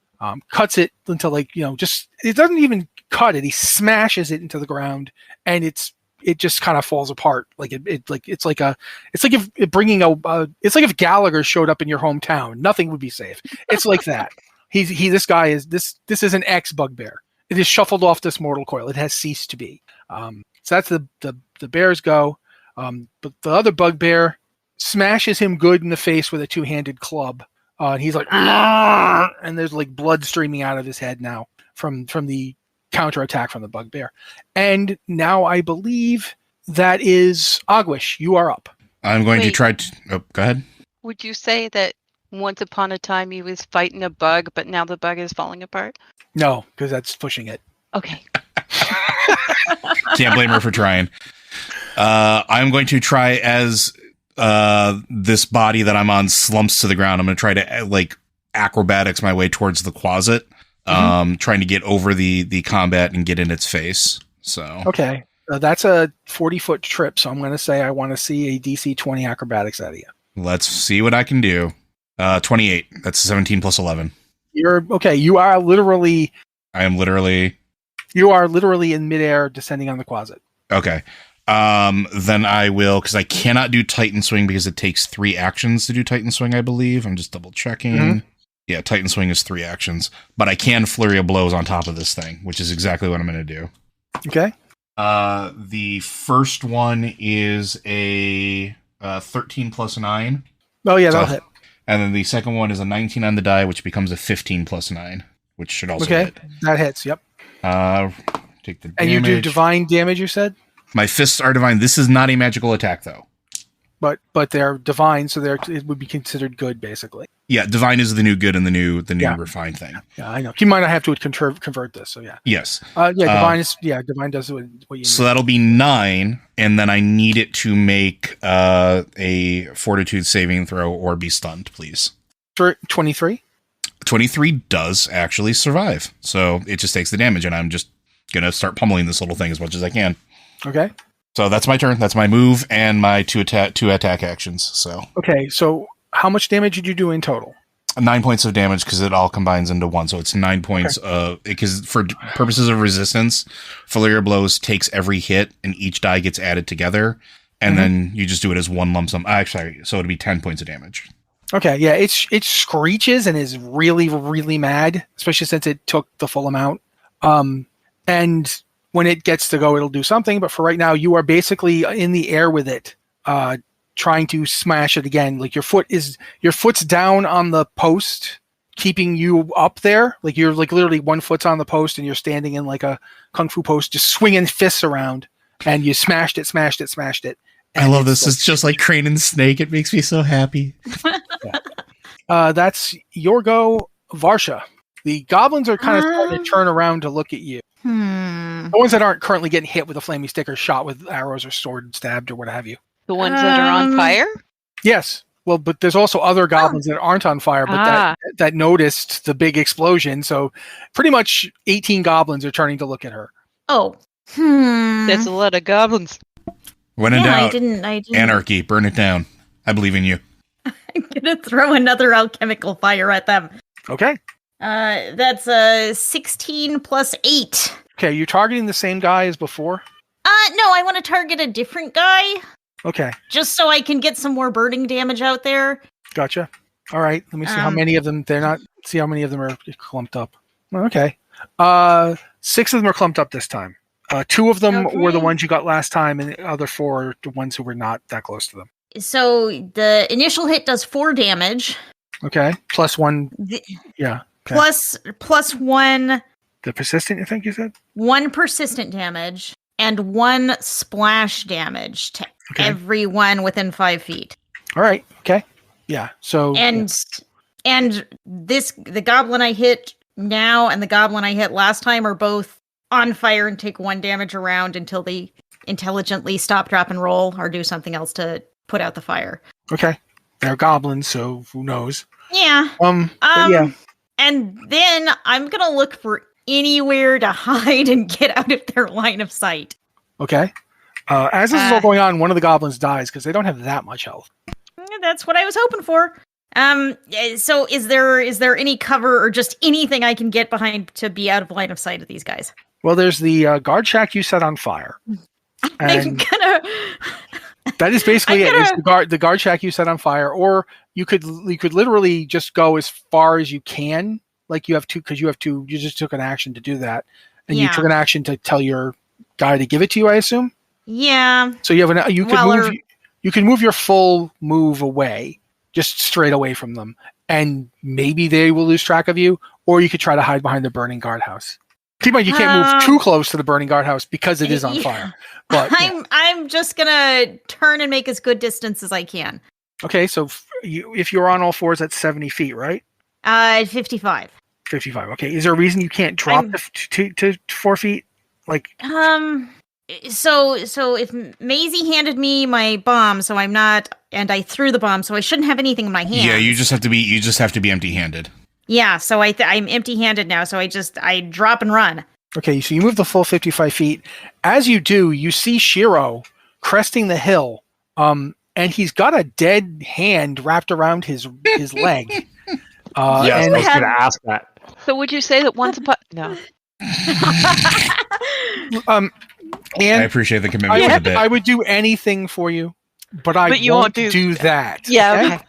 Cuts it into it doesn't even cut it. He smashes it into the ground, and it just kind of falls apart. It's like if Gallagher showed up in your hometown, nothing would be safe. It's like that. This is an ex-bugbear. It is shuffled off this mortal coil. It has ceased to be. So that's the bear's go. But the other bugbear smashes him good in the face with a 2-handed club. And he's like, and there's like blood streaming out of his head now from the counterattack from the bugbear. And now I believe that is Aguish. You are up. I'm going to Wait. try to... Oh, go ahead. Would you say that once upon a time he was fighting a bug, but now the bug is falling apart? No, because that's pushing it. Okay. Can't blame her for trying. I'm going to try as this body that I'm on slumps to the ground. I'm going to try to like acrobatics my way towards the closet, trying to get over the combat and get in its face. So okay, that's a 40-foot trip. So I'm going to say I want to see a DC 20 acrobatics out of you. Let's see what I can do. 28. That's 17 plus 11. You're okay. You are literally in midair descending on the closet. Okay. Then I will, because I cannot do Titan Swing because it takes 3 actions to do Titan Swing, I believe. I'm just double checking. Mm-hmm. Yeah, Titan Swing is 3 actions, but I can Flurry of Blows on top of this thing, which is exactly what I'm going to do. Okay. The first one is a 13 plus 9. Oh, yeah, that'll hit. And then the second one is a 19 on the die, which becomes a 15 plus 9, which should also hit. That hits, yep. Take the damage. And you do divine damage, you said? My fists are divine. This is not a magical attack, though. But they're divine, so it would be considered good, basically. Yeah, divine is the new good and the new refined thing. Yeah, I know. You might not have to convert this, so yeah. Yes. Divine does what you need. So that'll be 9, and then I need it to make a fortitude saving throw or be stunned, please. 23? 23 does actually survive. So it just takes the damage, and I'm just going to start pummeling this little thing as much as I can. Okay. So that's my turn. That's my move and my two attack actions. So okay. So how much damage did you do in total? 9 points of damage because it all combines into 1. So it's 9 points. Because for purposes of resistance, Flurry of Blows takes every hit and each die gets added together, and then you just do it as one lump sum. Actually, so it'd be 10 points of damage. Okay. Yeah. It screeches and is really, really mad, especially since it took the full amount. And when it gets to go, it'll do something. But for right now, you are basically in the air with it, trying to smash it again. Like your foot's down on the post, keeping you up there. Like you're like literally 1 foot's on the post, and you're standing in like a kung fu post, just swinging fists around. And you smashed it. I love this. It's just like Crane and Snake. It makes me so happy. That's your go, Varsha. The goblins are kind of starting to turn around to look at you. The ones that aren't currently getting hit with a flaming stick or shot with arrows or sword stabbed or what have you. The ones that are on fire? Yes. Well, but there's also other goblins that aren't on fire, but that noticed the big explosion. So pretty much 18 goblins are turning to look at her. Oh. That's a lot of goblins. When in doubt, I didn't. Anarchy, burn it down. I believe in you. I'm going to throw another alchemical fire at them. Okay. That's a 16 plus 8. Okay, you're targeting the same guy as before? No, I want to target a different guy. Okay. Just so I can get some more burning damage out there. Gotcha. All right, let me see how many of them see how many of them are clumped up. Okay. 6 of them are clumped up this time. 2 of them were the ones you got last time, and the other 4 are the ones who were not that close to them. So the initial hit does 4 damage. Okay. Plus 1. Yeah. Okay. Plus 1. The persistent, you think you said? 1 persistent damage and 1 splash damage to everyone within 5 feet. All right. Okay. Yeah. So and the goblin I hit now and the goblin I hit last time are both on fire and take 1 damage a round until they intelligently stop, drop, and roll or do something else to put out the fire. Okay. They're goblins, so who knows? Yeah. Yeah. And then I'm gonna look for anywhere to hide and get out of their line of sight. Okay. As this is all going on, one of the goblins dies because they don't have that much health. That's what I was hoping for. So is there any cover or just anything I can get behind to be out of line of sight of these guys? Well, there's the guard shack you set on fire. I'm gonna. That is basically it. It's the guard shack you set on fire, or you could literally just go as far as you can. Like you have to, because you just took an action to do that, and you took an action to tell your guy to give it to you, I assume. Yeah. So you can move your full move away, just straight away from them, and maybe they will lose track of you, or you could try to hide behind the burning guardhouse. Keep in mind, you can't move too close to the burning guardhouse because it is on fire. But I'm just gonna turn and make as good distance as I can. Okay, so if you're on all fours, that's 70 feet, right? 55. 55. Okay. Is there a reason you can't drop to 4 feet? Like. So if Maisie handed me my bomb, so I'm not, and I threw the bomb, so I shouldn't have anything in my hand. Yeah, you just have to be empty-handed. Yeah, so I'm empty-handed now, so I drop and run. Okay, so you move the full 55 feet. As you do, you see Shiro cresting the hill, and he's got a dead hand wrapped around his leg. Yes, I was going to ask that. So would you say that once upon... No. And I appreciate the commitment to the bit. I would do anything for you, but I won't do that. Yeah,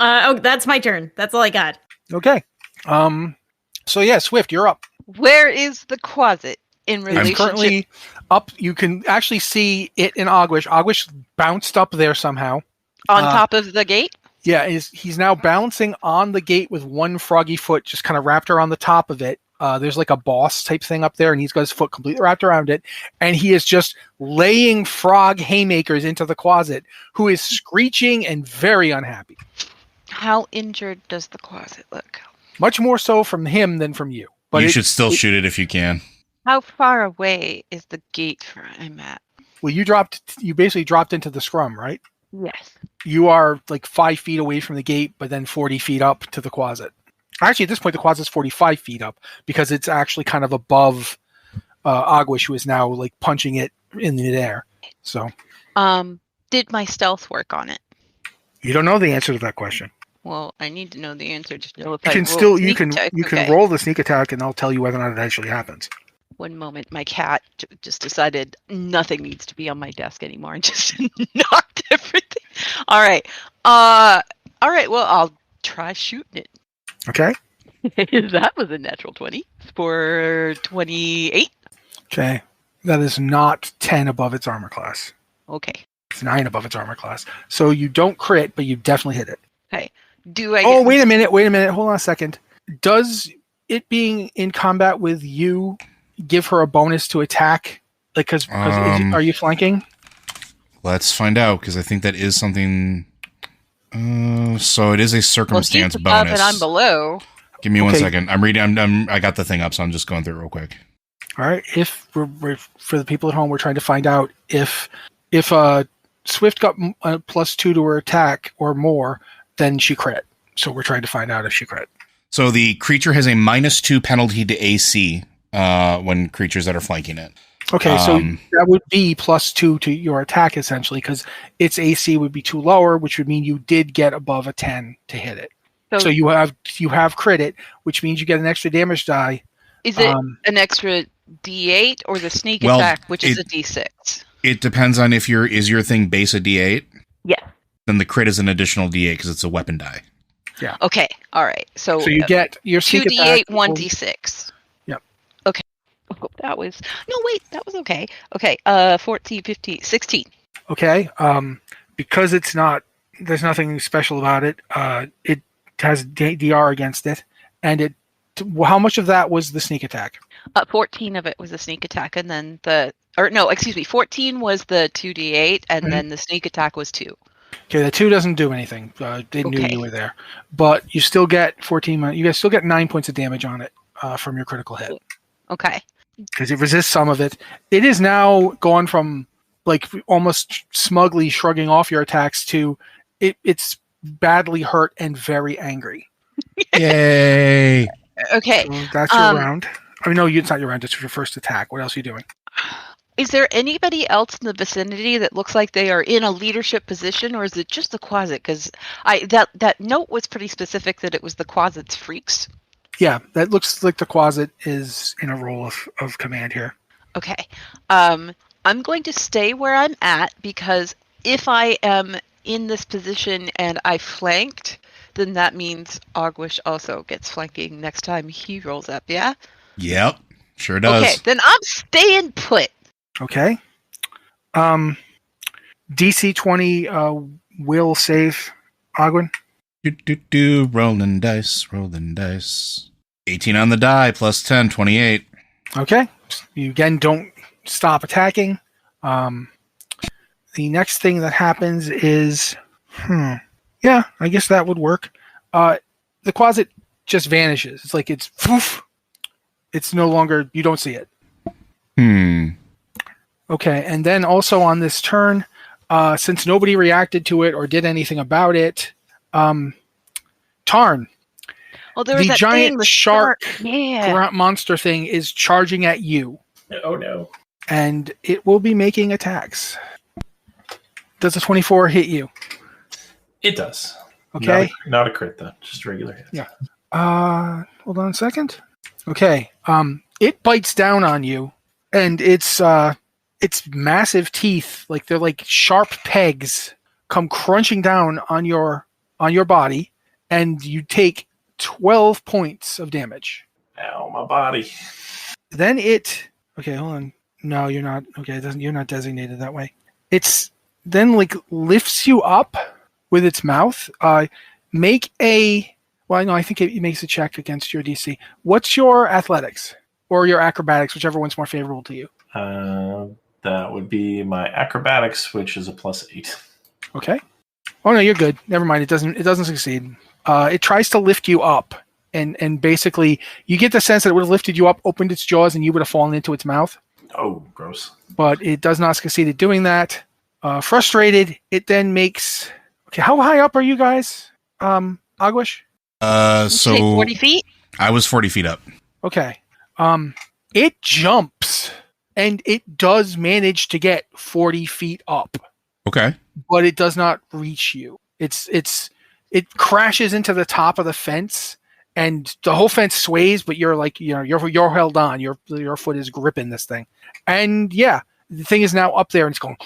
okay. That's my turn. That's all I got. Okay. So yeah, Swift, you're up. Where is the closet in relationship? I'm currently up. You can actually see it in Ogwish. Ogwish bounced up there somehow. On top of the gate? Yeah, he's now balancing on the gate with one froggy foot just kind of wrapped around the top of it. There's like a boss type thing up there, and he's got his foot completely wrapped around it, and he is just laying frog haymakers into the closet, who is screeching and very unhappy. How injured does the closet look? Much more so from him than from you. But you should still shoot it if you can. How far away is the gate I'm at? Well, you basically dropped into the scrum, right? Yes. You are like 5 feet away from the gate, but then 40 feet up to the closet. Actually, at this point, the closet's 45 feet up because it's actually kind of above Ogwish, who is now like punching it in the air. So, did my stealth work on it? You don't know the answer to that question. Well, I need to know the answer to know if you can roll the sneak attack, and I'll tell you whether or not it actually happens. One moment, my cat just decided nothing needs to be on my desk anymore and just knocked everything. All right. Well, I'll try shooting it. Okay. That was a natural 20 for 28. Okay. That is not 10 above its armor class. Okay. It's 9 above its armor class. So you don't crit, but you definitely hit it. Okay. Wait a minute. Hold on a second. Does it being in combat with you give her a bonus to attack? Like, because are you flanking? Let's find out, because I think that is something. So it is a circumstance bonus. And I'm below. Give me 1 second. I'm reading. I got the thing up, so I'm just going through it real quick. All right. If we're for the people at home, we're trying to find out if Swift got a +2 to her attack or more, then she crit. So we're trying to find out if she crit. So the creature has a -2 penalty to AC when creatures that are flanking it. Okay, so that would be +2 to your attack, essentially, because its AC would be 2 lower, which would mean you did get above a 10 to hit it. So you have crit it, which means you get an extra damage die. Is it an extra D8 or the sneak attack, which is a D6? It depends on is your thing base a D8? Yeah. Then the crit is an additional D8 because it's a weapon die. Yeah. Okay. All right. So you get your 2d8, 1d6. Yep. Okay. Oh, that was okay. Okay. 14, 15, 16. Okay. Because there's nothing special about it. It has DR against it, and how much of that was the sneak attack? 14 of it was a sneak attack, and then 14 was the 2d8, and then the sneak attack was 2. Okay, the 2 doesn't do anything. They knew you were there, but you still get 14. You guys still get 9 points of damage on it from your critical hit. Okay. Because it resists some of it. It is now gone from like almost smugly shrugging off your attacks to it's badly hurt and very angry. Yay! Okay. So that's your round. I mean, no, it's not your round. It's your first attack. What else are you doing? Is there anybody else in the vicinity that looks like they are in a leadership position, or is it just the closet? Because that note was pretty specific that it was the closet's freaks. Yeah, that looks like the closet is in a role of command here. Okay. I'm going to stay where I'm at, because if I am in this position and I flanked, then that means Ogwish also gets flanking next time he rolls up, yeah? Yep, sure does. Okay, then I'm staying put. Okay. DC 20 will save Ogwin. Rolling dice. 18 on the die, plus 10, 28. Okay. You again don't stop attacking. The next thing that happens is, yeah, I guess that would work. The closet just vanishes. It's like it's poof. It's no longer, you don't see it. Okay, and then also on this turn, since nobody reacted to it or did anything about it, Tarn, Well, there was the that giant thing, the shark Yeah. monster thing is charging at you, Oh no. and it will be making attacks. Does a 24 hit you? It does. Okay. Not a crit though, just a regular hit. Yeah. Hold on a second. Okay. It bites down on you, and its massive teeth, like they're like sharp pegs, come crunching down on your body, and you take 12 points of damage. Ow, my body. Then it. Okay, hold on. No, you're not. Okay, it doesn't. You're not designated that way. It's then like lifts you up with its mouth. Make a. Well, no, I think it makes a check against your DC. What's your athletics or your acrobatics, whichever one's more favorable to you? That would be my acrobatics, which is a +8. Okay. Oh no, you're good. Never mind. It doesn't succeed. It tries to lift you up, and basically you get the sense that it would have lifted you up, opened its jaws, and you would have fallen into its mouth. Oh, gross. But it does not succeed at doing that. Frustrated, it then makes. Okay, how high up are you guys, Aguish? So 40 feet? I was 40 feet up. Okay. It jumps, and it does manage to get 40 feet up, Okay. but it does not reach you. It crashes into the top of the fence, and the whole fence sways, but you're like, you're held on. Your foot is gripping this thing, and yeah, the thing is now up there and it's going,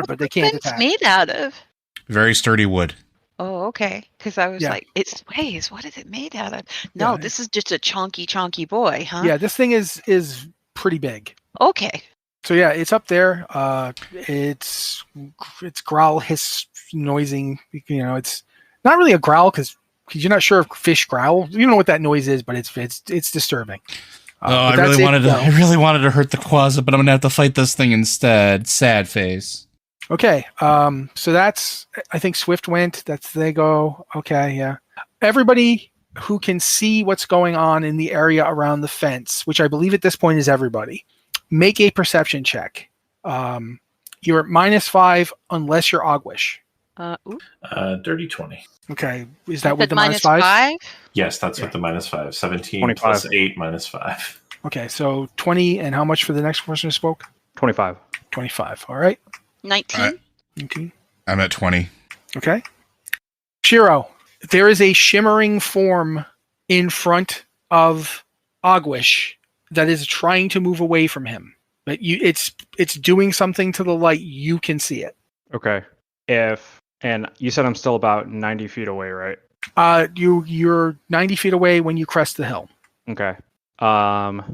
but they can't What's attack. made out of? Very sturdy wood. Oh, okay. Because I was Yeah. like, it sways. What is it made out of? No, Yeah. this is just a chonky boy, huh? Yeah, this thing is pretty big. Okay. So yeah, it's up there. It's growl, hiss, noising. It's not really a growl because you're not sure if fish growl. You don't know what that noise is, but it's disturbing. I but that's really wanted to hurt the Quaza, but I'm gonna have to fight this thing instead. Sad face. Okay. So that's, I think Swift went. They go. Okay. Yeah. Everybody who can see what's going on in the area around the fence, which I believe at this point is everybody, make a perception check. You're at -5 unless you're Aguish. Ooh. Dirty 20. Okay. Is that with the minus -5? Yes, that's Yeah. with the -5. 17 25. plus 8 -5. Okay. So 20, and how much for the next person who spoke? 25. 25. All right. 19? Okay. I'm at 20. Okay. Shiro, there is a shimmering form in front of Aguish that is trying to move away from him. But it's doing something to the light. You can see it. Okay. And you said I'm still about 90 feet away, right? You're 90 feet away when you crest the hill. Okay. Are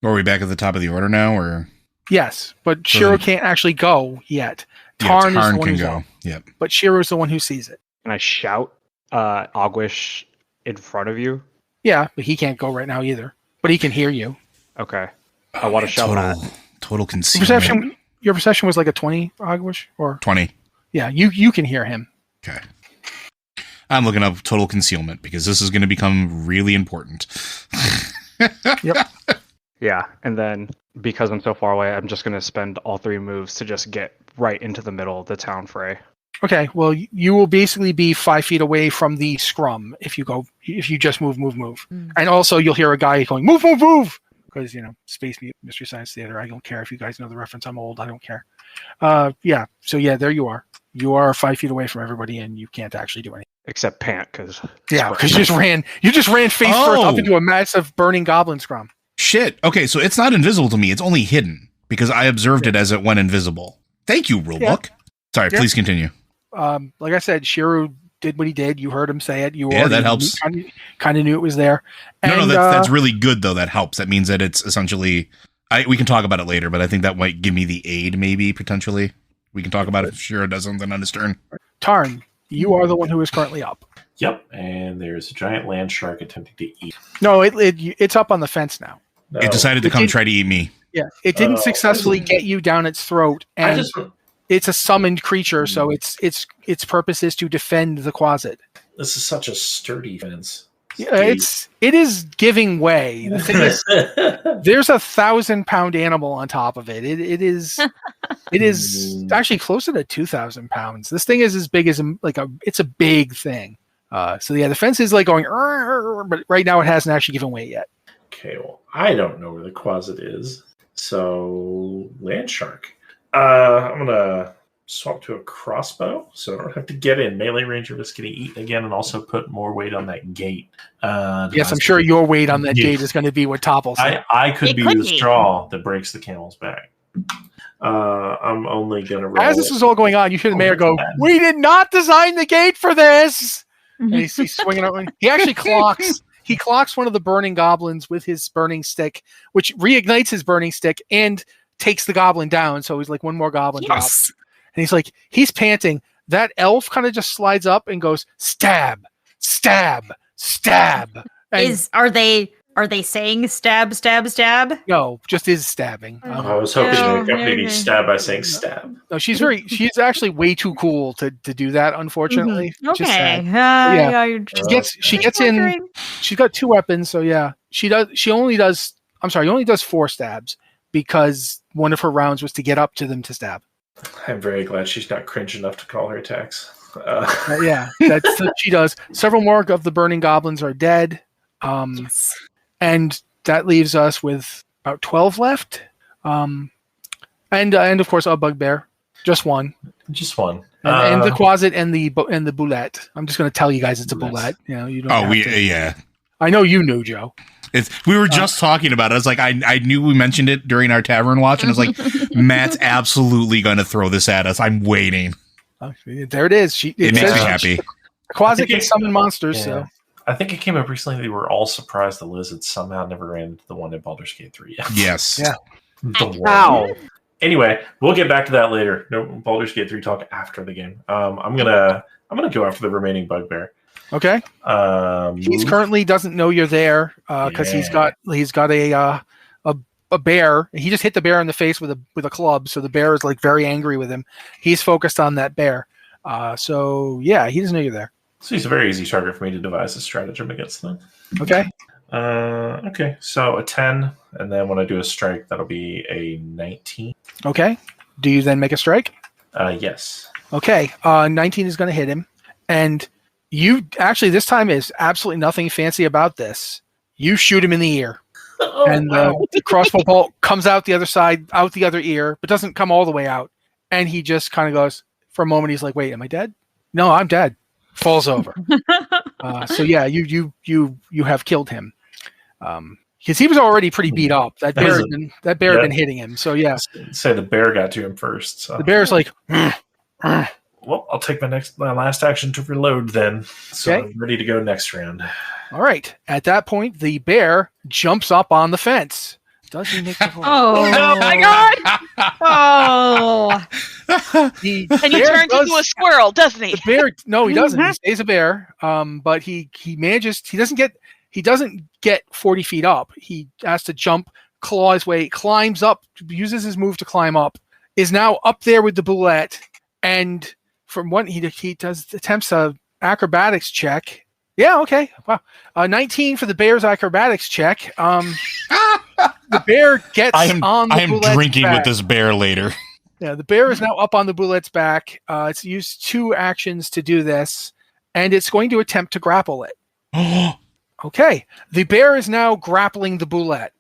we back at the top of the order now, or? Yes, but So Shiro then- can't actually go yet. Yeah, Tarn is the Tarn one can who's go. up, Yep. but Shiro's the one who sees it. Can I shout Aguish in front of you? Yeah, but he can't go right now either. But he can hear you. Okay. I want to shout total concealment. Your perception was like a 20, Aguish, or 20. yeah, you can hear him. Okay. I'm looking up total concealment because this is going to become really important. Yep. Yeah, and then because I'm so far away, I'm just going to spend all 3 moves to just get right into the middle of the town fray. Okay, well, you will basically be 5 feet away from the scrum if you just move. And also you'll hear a guy going, move! Because, Space Mystery Science Theater, I don't care if you guys know the reference. I'm old, I don't care. Yeah, so yeah, there you are. You are 5 feet away from everybody and you can't actually do anything. Except Pant, because... Yeah, because you just ran face first up into a massive burning goblin scrum. Shit. Okay, so it's not invisible to me. It's only hidden because I observed it as it went invisible. Thank you, rulebook. Sorry, please continue. Like I said, Shiro did what he did. You heard him say it. That helps. Kind of knew it was there. No, that's really good, though. That helps. That means that it's essentially... we can talk about it later, but I think that might give me the aid, maybe, potentially. We can talk about it if Shiro does something on his turn. Tarn, you are the one who is currently up. Yep, and there's a giant land shark attempting to eat. No, it's up on the fence now. No, It decided to come try to eat me. Yeah, it didn't successfully get you down its throat, and it's a summoned creature, so its purpose is to defend the closet. This is such a sturdy fence. Yeah, it is giving way. The thing is, there's a 1,000-pound animal on top of it. It is actually closer to 2,000 pounds. This thing is as big as it's a big thing. So yeah, the fence is like going, but right now it hasn't actually given way yet. Okay, well, I don't know where the closet is. So land shark. I'm gonna swap to a crossbow, so I don't have to get in melee range of us getting eaten again, and also put more weight on that gate. Yes, I'm sure your weight on that gate is going to be what topples it. I could be the straw that breaks the camel's back. I'm only going to roll. As this is all going on, you hear the mayor go, "We did not design the gate for this!" And he's swinging out. He actually clocks. He clocks one of the burning goblins with his burning stick, which reignites his burning stick and takes the goblin down. So he's like, one more goblin drops. And he's panting. That elf kind of just slides up and goes, stab, stab, stab. And Are they saying stab, stab, stab? No, just is stabbing. I was hoping the company be stabbed by saying stab. No, she's actually way too cool to do that, unfortunately. Okay. She gets in. She's got 2 weapons, so yeah. She only does 4 stabs because one of her rounds was to get up to them to stab. I'm very glad she's not cringe enough to call her attacks. Yeah, that's what she does. Several more of the burning goblins are dead. And that leaves us with about 12 left. And of course a bugbear. Just one. And the closet and the boulette. I'm just going to tell you guys it's a boulette. You don't yeah. I know you knew, Joe. We were just talking about it. I was like, I knew we mentioned it during our Tavern Watch, and I was like, Matt's absolutely going to throw this at us. I'm waiting. There it is. It makes me happy. The closet can summon monsters, yeah. so. I think it came up recently. They were all surprised the lizards somehow never ran into the one in Baldur's Gate 3 yet. Yes. Yeah. Wow. Anyway, we'll get back to that later. No Baldur's Gate 3 talk after the game. I'm gonna go after the remaining bugbear. Okay. He currently doesn't know you're there because he's got a bear. He just hit the bear in the face with a club, so the bear is like very angry with him. He's focused on that bear. So yeah, he doesn't know you're there. So he's a very easy target for me to devise a stratagem against them. Okay. Okay. So a 10, and then when I do a strike, that'll be a 19. Okay. Do you then make a strike? Yes. Okay. 19 is going to hit him, and you actually this time is absolutely nothing fancy about this. You shoot him in the ear, and the crossbow bolt comes out the other side, out the other ear, but doesn't come all the way out. And he just kind of goes for a moment. He's like, "Wait, am I dead? No, I'm dead." Falls over. So yeah, you have killed him. Because he was already pretty beat up. That bear had been hitting him. So yeah. Say the bear got to him first. So. The bear's like, well, I'll take my last action to reload then. So I'm ready to go next round. All right. At that point, the bear jumps up on the fence. Does he make the roll? Oh my god! Oh. And he turns into a squirrel, doesn't he? The bear, no, he doesn't. He stays a bear. But he manages. He doesn't get 40 feet up. He has to jump, claw his way, climbs up, uses his move to climb up. Is now up there with the boulette, and from what he attempts a acrobatics check. Yeah, okay. Wow. 19 for the bear's acrobatics check. The bear gets on the boulette's I am drinking back. with this bear later. Yeah, the bear is now up on the boulette's back. It's used 2 actions to do this, and it's going to attempt to grapple it. Okay. The bear is now grappling the boulette.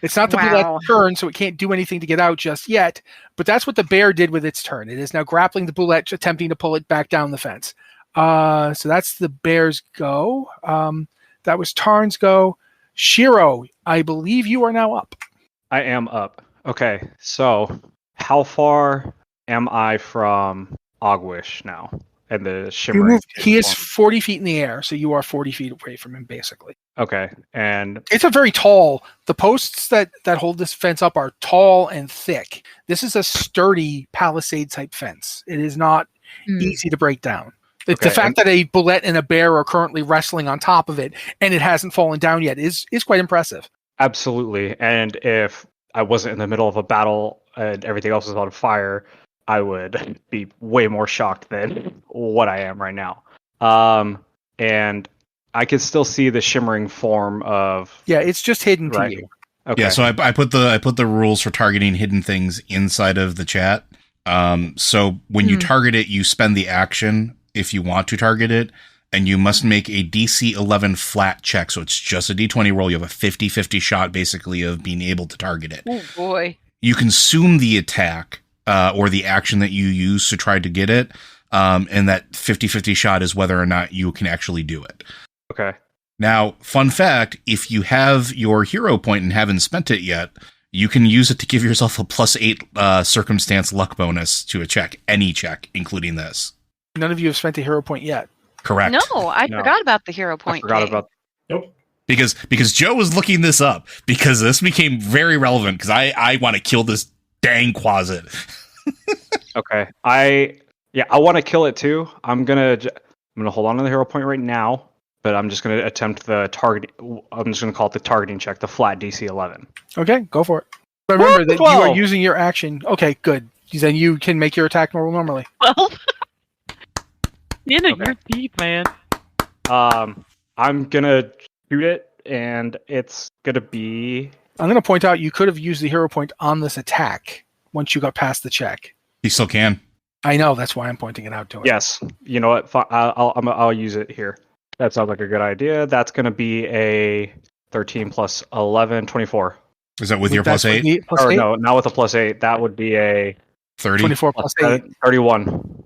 It's not the boulette's turn, so it can't do anything to get out just yet, but that's what the bear did with its turn. It is now grappling the boulette, attempting to pull it back down the fence. So that's the bear's go. That was Tarn's go. Shiro, I believe you are now up. I am up. Okay, so how far am I from Ogwish now? And the shimmering. He is 40 feet in the air, so you are 40 feet away from him, basically. Okay, and it's a very tall. The posts that hold this fence up are tall and thick. This is a sturdy palisade type fence. It is not easy to break down. The fact that a bullet and a bear are currently wrestling on top of it and it hasn't fallen down yet is quite impressive. Absolutely. And if I wasn't in the middle of a battle and everything else was on fire, I would be way more shocked than what I am right now. And I can still see the shimmering form of... Yeah, it's just hidden to you. Okay. Yeah, so I put the rules for targeting hidden things inside of the chat. So when you target it, you spend the action if you want to target it, and you must make a DC 11 flat check. So it's just a D20 roll. You have a 50-50 shot, basically, of being able to target it. Oh, boy. You consume the attack or the action that you use to try to get it, and that 50-50 shot is whether or not you can actually do it. Okay. Now, fun fact, if you have your hero point and haven't spent it yet, you can use it to give yourself a +8 circumstance luck bonus to a check, any check, including this. None of you have spent a hero point yet. Correct. No, I forgot about the hero point. Nope. Because Joe was looking this up, because this became very relevant, because I want to kill this dang closet. Okay. I want to kill it too. I'm gonna hold on to the hero point right now, but I'm just gonna attempt the target. I'm just gonna call it the targeting check, the flat DC 11. Okay, go for it. But remember that you are using your action. Okay, good. Then you can make your attack normally. Well, you're deep, man. I'm gonna shoot it, and it's gonna be... I'm gonna point out you could have used the hero point on this attack once you got past the check. You still can. I know, that's why I'm pointing it out to it. Yes. You know what? I'll use it here. That sounds like a good idea. That's gonna be a 13 plus 11, 24. Is that with your +8? Or no, not with a +8. That would be a 30. 24 plus 8. 31.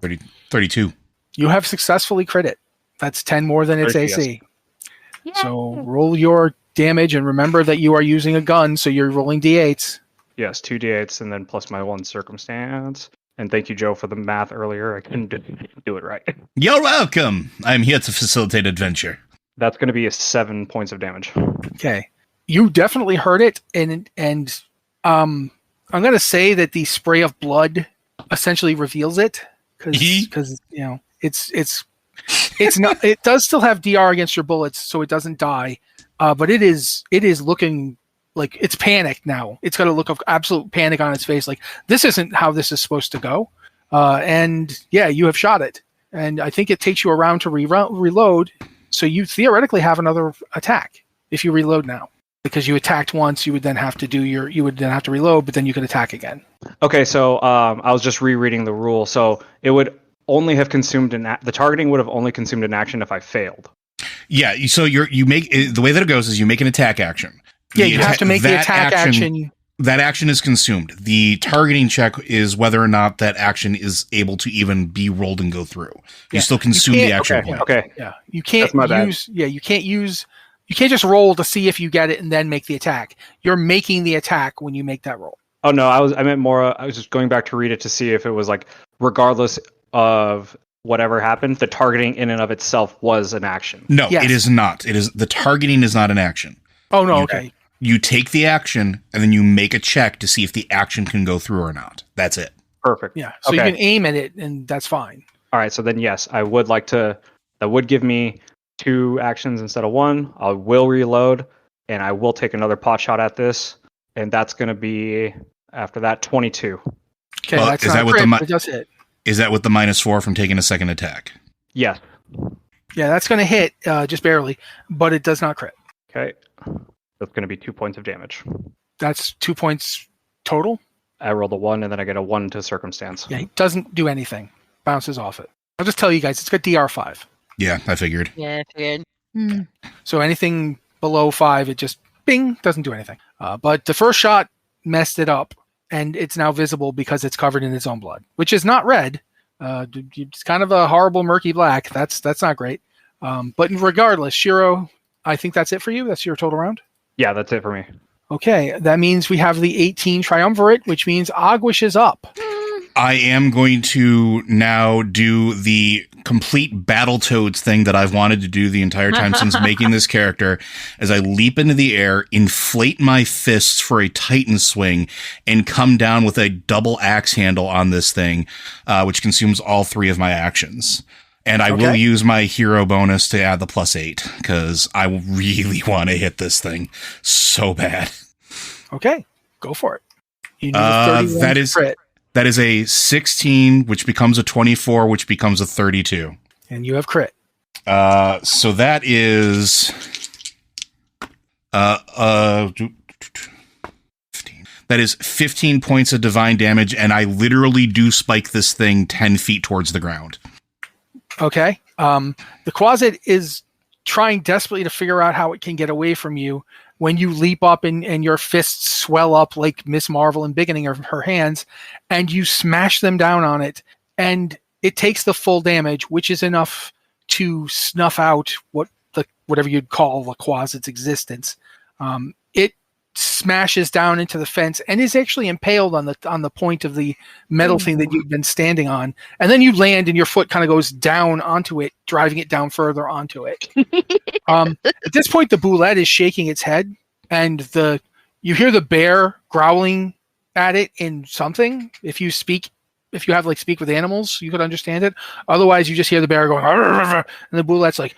32. You have successfully crit it. That's 10 more than its 30, AC. Yes. So roll your damage, and remember that you are using a gun, so you're rolling d8s. Yes, 2 d8s, and then plus my 1 circumstance. And thank you, Joe, for the math earlier. I couldn't do it right. You're welcome. I'm here to facilitate adventure. That's going to be a 7 points of damage. Okay. You definitely heard it, and I'm going to say that the spray of blood essentially reveals it, because it's not. It does still have DR against your bullets, so it doesn't die. But it is looking like it's panicked now. It's got a look of absolute panic on its face, like this isn't how this is supposed to go. And yeah, you have shot it, and I think it takes you a round to reload. So you theoretically have another attack if you reload now, because you attacked once. You would then have to reload, but then you could attack again. Okay, so I was just rereading the rule. So it would only have consumed the targeting would have only consumed an action if I failed. Yeah, so you make the way that it goes is you make an attack action. Yeah, you have to make the attack action. That action is consumed. The targeting check is whether or not that action is able to even be rolled and go through. You still consume the action point. Okay. Yeah, you can't use. Yeah, you can't use. You can't just roll to see if you get it and then make the attack. You're making the attack when you make that roll. Oh no, I meant more. I was just going back to read it to see if it was like, regardless of whatever happened, the targeting in and of itself was an action. No, It is not. The targeting is not an action. Oh no, okay. You take the action and then you make a check to see if the action can go through or not. That's it. Perfect. Yeah. So you can aim at it, and that's fine. All right. So then, yes, I would like to. That would give me 2 actions instead of 1. I will reload, and I will take another pot shot at this, and that's going to be after that 22. Okay, that's not a crit, but it does hit. Is that with the -4 from taking a second attack? Yes. Yeah, that's going to hit just barely, but it does not crit. Okay. That's going to be 2 points of damage. That's 2 points total? I rolled a 1, and then I get a 1 to circumstance. Yeah, it doesn't do anything. Bounces off it. I'll just tell you guys, it's got DR5. Yeah, I figured. Yeah, I figured. Mm. So anything below 5, it just, bing, doesn't do anything. But the first shot messed it up, and it's now visible because it's covered in its own blood, which is not red. It's kind of a horrible murky black. That's not great. But regardless, Shiro, I think that's it for you. That's your total round. Yeah, that's it for me. Okay, that means we have the 18 triumvirate, which means Ogwish is up. I am going to now do the complete Battletoads thing that I've wanted to do the entire time since making this character, as I leap into the air, inflate my fists for a Titan swing, and come down with a double axe handle on this thing, which consumes all 3 of my actions. And I will use my hero bonus to add the +8 because I really want to hit this thing so bad. Okay, go for it. You need a 31 crit. That is a 16, which becomes a 24, which becomes a 32. And you have crit. So that is 15. That is 15 points of divine damage, and I literally do spike this thing 10 feet towards the ground. Okay. The Quasit is trying desperately to figure out how it can get away from you when you leap up and your fists swell up like Miss Marvel in beginning of her hands, and you smash them down on it, and it takes the full damage, which is enough to snuff out whatever you'd call the Quasit's existence. It smashes down into the fence and is actually impaled on the point of the metal thing that you've been standing on, and then you land and your foot kind of goes down onto it, driving it down further onto it. At this point, the boulette is shaking its head, and you hear the bear growling at it in something. If you have speak with animals, you could understand it. Otherwise, you just hear the bear going, and the boulette's like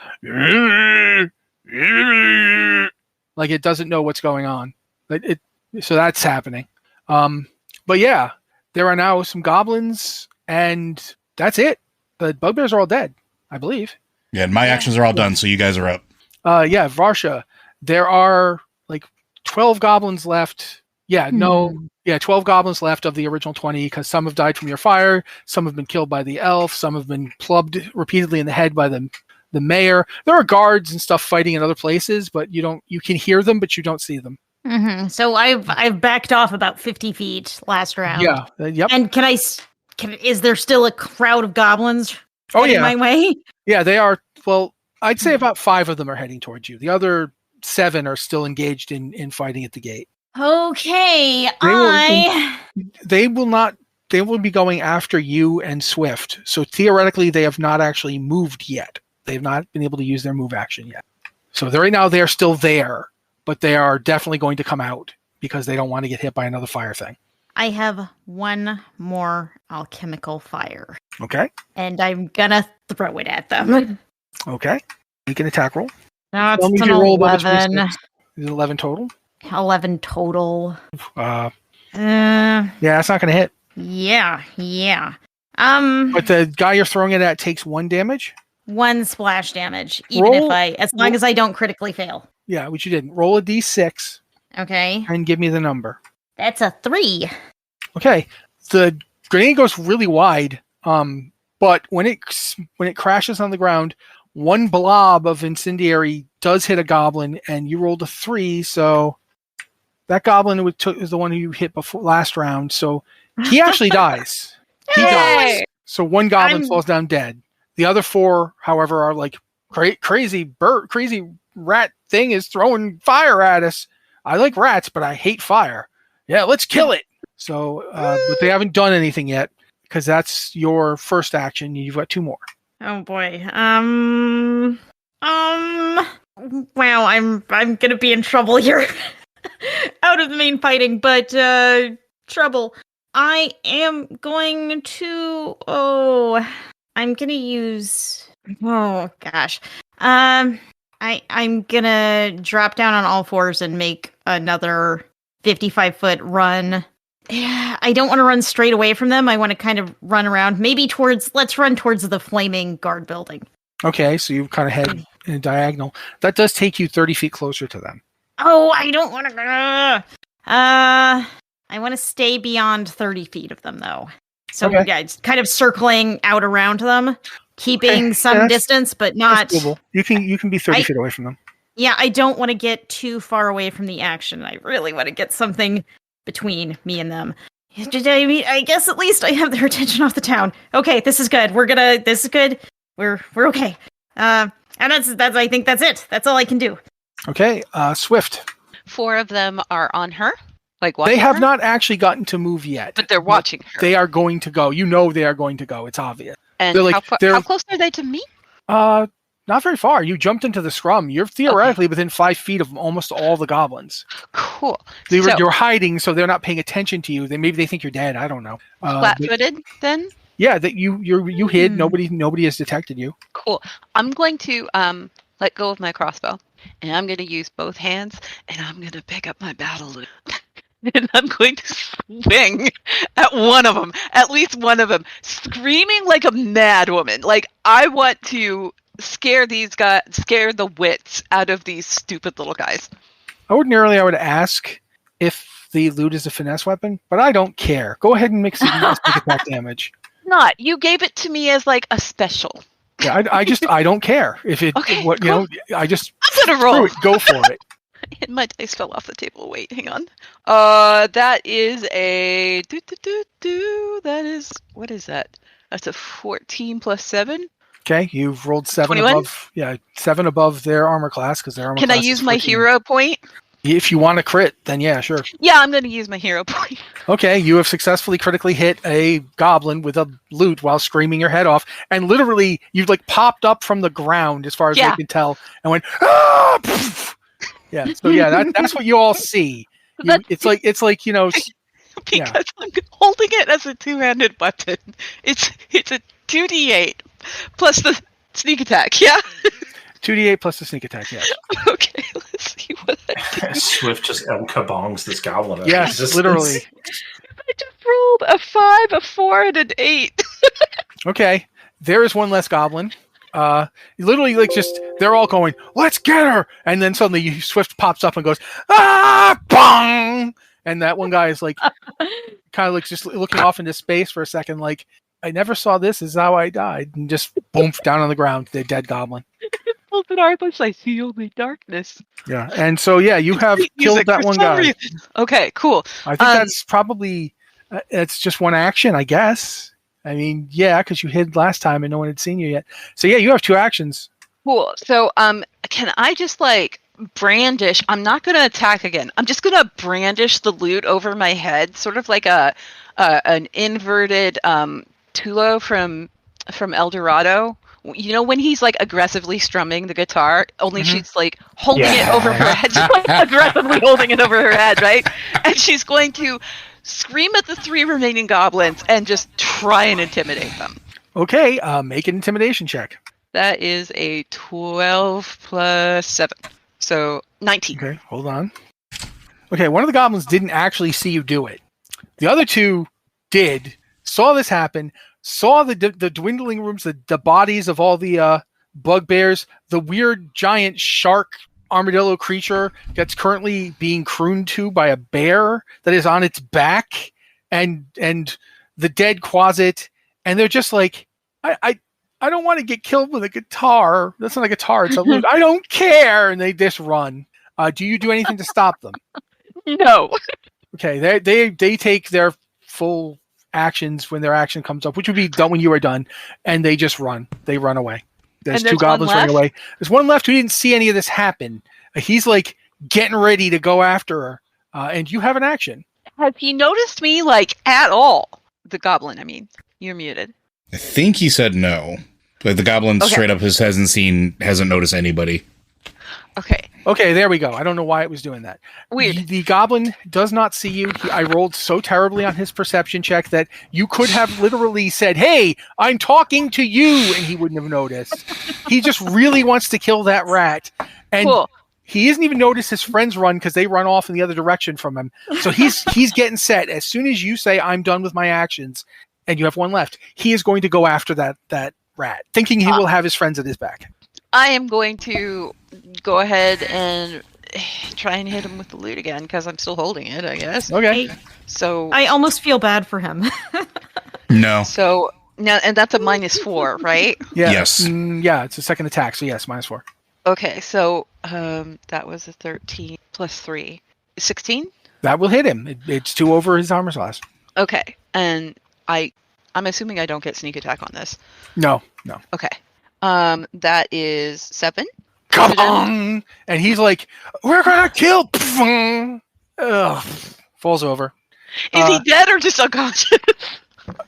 it doesn't know what's going on. So that's happening. But yeah, there are now some goblins, and that's it. The bugbears are all dead, I believe. Yeah, and my actions are all done, so you guys are up. Yeah, Varsha, there are 12 goblins left. 12 goblins left of the original 20, because some have died from your fire, some have been killed by the elf, some have been clubbed repeatedly in the head by the mayor. There are guards and stuff fighting in other places, but you can hear them, but you don't see them. Mm-hmm. So I've backed off about 50 feet last round. Yeah. Yep. And is there still a crowd of goblins heading my way? Yeah, they are. Well, I'd say about 5 of them are heading towards you. The other 7 are still engaged in fighting at the gate. Okay, they will be going after you and Swift. So theoretically, they have not actually moved yet. They've not been able to use their move action yet. So right now they're still there, but they are definitely going to come out because they don't want to get hit by another fire thing. I have one more alchemical fire. Okay. And I'm gonna throw it at them. Okay. Make an attack roll. No, it's an 11. Is it 11 total? 11 total. Yeah, that's not going to hit. Yeah. But the guy you're throwing it at takes 1 damage? 1 splash damage, as long as I don't critically fail. Yeah, which you didn't. Roll a d6. Okay. And give me the number. That's a 3. Okay. The grenade goes really wide, but when it crashes on the ground, 1 blob of incendiary does hit a goblin, and you rolled a 3, so that goblin is the one who you hit before last round, so he actually dies. He dies. So 1 goblin falls down dead. The other 4, however, are crazy rat thing is throwing fire at us. I like rats, but I hate fire. Yeah, let's kill it. So, but they haven't done anything yet, because that's your first action. You've got 2 more. Oh boy. Wow, I'm gonna be in trouble here. Out of the main fighting, but trouble. I am going to I'm gonna use I'm gonna drop down on all 4s and make another 55-foot run. I don't want to run straight away from them. I want to kind of run around, let's run towards the flaming guard building. Okay, so you kind of head in a diagonal. That does take you 30 feet closer to them. Oh, I don't want to. I want to stay beyond 30 feet of them, though. So yeah, it's kind of circling out around them, keeping some distance, but not. You can be 30 feet away from them. Yeah, I don't want to get too far away from the action. I really want to get something between me and them. I guess at least I have their attention off the town. Okay, this is good. This is good. We're okay. And that's I think that's it. That's all I can do. Okay, Swift. 4 of them are on her. They have not actually gotten to move yet. But they're watching her. They are going to go. They are going to go. It's obvious. And how close are they to me? Not very far. You jumped into the scrum. You're theoretically within 5 feet of almost all the goblins. Cool. You're hiding, so they're not paying attention to you. Maybe they think you're dead. I don't know. Flat-footed, then? Yeah, that you hid. Nobody has detected you. Cool. I'm going to let go of my crossbow, and I'm going to use both hands, and I'm going to pick up my battle lute. And I'm going to swing at one of them, at least one of them, screaming like a mad woman. Like, I want to scare the wits out of these stupid little guys. Ordinarily, I would ask if the lute is a finesse weapon, but I don't care. Go ahead and make attack damage. Not. You gave it to me as like a special. Yeah, I don't care if it. Okay, what cool. I just I'm gonna roll. Go for it. And my dice fell off the table. Wait, hang on. That is a That is, what is that? That's a 14 plus 7. Okay, you've rolled 7 21? above. Yeah, 7 above their armor class because their armor. Can class I use is my 14. hero point? If you want to crit, then yeah, sure. Yeah, I'm going to use my hero point. Okay, you have successfully critically hit a goblin with a lute while screaming your head off, and literally you've like popped up from the ground as far as I can tell, and went ah! Poof! Yeah. So yeah, that's what you all see. It's like Because I'm holding it as a two-handed weapon. It's a 2d8 plus the sneak attack. Yeah. 2d8 plus the sneak attack. Yes. Okay. Let's see what I do. Swift just El Kabongs this goblin. Yes, literally. I just rolled a 5, a 4, and an 8. Okay, there is one less goblin. Literally, like, just they're all going, "Let's get her!" And then suddenly, Swift pops up and goes, "Ah, bong!" And that one guy is like, kind of like just looking off into space for a second, like, "I never saw this. This is how I died," and just boom down on the ground, the dead goblin. I see only darkness. Yeah, and so yeah, you have killed that one guy. Okay, cool. I think that's probably it's just one action, I guess. I mean, yeah, because you hid last time and no one had seen you yet. So yeah, you have 2 actions. Cool. So can I just like brandish? I'm not going to attack again. I'm just going to brandish the lute over my head, sort of like an inverted Tulo from El Dorado. You know when he's like aggressively strumming the guitar, only she's like holding it over her head, just like aggressively holding it over her head, right? And she's going to scream at the 3 remaining goblins and just try and intimidate them. Okay, make an intimidation check. That is a 12 plus 7, so 19. Okay, hold on. Okay, one of the goblins didn't actually see you do it. The other 2 did, saw this happen, saw the dwindling rooms, the bodies of all the bugbears, the weird giant shark armadillo creature that's currently being crooned to by a bear that is on its back, and the dead Quasit, and they're just like, I don't want to get killed with a guitar. That's not a guitar, it's a lute. I don't care, and they just run. Do you do anything to stop them? No. Okay, they take their full actions when their action comes up, which would be done when you are done, and they just run. They run away. There's 2 goblins running away. There's one left who didn't see any of this happen. He's like getting ready to go after her, and you have an action. Has he noticed me like at all? The goblin, I mean. You're muted. I think he said no. But the goblin straight up hasn't noticed anybody. Okay, there we go. I don't know why it was doing that. Weird. The goblin does not see you. I rolled so terribly on his perception check that you could have literally said, "Hey, I'm talking to you," and he wouldn't have noticed. He just really wants to kill that rat. And he hasn't even noticed his friends run because they run off in the other direction from him. So he's getting set. As soon as you say, "I'm done with my actions," and you have one left, he is going to go after that rat, thinking he will have his friends at his back. I am going to go ahead and try and hit him with the lute again because I'm still holding it, I guess. Okay. So I almost feel bad for him. No. So now, and that's a -4, right? Yeah. Yes. Yeah, it's a second attack, so yes, -4. Okay, so that was a 13 plus 3. 16? That will hit him. It's 2 over his armor class. Okay, and I'm assuming I don't get sneak attack on this. No. Okay. That is 7. Kabong! And he's like, "We're gonna kill." Ugh. Falls over. Is he dead or just unconscious?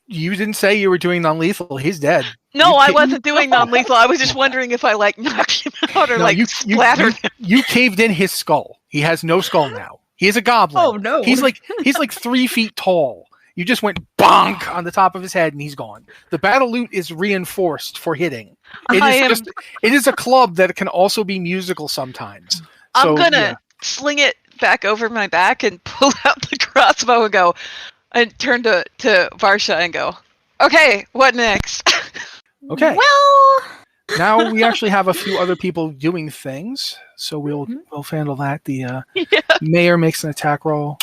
You didn't say you were doing non-lethal. He's dead. No, I wasn't doing non-lethal. I was just wondering if I knocked him out or splattered him. You caved in his skull. He has no skull now. He is a goblin. Oh no! He's like 3 feet tall. You just went bonk on the top of his head, and he's gone. The battle lute is reinforced for hitting. It is a club that can also be musical sometimes. I'm gonna sling it back over my back and pull out the crossbow and go, and turn to Varsha and go, okay, what next? Okay. Well, Now we actually have a few other people doing things, so we'll handle that. The mayor makes an attack roll.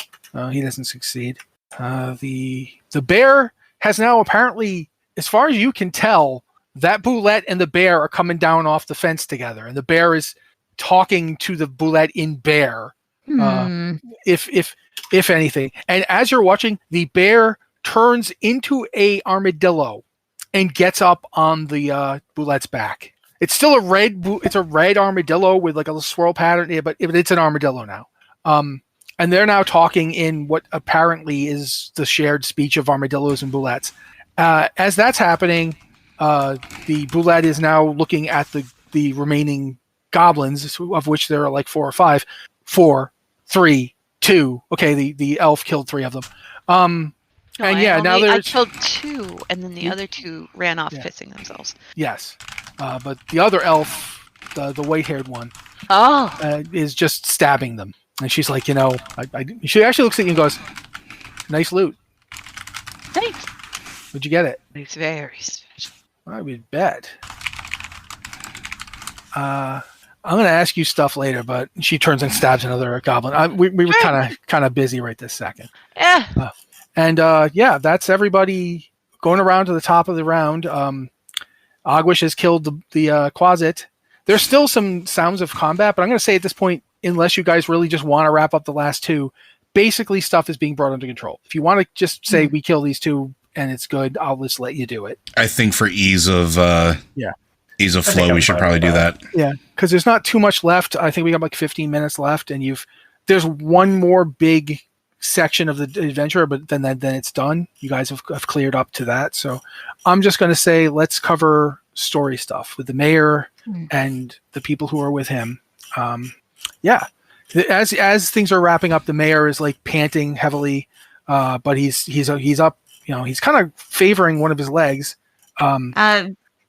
He doesn't succeed. The bear has now apparently, as far as you can tell, that Boulette and the bear are coming down off the fence together, and the bear is talking to the Boulette in bear. If anything, and as you're watching, the bear turns into a armadillo and gets up on the Boulette's back. It's still a red armadillo with like a little swirl pattern, but it's an armadillo now. And they're now talking in what apparently is the shared speech of armadillos and Boulettes. As that's happening, the Boulette is now looking at the remaining goblins, of which there are like 4 or 5. 4, 3, 2. Okay, the elf killed 3 of them. I killed 2, and then the other 2 ran off pissing themselves. Yes, but the other elf, the white-haired one, is just stabbing them, and she's like, she actually looks at you and goes, "Nice loot. Thanks. Where'd you get it?" It's very special. I would bet. I'm going to ask you stuff later, but she turns and stabs another goblin. We were kind of busy right this second. Yeah. That's everybody going around to the top of the round. Ogwish has killed the Quasit. There's still some sounds of combat, but I'm going to say at this point, unless you guys really just want to wrap up the last 2, basically stuff is being brought under control. If you want to just say we kill these 2 and it's good, I'll just let you do it. I think for ease of flow, we should probably do that. Yeah, because there's not too much left. I think we got like 15 minutes left, and there's one more big section of the adventure, but then it's done. You guys have cleared up to that, so I'm just going to say let's cover story stuff with the mayor and the people who are with him. As things are wrapping up, the mayor is like panting heavily, but he's up. He's kind of favoring one of his legs.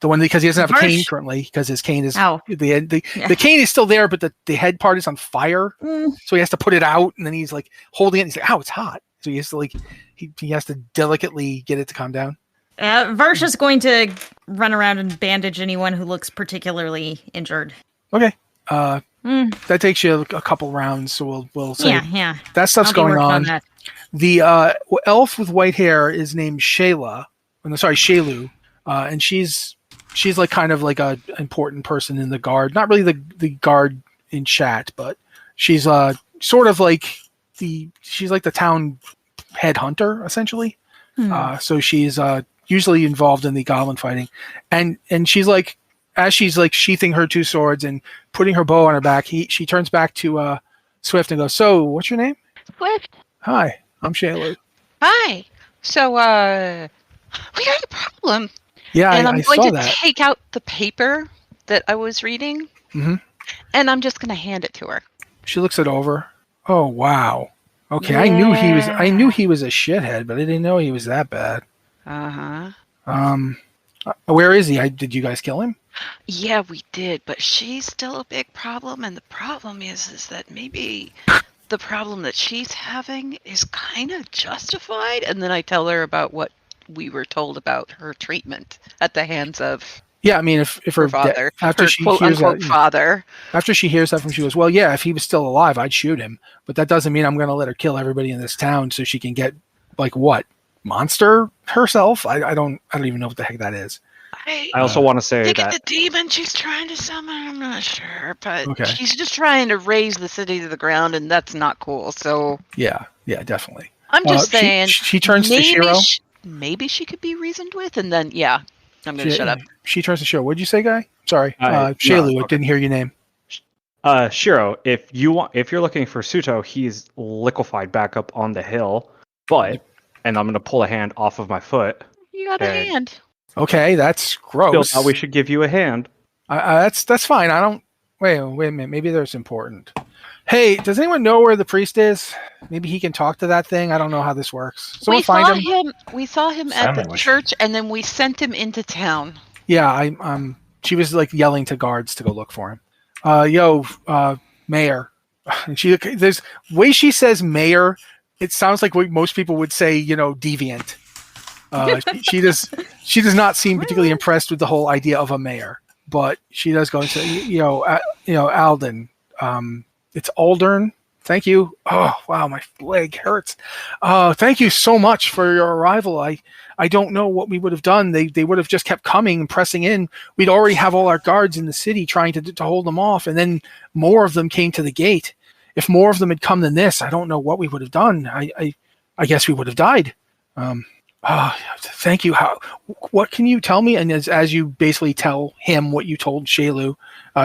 The one because he doesn't have a cane currently because his cane is the cane is still there, but the head part is on fire, so he has to put it out, and then he's like holding it. And he's like, "Ow, it's hot!" So he has to he has to delicately get it to calm down. Varsha's going to run around and bandage anyone who looks particularly injured. Okay, that takes you a couple rounds, so we'll say that stuff's going on. The elf with white hair is named Shayla. Shaylu, and she's like kind of like a important person in the guard. Not really the guard in chat, but she's sort of like she's like the town head hunter essentially. So she's usually involved in the goblin fighting, and she's like as she's like sheathing her 2 swords and putting her bow on her back, she turns back to Swift and goes, "So, what's your name?" Swift. Hi, I'm Shayla. Hi. So, we got a problem. Yeah, and I'm going to take out the paper that I was reading, and I'm just going to hand it to her. She looks it over. Oh wow. Okay, yeah. I knew he was a shithead, but I didn't know he was that bad. Where is he? Did you guys kill him? Yeah, we did, but she's still a big problem, and the problem is that maybe the problem that she's having is kind of justified. And then I tell her about what we were told about her treatment at the hands of if her father, after her she quote hears unquote that, father. After she hears that from, she goes, "Well, yeah, if he was still alive, I'd shoot him, but that doesn't mean I'm going to let her kill everybody in this town so she can get like what monster herself. I don't even know what the heck that is." I also want to say that the demon she's trying to summon, I'm not sure, but she's just trying to raise the city to the ground, and that's not cool. So yeah, definitely. I'm just saying. She turns to Shiro. Maybe she could be reasoned with, and then I'm going to shut up. She turns to Shiro. What'd you say, guy? Sorry, Shaylu. I didn't hear your name. Shiro, if you're looking for Suto, he's liquefied back up on the hill. And I'm going to pull a hand off of my foot. You got a hand. Okay, that's gross. Bill thought we should give you a hand. That's fine. I don't. Wait a minute. Maybe that's important. Hey, does anyone know where the priest is? Maybe he can talk to that thing. I don't know how this works. Someone find him. We saw him at Family the wish. church, and then we sent him into town. Yeah, she was like yelling to guards to go look for him. Mayor. And there's way she says mayor. It sounds like what most people would say, deviant. She does not seem particularly impressed with the whole idea of a mayor, but she does go and say, Alden, it's Aldern. Thank you. Oh, wow, my leg hurts. Thank you so much for your arrival. I don't know what we would have done. They would have just kept coming and pressing in. We'd already have all our guards in the city trying to hold them off, and then more of them came to the gate. If more of them had come than this, I don't know what we would have done. I guess we would have died. Thank you. What can you tell me? And as you basically tell him what you told Shailu,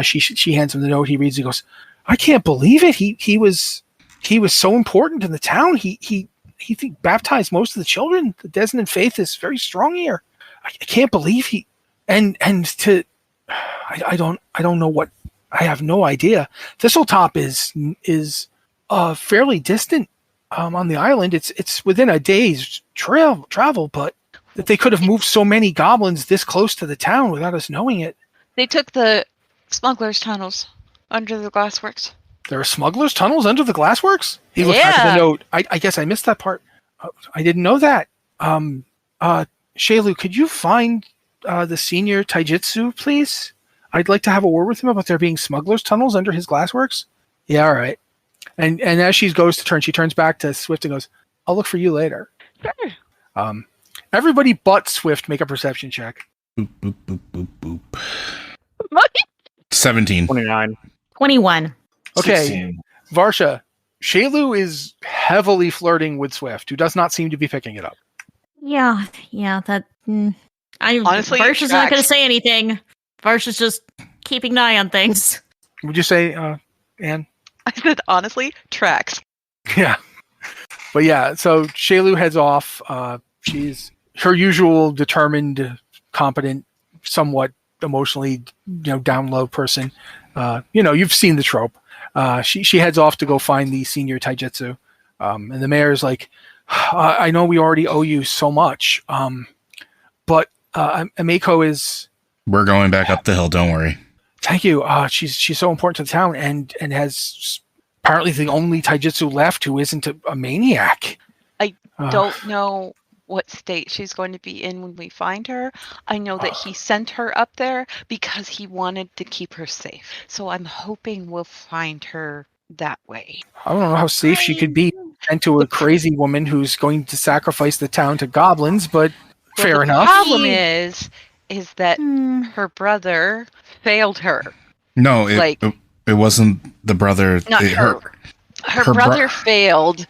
she hands him the note. He reads. He goes, "I can't believe it. He was so important in the town. He baptized most of the children. The Desmond faith is very strong here. I can't believe he and to I don't know what. I have no idea. Thistletop is fairly distant on the island. It's within a day's travel, but that they could have moved so many goblins this close to the town without us knowing it. They took the smugglers' tunnels under the glassworks. There are smugglers' tunnels under the glassworks? He looked back at the note. I guess I missed that part. I didn't know that. Shailu, could you find the senior taijutsu, please? I'd like to have a word with him about there being smugglers' tunnels under his glassworks. Yeah, all right. And as she goes to turn, she turns back to Swift and goes, I'll look for you later. Sure. Everybody but Swift make a perception check. Boop, boop, boop, boop, boop. 17. 29. 21. Okay. 16. Varsha, Shailu is heavily flirting with Swift, who does not seem to be picking it up. Yeah, that... Honestly, Varsha's not going to say anything. Varsha's just keeping an eye on things. Would you say, Anne? I said, honestly, tracks. Yeah. But yeah, so Shailu heads off. She's her usual determined, competent, somewhat emotionally, down low person. You've seen the trope. She heads off to go find the senior taijutsu. And the mayor's like, I know we already owe you so much. But Ameko is... We're going back up the hill, don't worry. Thank you. She's so important to the town and has apparently the only taijutsu left who isn't a maniac. I don't know what state she's going to be in when we find her. I know that he sent her up there because he wanted to keep her safe. So I'm hoping we'll find her that way. I don't know how safe she could be sent to a crazy woman who's going to sacrifice the town to goblins, but fair enough. The problem is that her brother failed her. No, it wasn't the brother. Not her. Her brother failed.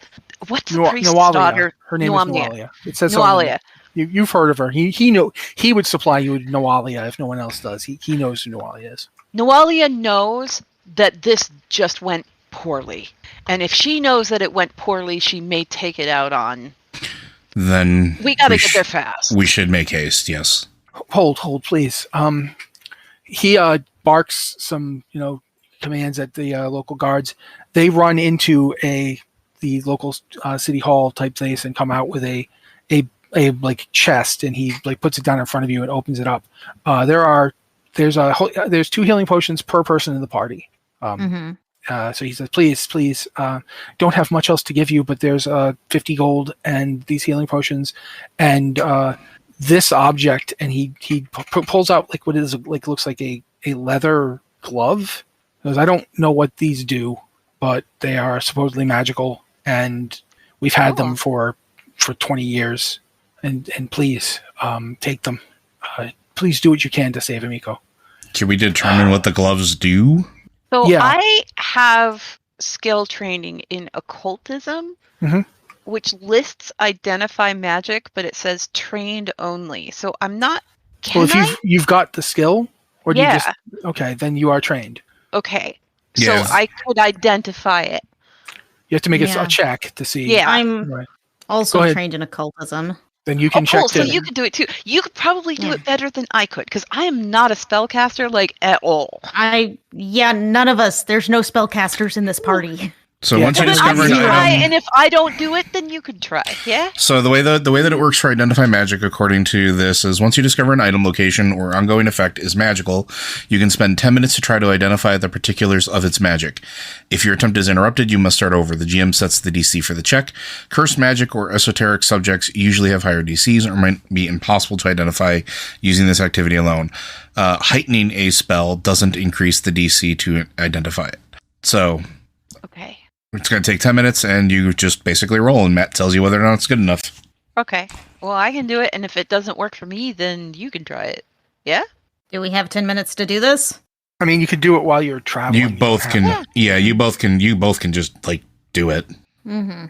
What's the priest's daughter? Her name is Noalia. It says Noalia. You've heard of her. He would supply you with Noalia if no one else does. He knows who Noalia is. Noalia knows that this just went poorly. And if she knows that it went poorly, she may take it out on... Then we gotta get there fast. We should make haste, yes. Hold, please. He barks some, commands at the local guards. They run into the local city hall type place and come out with a like chest, and he like puts it down in front of you and opens it up. There's 2 healing potions per person in the party. So he says, please, don't have much else to give you, but there's 50 gold and these healing potions and this object, and he pulls out like what is like looks like a leather glove. He goes, I don't know what these do, but they are supposedly magical, and we've had them for 20 years. And please take them. Please do what you can to save Ameko. Can we determine what the gloves do? So yeah. I have skill training in occultism. Mm-hmm. Which lists identify magic, but it says trained only. So I'm not. Well, if you've got the skill, or do you yeah. just okay, then you are trained. Okay, Yeah. so I could identify it. You have to make a check to see. Yeah, I'm Right. also trained in occultism. Then you can cool. check So too. you could do it too. You could probably do it better than I could because I am not a spellcaster like at all. None of us. There's no spellcasters in this party. So once you discover I an can try, item, and if I don't do it, then you can try. Yeah. so the way that it works for Identify Magic, according to this, is once you discover an item, location, or ongoing effect is magical, you can spend 10 minutes to try to identify the particulars of its magic. If your attempt is interrupted, you must start over. The GM sets the DC for the check. Cursed magic or esoteric subjects usually have higher DCs or might be impossible to identify using this activity alone. Heightening a spell doesn't increase the DC to identify it. So Okay. it's going to take 10 minutes, and you just basically roll, and Matt tells you whether or not it's good enough. Okay. Well, I can do it, and if it doesn't work for me, then you can try it. Yeah? Do we have 10 minutes to do this? I mean, you could do it while you're traveling. You both can, you both can just, like, do it. Mm-hmm.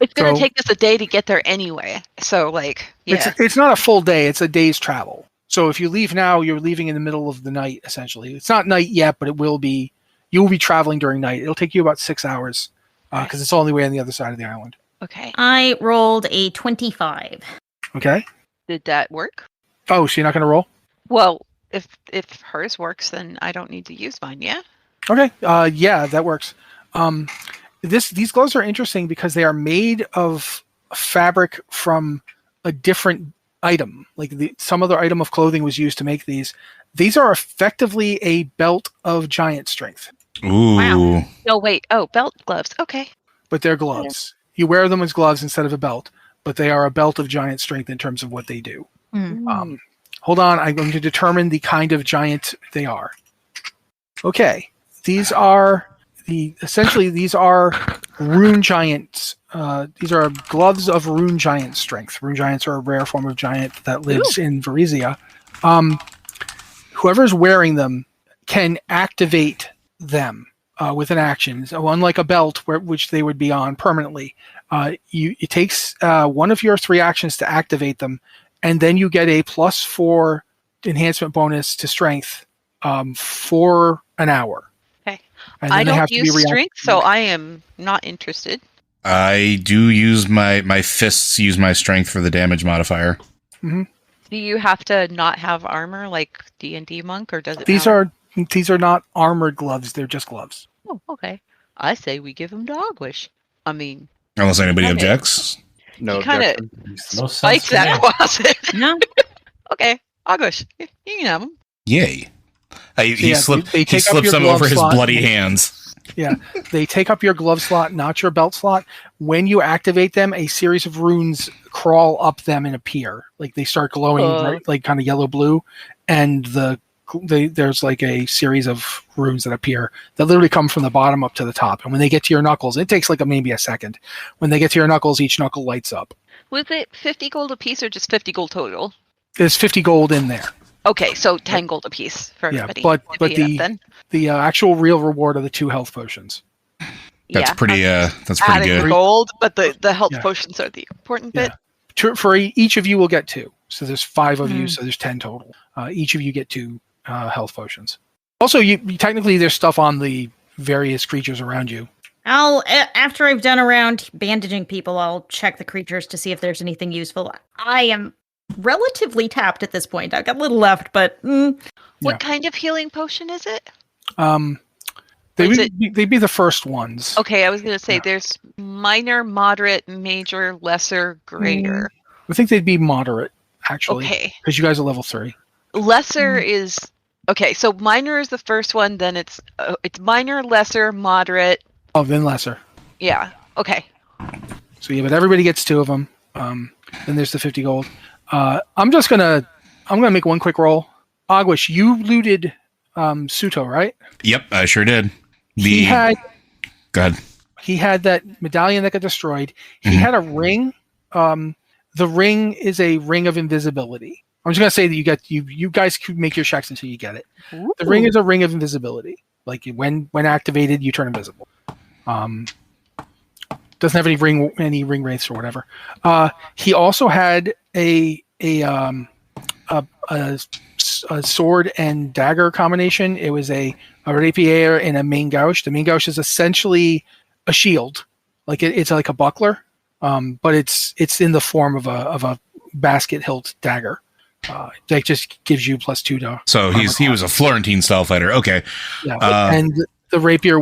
It's going to So- take us a day to get there anyway. So, like, yeah. It's not a full day. It's a day's travel. So if you leave now, you're leaving in the middle of the night, essentially. It's not night yet, but it will be. You will be traveling during night. It'll take you about 6 hours because it's all the way on the other side of the island. Okay. I rolled a 25. Okay? Did that work? Oh, so you're not going to roll? Well, if hers works, then I don't need to use mine, yeah? Okay. Yeah, that works. These gloves are interesting because they are made of fabric from a different item. Like some other item of clothing was used to make these. These are effectively a belt of giant strength, Ooh. Wow. No, wait. Oh, belt gloves. Okay. but they're gloves. You wear them as gloves instead of a belt, but they are a belt of giant strength in terms of what they do. Mm. Hold on, I'm going to determine the kind of giant they are. Okay, these are these are rune giants. These are gloves of rune giant strength. Rune giants are a rare form of giant that lives in Varizia. Whoever's wearing them can activate them with an action. So unlike a belt, which they would be on permanently, it takes one of your 3 actions to activate them, and then you get a +4 enhancement bonus to strength for an hour. Okay. And then I they have don't to be use strength, so I am not interested. I do use my fists use my strength for the damage modifier. Mm-hmm. Do you have to not have armor like D&D monk, or does it These matter? are not armored gloves. They're just gloves. Oh, okay. I say we give him dog wish. I mean, Unless anybody Okay. objects. No he kind of objection. Makes no sense spikes to me. that closet. No. Okay, dog wish. You can have him. Yay. He yeah, slipped. they He take up slips your them glove over his slot. bloody hands. Yeah, they take up your glove slot, not your belt slot. When you activate them, a series of runes crawl up them and appear. Like they start glowing, like kind of yellow blue, and there's like a series of runes that appear that literally come from the bottom up to the top. And when they get to your knuckles, it takes like maybe a second. When they get to your knuckles, each knuckle lights up. Was it 50 gold a piece or just 50 gold total? There's 50 gold in there. Okay, so 10 gold a piece for Yeah, everybody. but Divvy it up then. the actual real reward are the 2 health potions. That's Yeah, pretty. I'm That's pretty adding the good. gold, but the health Yeah. potions are the important Yeah. bit. For each of you will get 2. So there's 5 of you, Mm. so there's 10 total. Each of you get 2 health potions. Also, you technically there's stuff on the various creatures around you. After I've done around bandaging people, I'll check the creatures to see if there's anything useful. I am relatively tapped at this point. I've got a little left, but What kind of healing potion is it? They'd Is be the first ones. Okay, I was going to say Yeah. there's minor, moderate, major, lesser, greater. I think they'd be moderate, actually, Okay. because you guys are level 3. Lesser is okay. So minor is the first one. Then it's minor, lesser, moderate. Oh, then lesser. Yeah. Okay. So yeah, but everybody gets 2 of them. Then there's the 50 gold. I'm gonna make one quick roll. Agwish, you looted Suto, right? Yep, I sure did. He had God. that medallion that got destroyed. He Mhm. had a ring. The ring is a ring of invisibility. I'm just gonna say that you guys could make your checks until you get it. The ring is a ring of invisibility. Like when activated, you turn invisible. Doesn't have any ring wraiths or whatever. He also had a sword and dagger combination. It was a rapier and a main gouge. The main gouge is essentially a shield, like it's like a buckler, but it's in the form of a basket hilt dagger. That just gives you +2 to. So he was a Florentine style fighter. Okay. Yeah, and the rapier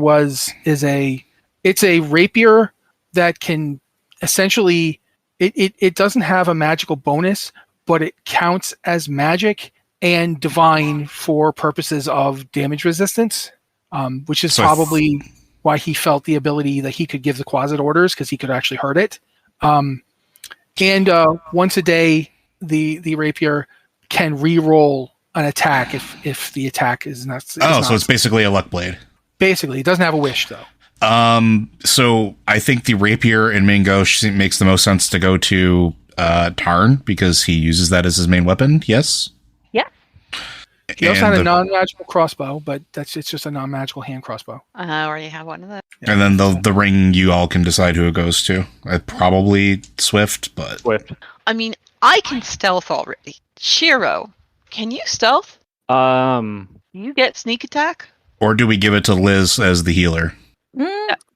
is a rapier that can essentially it doesn't have a magical bonus, but it counts as magic and divine for purposes of damage resistance, which is probably why he felt the ability that he could give the Quasit orders, because he could actually hurt it. And once a day, the rapier can re-roll an attack if the attack is not. So it's basically a luck blade. Basically, it doesn't have a wish though. So I think the rapier in Mingosh makes the most sense to go to Tarn, because he uses that as his main weapon. Yes. Yeah. He also had a non-magical crossbow, but it's just a non-magical hand crossbow. Or you have one of those. And then the ring, you all can decide who it goes to. Probably Swift, but Swift. I mean, I can stealth already. Shiro, can you stealth? You get sneak attack? Or do we give it to Liz as the healer?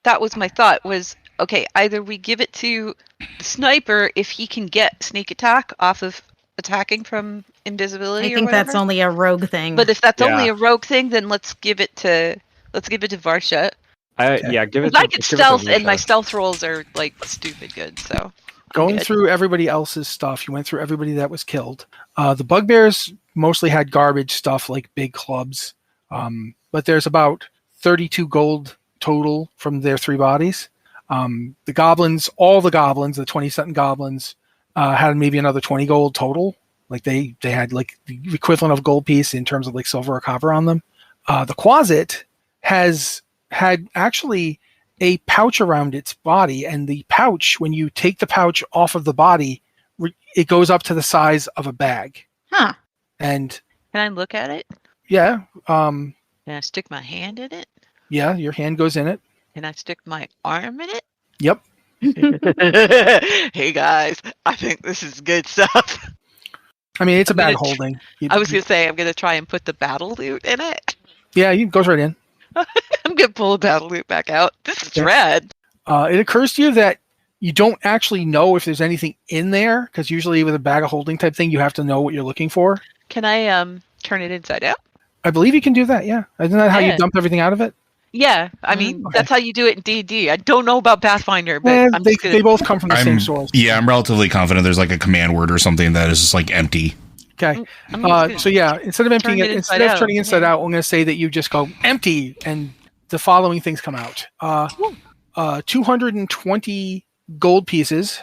That was my thought, was, okay, either we give it to the sniper if he can get sneak attack off of attacking from invisibility. I think that's only a rogue thing. But if that's only a rogue thing, then let's give it to Varsha. Give it. I can stealth, and my stealth rolls are like stupid good. So going through everybody else's stuff, you went through everybody that was killed. The bugbears mostly had garbage stuff like big clubs, but there's about 32 gold total from their 3 bodies. The goblins, the 20-something goblins, had maybe another 20 gold total. Like they had like the equivalent of gold piece in terms of like silver or copper on them. The Quasit had actually a pouch around its body, and the pouch, when you take the pouch off of the body, it goes up to the size of a bag. Huh. And can I look at it? Yeah. Can I stick my hand in it? Yeah, your hand goes in it. Can I stick my arm in it? Yep. Hey guys, I think this is good stuff. I mean, it's a bag holding. I was going to say, I'm going to try and put the battle loot in it. Yeah, it goes right in. I'm going to pull the battle loot back out. This is rad. It occurs to you that you don't actually know if there's anything in there, because usually with a bag of holding type thing, you have to know what you're looking for. Can I turn it inside out? I believe you can do that, yeah. Isn't that how you dump everything out of it? Yeah, I mean, that's how you do it in D&D. I don't know about Pathfinder, but they both come from the same source. Yeah, I'm relatively confident there's like a command word or something that is just like empty. Okay. So yeah, instead of emptying it, instead of turning inside out, I'm going to say that you just go empty, and the following things come out. 220 gold pieces,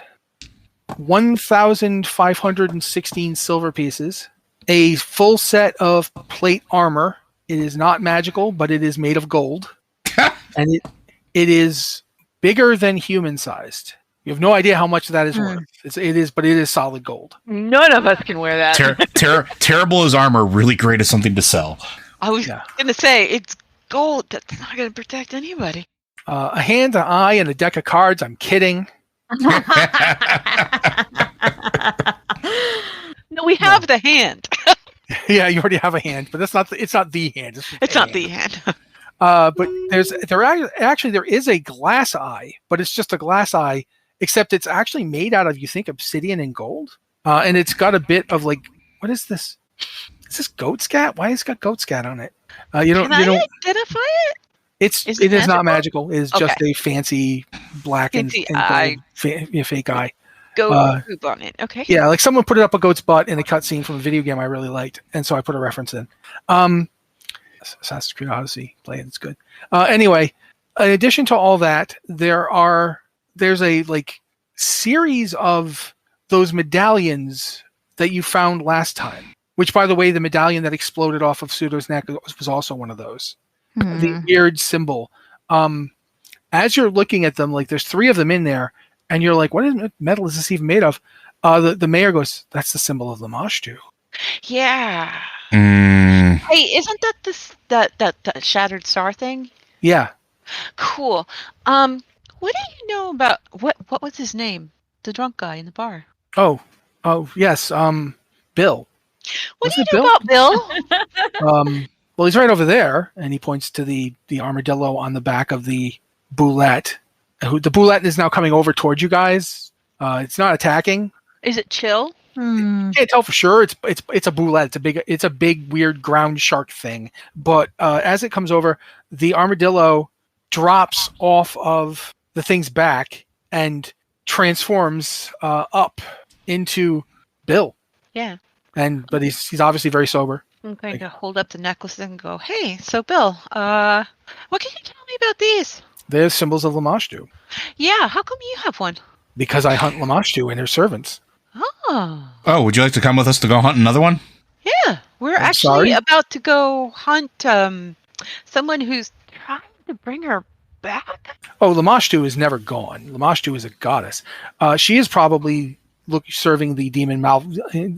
1,516 silver pieces, a full set of plate armor. It is not magical, but it is made of gold. And it is bigger than human sized. You have no idea how much that is worth. It is solid gold. None of us can wear that. Terrible as armor, really great as something to sell. I was going to say, it's gold. That's not going to protect anybody. A hand, an eye, and a deck of cards. I'm kidding. No, we have the hand. Yeah, you already have a hand, but it's not the hand. It's not the hand. But there is a glass eye, but it's just a glass eye, except it's actually made out of, you think, obsidian and gold. And it's got a bit of like, what is this? Is this goat scat? Why has it got goat scat on it? You don't identify it? It is not magical. It is just a fancy black and gold fake eye. Goat poop on it. Okay. Yeah, like someone put it up a goat's butt in a cutscene from a video game I really liked, and so I put a reference in. Assassin's Creed Odyssey, play it, it's good. Anyway, in addition to all that, there's a like series of those medallions that you found last time. Which, by the way, the medallion that exploded off of Pseudo's neck was also one of those. The weird symbol. As you're looking at them, like there's 3 of them in there, and you're like, what metal is this even made of? The mayor goes, that's the symbol of Lamashtu. Yeah. Hey, isn't that that shattered star thing? Yeah. Cool. What do you know about what was his name? The drunk guy in the bar. Oh yes. Bill. What do you know about Bill? Well, he's right over there, and he points to the armadillo on the back of the boulette. The boulette is now coming over towards you guys, It's not attacking. Is it chill? You can't tell for sure. It's a boulette. It's a big weird ground shark thing. But as it comes over, the armadillo drops off of the thing's back and transforms up into Bill. Yeah. But he's obviously very sober. I'm going to hold up the necklace and go, hey, so Bill, what can you tell me about these? They're symbols of Lamashtu. Yeah, how come you have one? Because I hunt Lamashtu and her servants. Oh, would you like to come with us to go hunt another one? Yeah, we're actually about to go hunt someone who's trying to bring her back. Oh, Lamashtu is never gone. Lamashtu is a goddess. She is probably serving the demon Mal.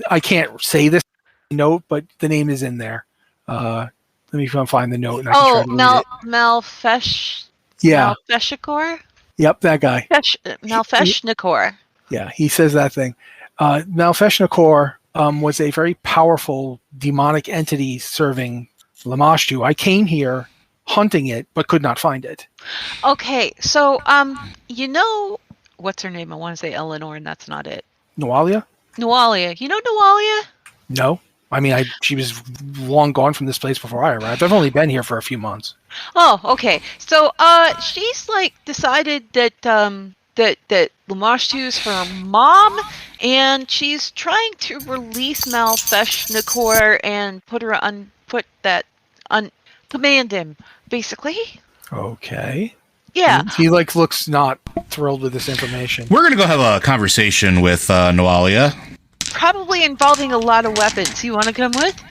I can't say this note, but the name is in there. Let me find the note. And I can try to read it. Malfesh. Yeah. Malfeshikor? Yep, that guy. Malfeshnikor. Yeah, he says that thing. Malfeshnikor was a very powerful demonic entity serving Lamashtu. I came here hunting it, but could not find it. Okay, so what's her name? I want to say Eleanor, and that's not it. Noalia? Noalia. You know Noalia? No. I mean, she was long gone from this place before I arrived. I've only been here for a few months. Oh, okay. So, she's decided that that Lamashtu's her mom, and she's trying to release Malfeshnikor and command him, basically. Okay. Yeah. He looks not thrilled with this information. We're gonna go have a conversation with Noalia. Probably involving a lot of weapons. You want to come with?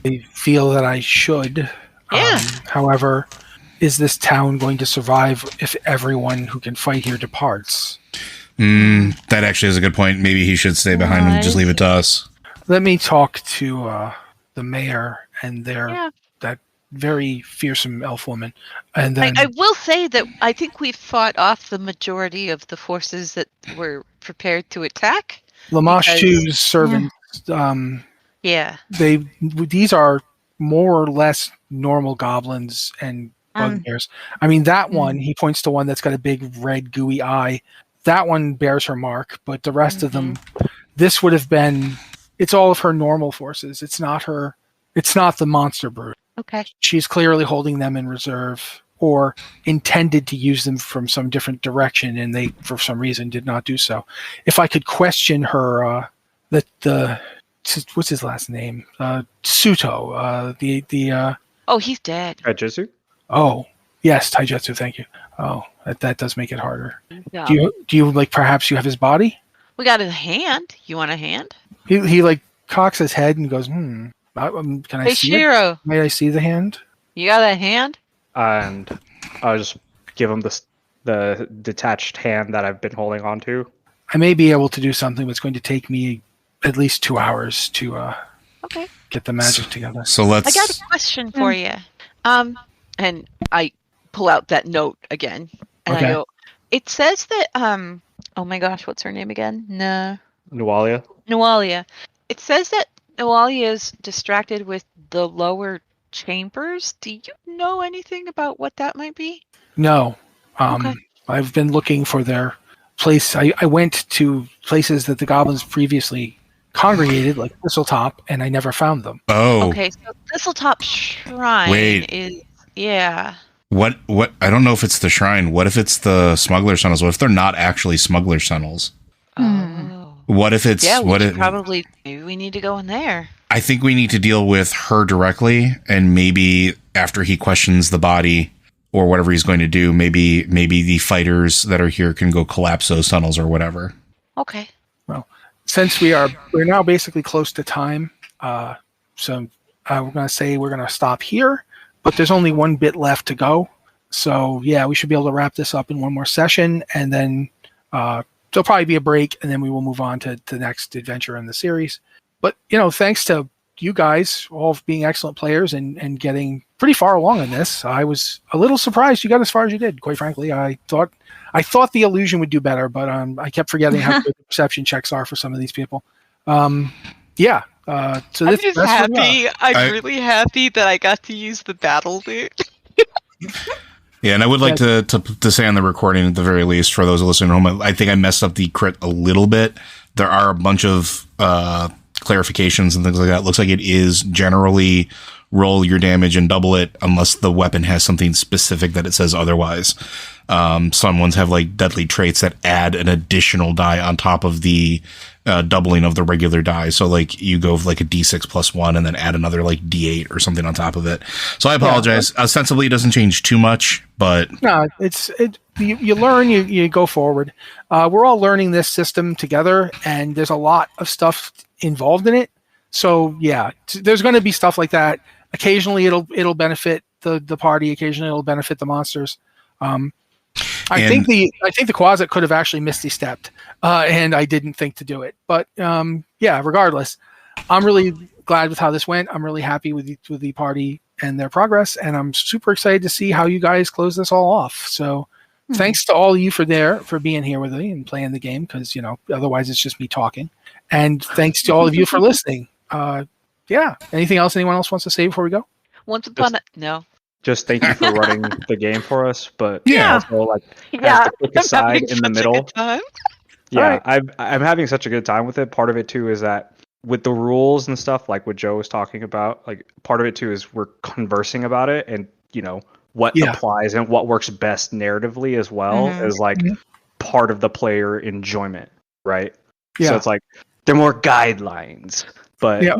I feel that I should. Yeah. However, is this town going to survive if everyone who can fight here departs? That actually is a good point. Maybe he should stay behind and just leave it to us. Let me talk to the mayor and that very fearsome elf woman. And then I will say that I think we've fought off the majority of the forces that were prepared to attack. Lamashtu's servants. These are more or less normal goblins and bugbears. I mean, that one, he points to one that's got a big red gooey eye. That one bears her mark, but the rest of them, this would have been, it's all of her normal forces. It's not the monster brood. Okay. She's clearly holding them in reserve or intended to use them from some different direction, and they, for some reason, did not do so. If I could question her, what's his last name? Suto. Oh, he's dead. Taijutsu? Oh, yes, Taijutsu. Thank you. Oh, that does make it harder. Yeah. Do you perhaps you have his body? We got a hand. You want a hand? He cocks his head and goes, Can I see Shiro. it? May I see the hand? You got a hand? And I'll just give him the detached hand that I've been holding on to. I may be able to do something that's going to take me at least 2 hours to get the magic together. So let's. I got a question for you. And I pull out that note again, and I go. It says that oh my gosh, what's her name again? Noalia. It says that Noalia is distracted with the lower chambers. Do you know anything about what that might be? No. I've been looking for their place. I went to places that the goblins previously congregated, like Thistletop, and I never found them. Oh. Okay, so Thistletop Shrine is... Yeah. What? I don't know if it's the shrine. What if it's the smuggler tunnels? What if they're not actually smuggler tunnels? Oh. What if it's... Yeah, maybe we need to go in there. I think we need to deal with her directly, and maybe after he questions the body or whatever he's going to do, maybe the fighters that are here can go collapse those tunnels or whatever. Okay. Well, since we're now basically close to time, so we're going to say we're going to stop here, but there's only one bit left to go. So yeah, we should be able to wrap this up in one more session, and then there'll probably be a break, and then we will move on to the next adventure in the series. But, thanks to you guys all being excellent players and getting pretty far along in this. I was a little surprised you got as far as you did, quite frankly. I thought the illusion would do better, but I kept forgetting how good the perception checks are for some of these people. So I'm just happy. I'm really happy that I got to use the battle loot. Yeah, and I would like to say on the recording at the very least for those listening at home, I think I messed up the crit a little bit. There are a bunch of clarifications and things like that. It looks like it is generally roll your damage and double it unless the weapon has something specific that it says otherwise. Some ones have like deadly traits that add an additional die on top of the doubling of the regular die. So like you go like a D6 plus 1 and then add another like D8 or something on top of it. So I apologize. Ostensibly it doesn't change too much, but no, you learn, you go forward. We're all learning this system together, and there's a lot of stuff involved in it. So yeah, there's going to be stuff like that. Occasionally it'll benefit the party. Occasionally it'll benefit the monsters. I think the Quasit could have actually misty stepped, and I didn't think to do it. But yeah, regardless, I'm really glad with how this went. I'm really happy with the party and their progress, and I'm super excited to see how you guys close this all off. So thanks to all of you for being here with me and playing the game, because otherwise it's just me talking. And thanks to all of you for listening. Yeah. Anything else anyone else wants to say before we go? Once upon a no. Just thank you for running the game for us, but Yeah. also like as the quick aside in the middle. Yeah, Right. I'm having such a good time with it. Part of it too is that with the rules and stuff, like what Joe was talking about, like part of it too is we're conversing about it and what applies and what works best narratively as well as like part of the player enjoyment, right? Yeah. So it's like they're more guidelines, but Yeah.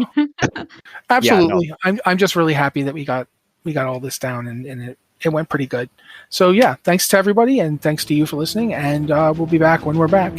Absolutely. Yeah, I'm just really happy that we got all this down and it went pretty good. So yeah, thanks to everybody and thanks to you for listening, and we'll be back when we're back.